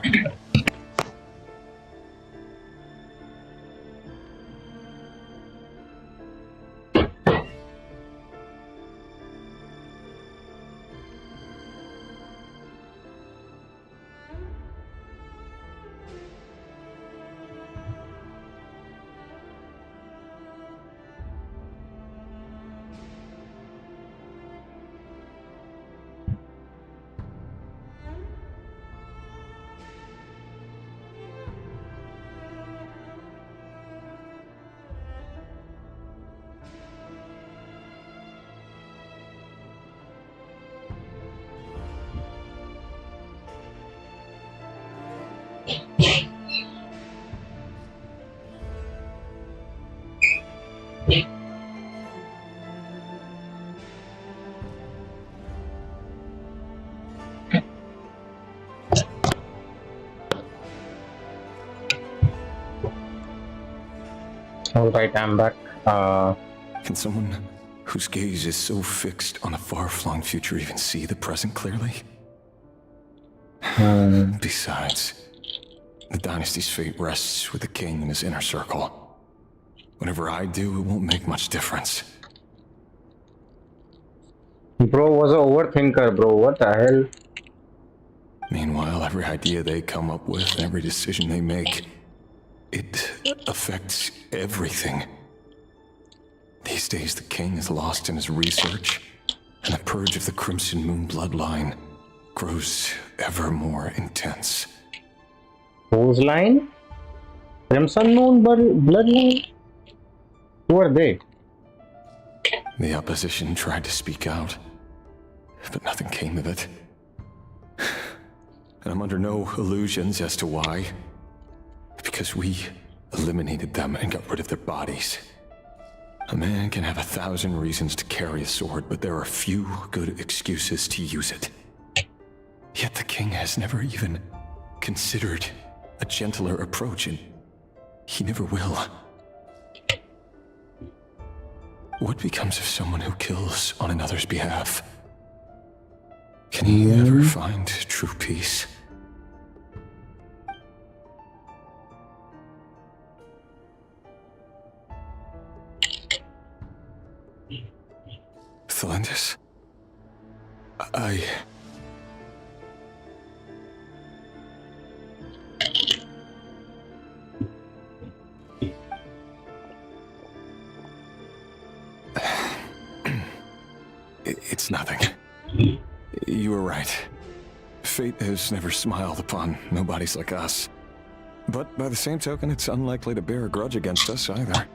Alright, I'm back. Can someone whose gaze is so fixed on a far-flung future even see the present clearly? Besides, the dynasty's fate rests with the king and his inner circle. Whatever I do, it won't make much difference. Bro was an overthinker, bro. What the hell? Meanwhile, every idea they come up with, every decision they make, it affects everything. These days, the king is lost in his research, and the purge of the Crimson Moon bloodline grows ever more intense. Whose line? Crimson Moon bloodline? Who are they? The opposition tried to speak out, but nothing came of it. And I'm under no illusions as to why. Because we eliminated them and got rid of their bodies. A man can have 1,000 reasons to carry a sword, but there are few good excuses to use it. Yet the king has never even considered a gentler approach, and he never will. What becomes of someone who kills on another's behalf? Can he ever find true peace? Thelendis, It's nothing. You were right. Fate has never smiled upon nobodies like us. But by the same token, it's unlikely to bear a grudge against us either.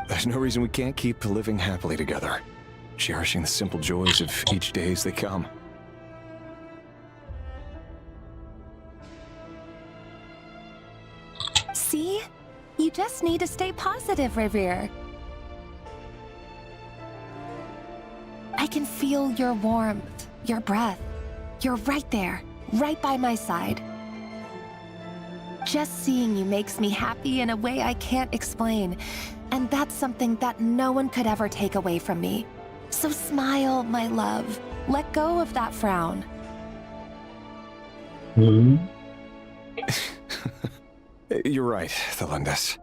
There's no reason we can't keep living happily together, cherishing the simple joys of each day as they come. See? You just need to stay positive, Revere. I can feel your warmth, your breath. You're right there, right by my side. Just seeing you makes me happy in a way I can't explain. And that's something that no one could ever take away from me. So smile, my love. Let go of that frown. You're right, Thelindis.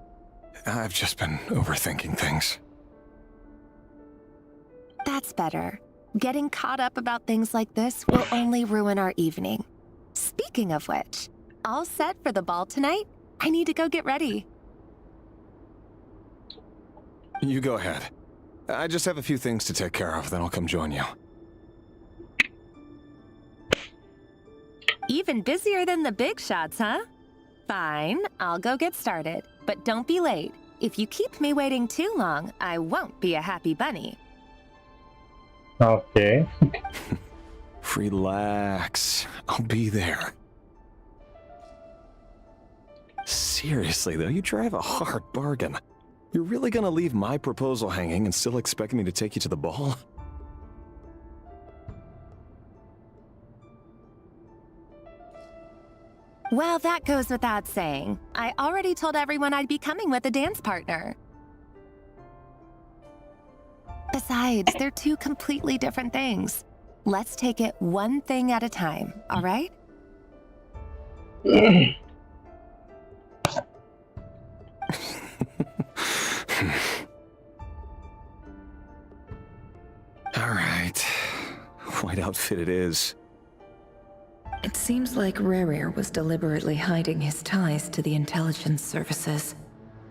I've just been overthinking things. That's better. Getting caught up about things like this will only ruin our evening. Speaking of which, all set for the ball tonight? I need to go get ready. You go ahead. I just have a few things to take care of, then I'll come join you. Even busier than the big shots, huh? Fine, I'll go get started. But don't be late. If you keep me waiting too long, I won't be a happy bunny. Okay. Relax. I'll be there. Seriously, though, you drive a hard bargain. You're really gonna leave my proposal hanging and still expect me to take you to the ball? Well, that goes without saying. I already told everyone I'd be coming with a dance partner. Besides, they're two completely different things. Let's take it one thing at a time, all right? All right. White outfit it is. It seems like Rerir was deliberately hiding his ties to the intelligence services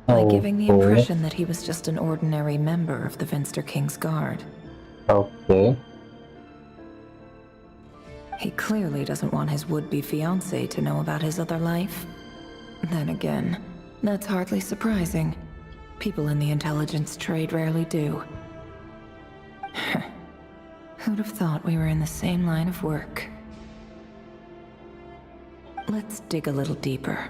by giving the impression that he was just an ordinary member of the Venster King's Guard. Okay. He clearly doesn't want his would-be fiancée to know about his other life. Then again, that's hardly surprising. People in the intelligence trade rarely do. Who'd have thought we were in the same line of work? Let's dig a little deeper.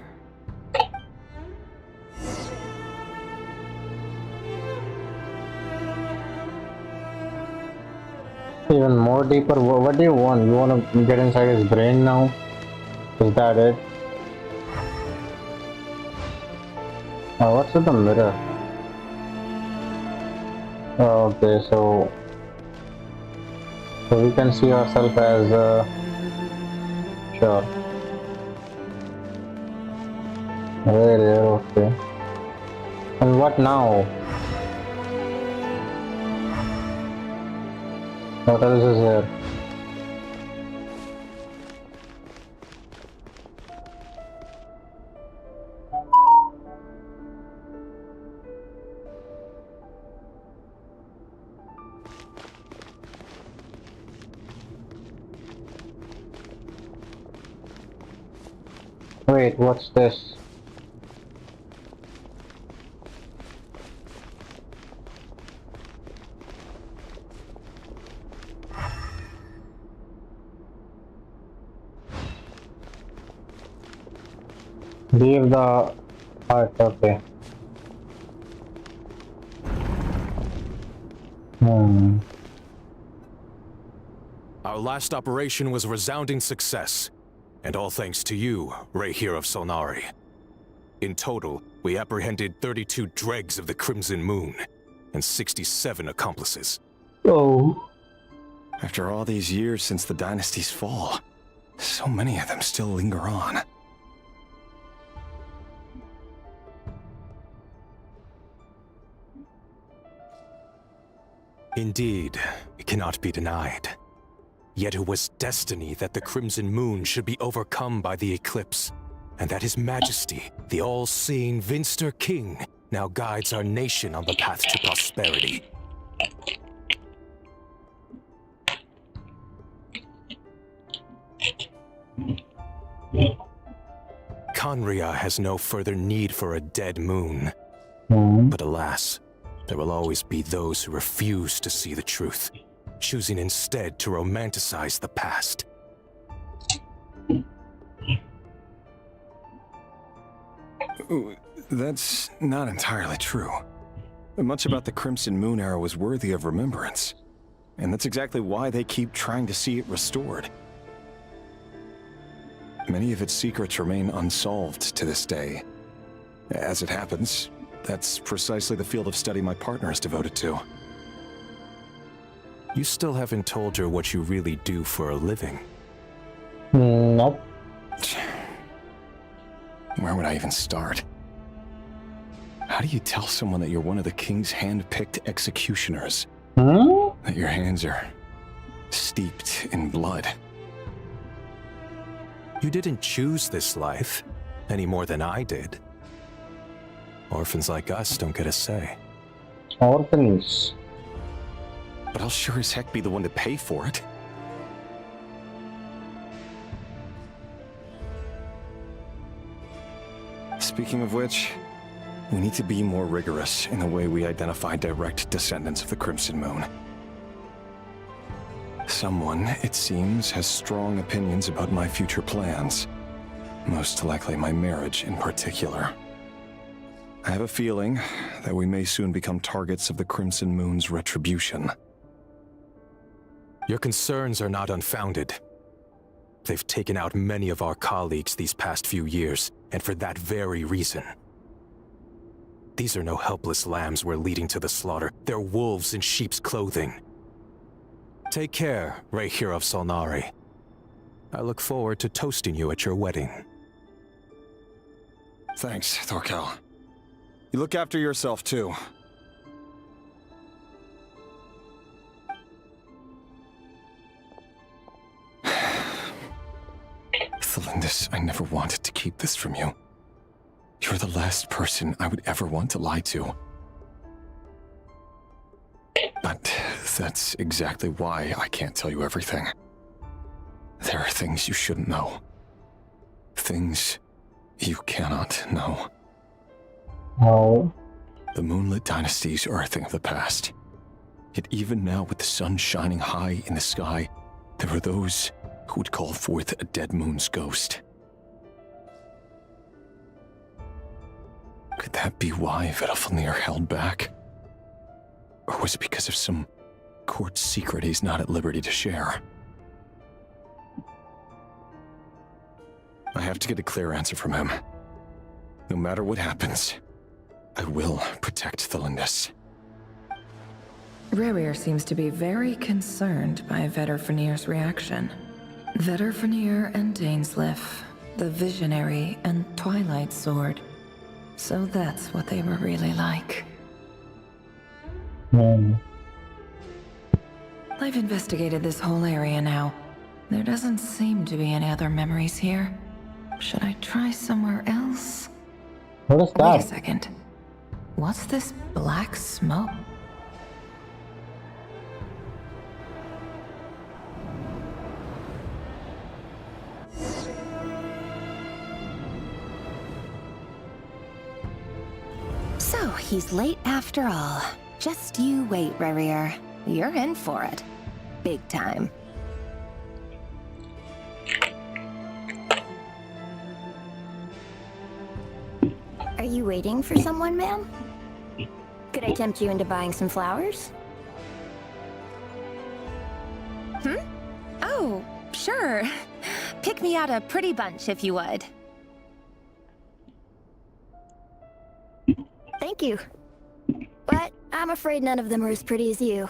Even more deeper? What do you want? You want to get inside his brain now? Is that it? Oh, what's with the mirror? Oh, okay, so we can see ourselves as sure. Really? Okay. And what now? What else is here? Wait, what's this? Leave the heart, okay. Our last operation was a resounding success, and all thanks to you, Rehir of Solnari. In total, we apprehended 32 dregs of the Crimson Moon, and 67 accomplices. Oh. After all these years since the dynasty's fall, so many of them still linger on. Indeed, it cannot be denied. Yet it was destiny that the Crimson Moon should be overcome by the eclipse, and that His Majesty, the all-seeing Venster King, now guides our nation on the path to prosperity. Khaenri'ah has no further need for a dead moon. But alas, there will always be those who refuse to see the truth, choosing instead to romanticize the past. That's not entirely true. Much about the Crimson Moon era was worthy of remembrance. And that's exactly why they keep trying to see it restored. Many of its secrets remain unsolved to this day. As it happens, that's precisely the field of study my partner is devoted to. You still haven't told her what you really do for a living. Nope. Where would I even start? How do you tell someone that you're one of the king's hand-picked executioners? That your hands are steeped in blood? You didn't choose this life, any more than I did. Orphans like us don't get a say. Orphans. But I'll sure as heck be the one to pay for it. Speaking of which, we need to be more rigorous in the way we identify direct descendants of the Crimson Moon. Someone, it seems, has strong opinions about my future plans. Most likely my marriage in particular. I have a feeling that we may soon become targets of the Crimson Moon's retribution. Your concerns are not unfounded. They've taken out many of our colleagues these past few years, and for that very reason. These are no helpless lambs we're leading to the slaughter. They're wolves in sheep's clothing. Take care, Rahier of Solnari. I look forward to toasting you at your wedding. Thanks, Thorkel. You look after yourself, too. Thelindis, I never wanted to keep this from you. You're the last person I would ever want to lie to. But that's exactly why I can't tell you everything. There are things you shouldn't know. Things you cannot know. No. The moonlit dynasties are a thing of the past. Yet even now, with the sun shining high in the sky, there are those who would call forth a dead moon's ghost. Could that be why Vedalfnir held back? Or was it because of some court secret he's not at liberty to share? I have to get a clear answer from him. No matter what happens, I will protect Thelindis. Rerir seems to be very concerned by Vedalfnir's reaction. Vedalfnir and Dainsleif, the Visionary and Twilight Sword. So that's what they were really like. I've investigated this whole area now. There doesn't seem to be any other memories here. Should I try somewhere else? What is that? Wait a second. What's this black smoke? So, he's late after all. Just you wait, Rerir. You're in for it. Big time. Are you waiting for someone, ma'am? Could I tempt you into buying some flowers? Oh, sure. Pick me out a pretty bunch if you would. Thank you. But I'm afraid none of them are as pretty as you.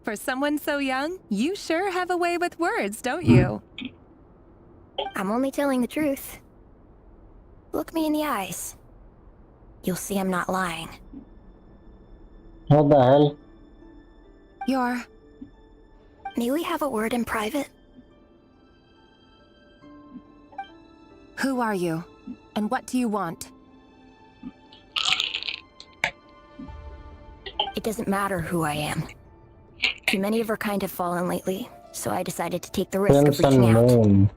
For someone so young, you sure have a way with words, don't you? I'm only telling the truth. Look me in the eyes. You'll see I'm not lying. What the hell? May we have a word in private? Who are you? And what do you want? It doesn't matter who I am. Too many of her kind have fallen lately, so I decided to take the risk of Crimson reaching out. Moon.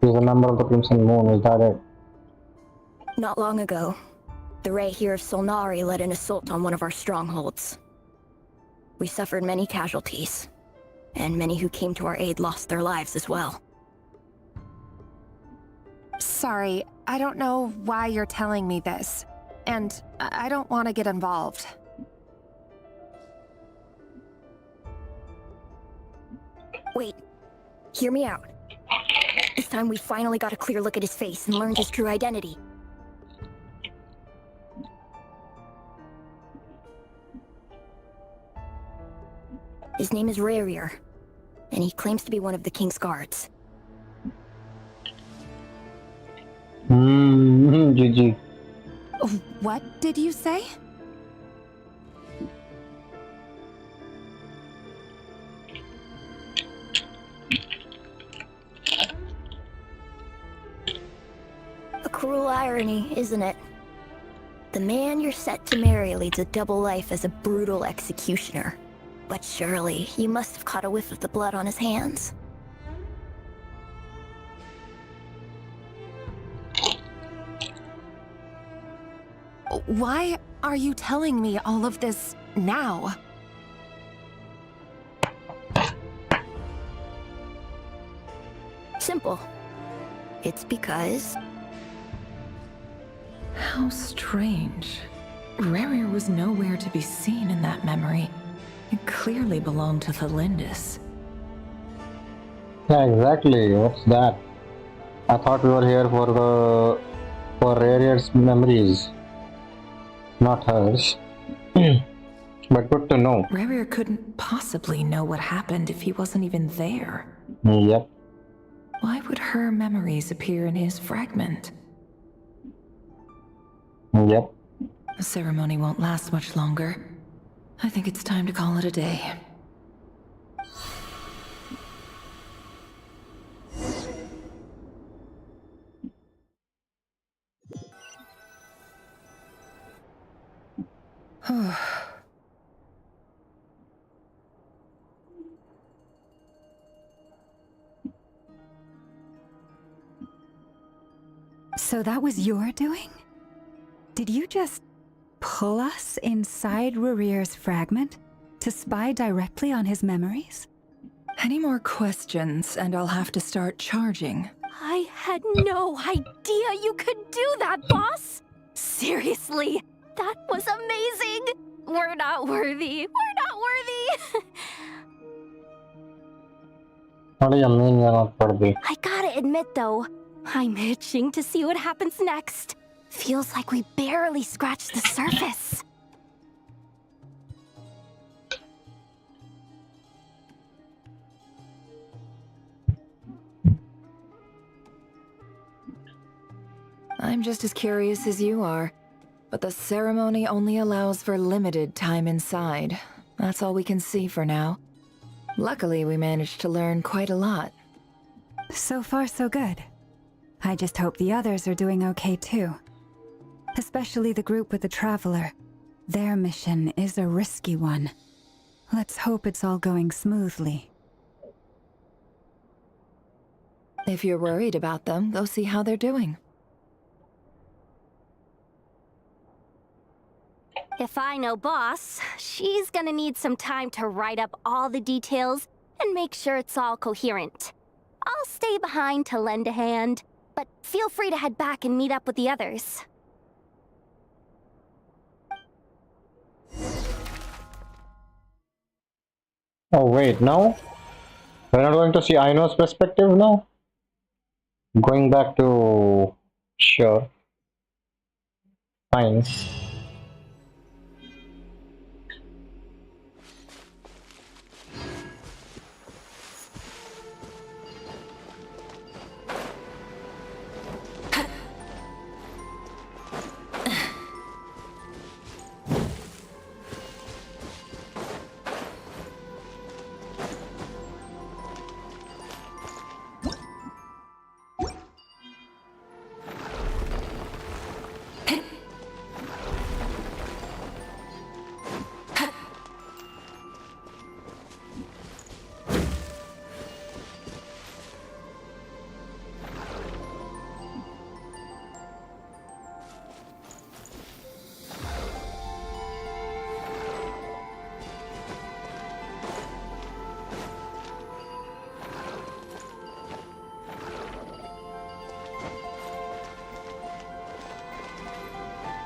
He's a member of the Crimson Moon, is that it? Not long ago, the Raihir of Solnari led an assault on one of our strongholds. We suffered many casualties, and many who came to our aid lost their lives as well. Sorry, I don't know why you're telling me this, and I don't want to get involved. Wait, hear me out. This time we finally got a clear look at his face and learned his true identity. His name is Raihir, and he claims to be one of the King's guards. GG. What did you say? A cruel irony, isn't it? The man you're set to marry leads a double life as a brutal executioner. But surely, you must have caught a whiff of the blood on his hands. Why are you telling me all of this now? Simple. It's because... How strange. Raihir was nowhere to be seen in that memory. It clearly belonged to the Lindis. Yeah, exactly. What's that? I thought we were here for Raihir's memories, not hers. But good to know. Raihir couldn't possibly know what happened if he wasn't even there. Yep. Why would her memories appear in his fragment? Yep. The ceremony won't last much longer. I think it's time to call it a day. So that was your doing? Did you just pull us inside Raihir's fragment to spy directly on his memories? Any more questions and I'll have to start charging. I had no idea you could do that, boss! Seriously, that was amazing! We're not worthy. We're not worthy! What do you mean you're not worthy? I gotta admit though, I'm itching to see what happens next. Feels like we barely scratched the surface. I'm just as curious as you are, but the ceremony only allows for limited time inside. That's all we can see for now. Luckily, we managed to learn quite a lot. So far, so good. I just hope the others are doing okay too. Especially the group with the Traveler. Their mission is a risky one. Let's hope it's all going smoothly. If you're worried about them, go see how they're doing. If I know boss, she's gonna need some time to write up all the details and make sure it's all coherent. I'll stay behind to lend a hand, but feel free to head back and meet up with the others. Oh wait, no? We're not going to see Aino's perspective now? Going back to... Sure. Fine.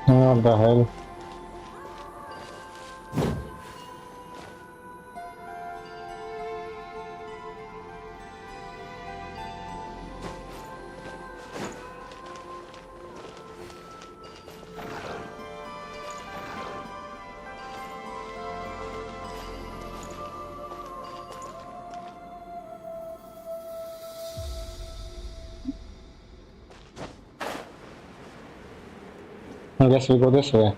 What the hell? I guess we go this way.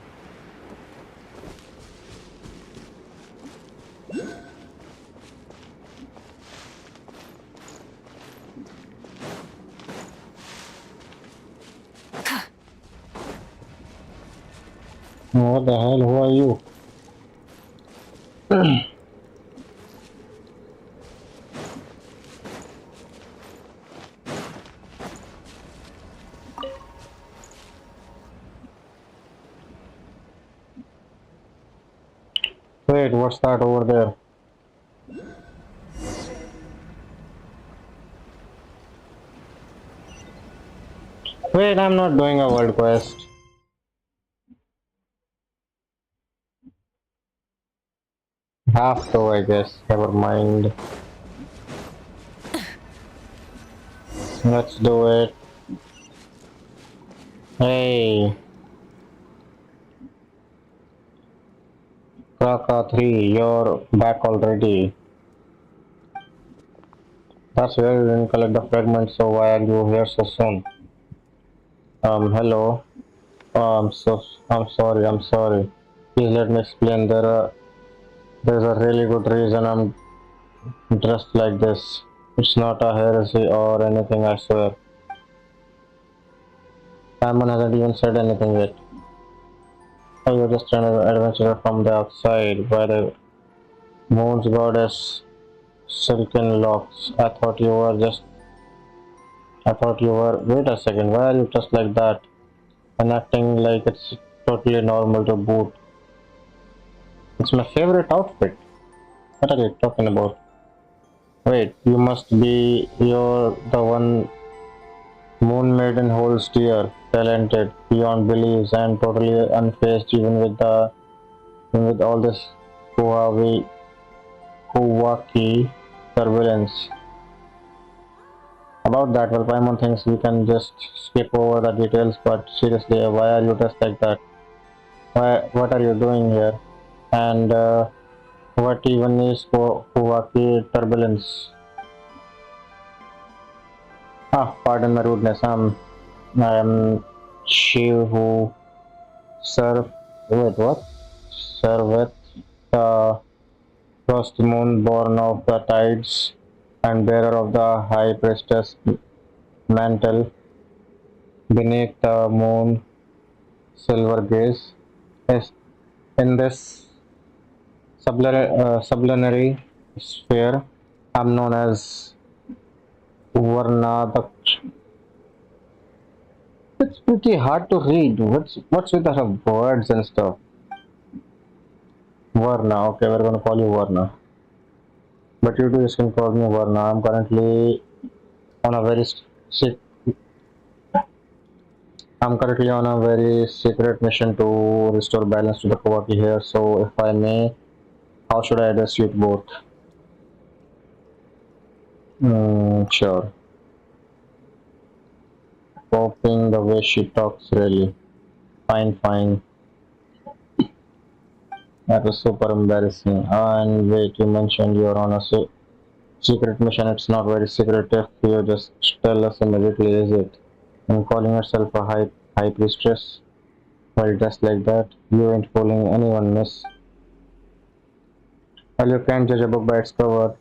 What the hell? Who are you? Wait, what's that over there? Wait, I'm not doing a world quest. Have to, I guess. Never mind. Let's do it. Hey. Kraka 3, you're back already. That's where you didn't collect the fragments, so why are you here so soon? Hello. I'm sorry. Please let me explain. There's a really good reason I'm dressed like this. It's not a heresy or anything, I swear. Simon hasn't even said anything yet. Oh, you're just an adventurer from the outside by the moon's goddess silken locks. I thought you were. Wait a second, why are you dressed like that? And acting like it's totally normal to boot. It's my favorite outfit. What are you talking about? Wait, you're the one Moon Maiden holds dear, talented beyond beliefs and totally unfazed even with all this Kawaki turbulence. About that, well, Paimon thinks we can just skip over the details, but seriously, why are you dressed like that? What are you doing here? And what even is Kawaki turbulence? Pardon the rudeness. I am she who serveth the first moon, born of the tides, and bearer of the high priestess mantle beneath the moon silver gaze. Yes, in this sublunary sphere, I'm known as Varna. It's pretty hard to read. What's with the words and stuff? Varna. Okay, we're gonna call you Varna. But you two can call me Varna. I'm currently on a very secret mission to restore balance to the Kawaki here. So, if I may, how should I address you both? Sure. Coping the way she talks, really. Fine. That was super embarrassing. And wait, you mentioned you're on a secret mission. It's not very secretive. You just tell us immediately, is it? And calling yourself a high priestess while dressed like that, you ain't fooling anyone, miss. Well, you can't judge a book by its cover.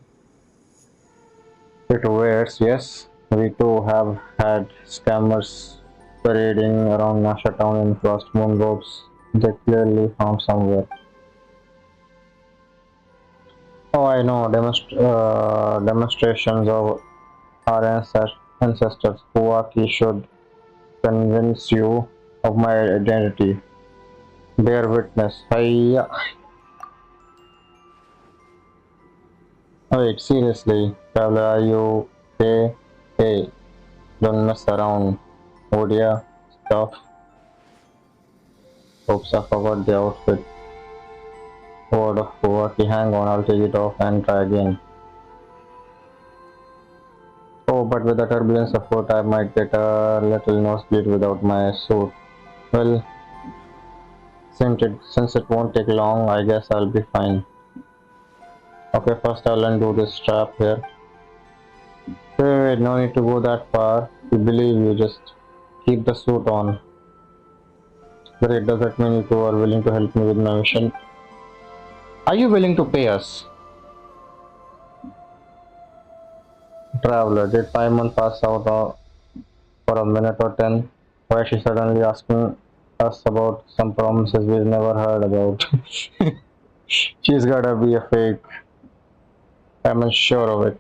It wears, yes. We too have had scammers parading around Nasha town in frost moon robes. They clearly found somewhere. Oh, I know. Demonstrations of our ancestors. Kawaki should convince you of my identity. Bear witness. Hiya. Wait, seriously, traveler, are you okay? Hey, don't mess around. Odia, stuff. Oops, I forgot the outfit. Word of Kowaki. Hang on, I'll take it off and try again. Oh, but with the turbulence support, I might get a little nosebleed without my suit. Well, since it won't take long, I guess I'll be fine. Okay, first I'll undo this strap here. Wait, no need to go that far. We believe you, just keep the suit on. Great, does that mean you two are willing to help me with my mission? Are you willing to pay us? Traveler, did Paimon pass out for a minute or 10? Why is she suddenly asking us about some promises we've never heard about? She's gotta be a fake. I'm sure of it.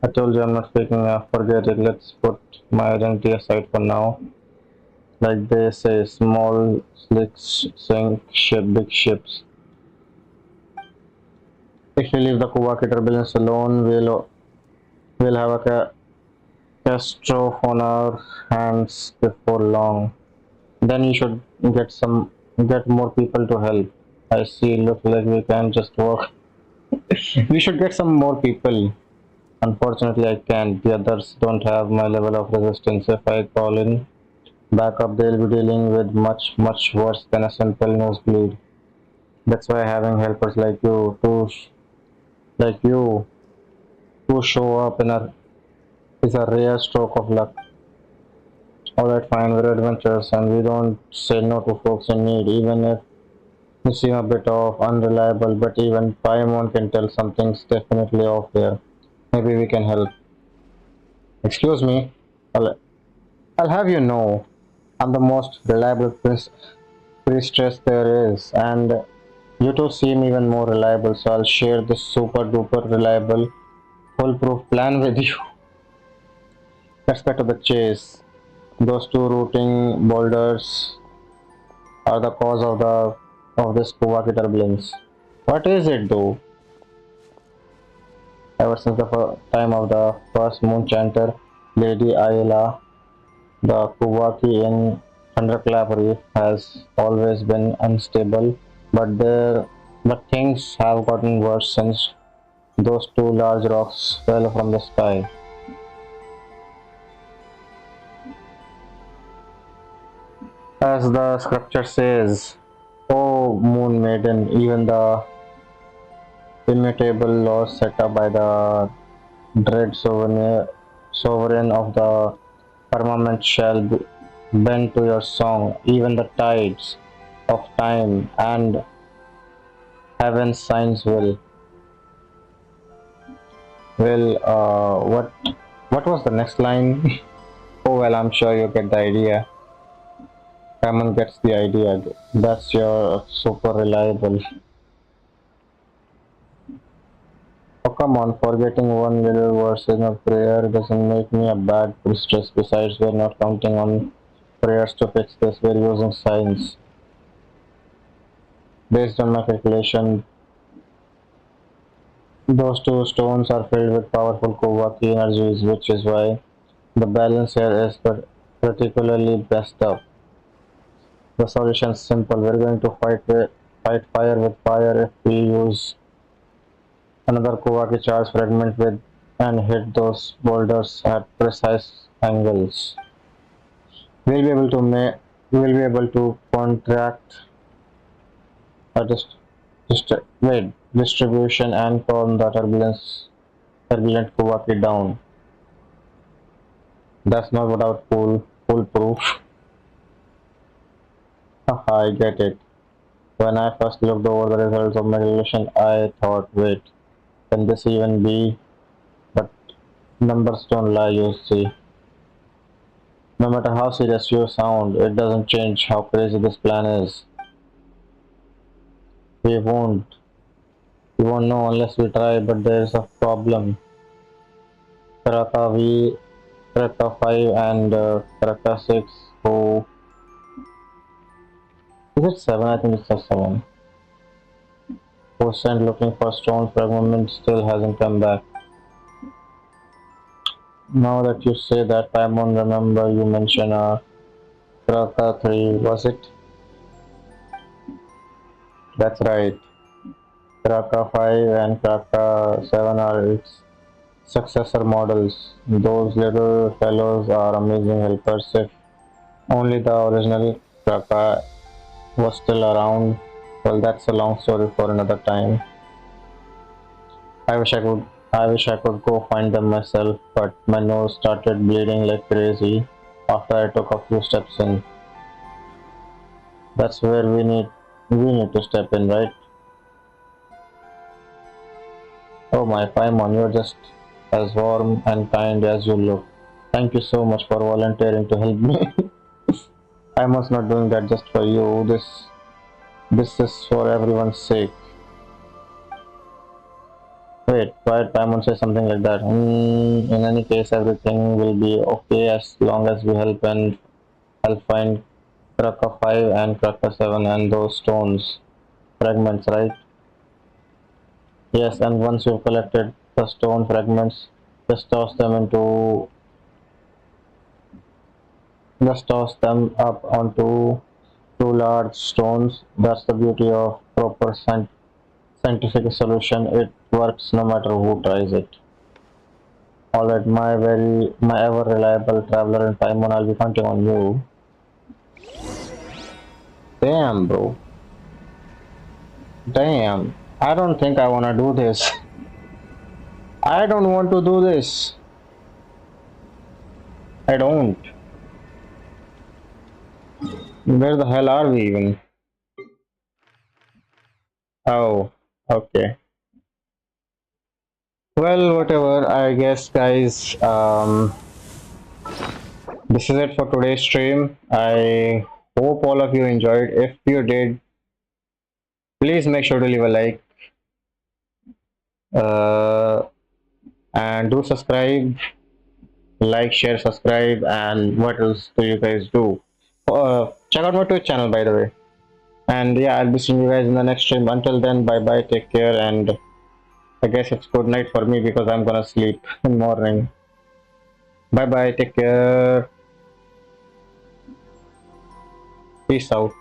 I told you I'm not faking up. Forget it. Let's put my identity aside for now. Like they say, small slicks sink big ships. If we leave the Kowaki turbulence alone, we'll have a catastrophe on our hands before long. Then you should get more people to help. I see. Looks like we can just work. We should get some more people. Unfortunately, I can't. The others don't have my level of resistance. If I call in backup, they'll be dealing with much worse than a simple nosebleed. That's why having helpers like you to show up is a rare stroke of luck. Alright, fine, we're adventurous and we don't say no to folks in need, even if you seem a bit of unreliable, but even Paimon can tell something's definitely off here. Maybe we can help. Excuse me, I'll have you know, I'm the most reliable priestess there is, and you two seem even more reliable, so I'll share this super duper reliable, foolproof plan with you. Let's get to the chase. Those two rooting boulders are the cause of this Kowaki turbulence. What is it though? Ever since the time of the first moon chanter, Lady Ayla, the Kowaki in Thunderclap Reef has always been unstable, but things have gotten worse since those two large rocks fell from the sky. As the scripture says, O Moon Maiden, even the immutable laws set up by the dread sovereign of the firmament shall bend to your song. Even the tides of time and heaven's signs will. What was the next line? Oh well, I'm sure you get the idea. Paimon gets the idea. That's your super reliable. Oh come on, forgetting one little verse in a prayer doesn't make me a bad priestess. Besides, we're not counting on prayers to fix this, we're using science. Based on my calculation, those two stones are filled with powerful Kowaki energies, which is why the balance here is particularly messed up. The solution is simple. We're going to fight fire with fire if we use another Kowaki charge fragment and hit those boulders at precise angles. We'll be able to contract distribution and calm the turbulent Kowaki down. That's not without foolproof. Haha, I get it. When I first looked over the results of my calculation, I thought, wait, can this even be? But numbers don't lie, you see. No matter how serious you sound, it doesn't change how crazy this plan is. We won't know unless we try, but there's a problem. Frokaza 5 and Frokaza 6, who... Is it 7? I think it's a 7. Who sent looking for stone fragment still hasn't come back. Now that you say that, Paimon, remember you mentioned Frokaza 3, was it? That's right. Kraka 5 and Kraka 7 are its successor models. Those little fellows are amazing helpers. If only the original Kraka was still around. Well, that's a long story for another time. I wish I could go find them myself, but my nose started bleeding like crazy after I took a few steps in. That's where we need to step in, right? Oh my Paimon, you're just as warm and kind as you look. Thank you so much for volunteering to help me. I must not doing that just for you. This is for everyone's sake. Wait, why did Paimon say something like that? In any case, everything will be okay as long as we help find Kraka 5 and Kraka 7 and those stones fragments, right? Yes, and once you've collected the stone fragments, just toss up onto two large stones. That's the beauty of proper scientific solution. It works no matter who tries it. Alright, my ever reliable traveler in Paimon, I'll be counting on you. Damn, bro. Damn. I don't think I wanna do this. I don't want to do this. I don't. Where the hell are we even? Oh, okay. Well, whatever, I guess, guys, this is it for today's stream. I hope all of you enjoyed. If you did, please make sure to leave a like, and do subscribe, like, share, subscribe, and what else do you guys do? Check out my Twitch channel, by the way. And yeah, I'll be seeing you guys in the next stream. Until then, bye bye, take care, and I guess it's good night for me because I'm gonna sleep in the morning. Bye bye, take care. Peace out.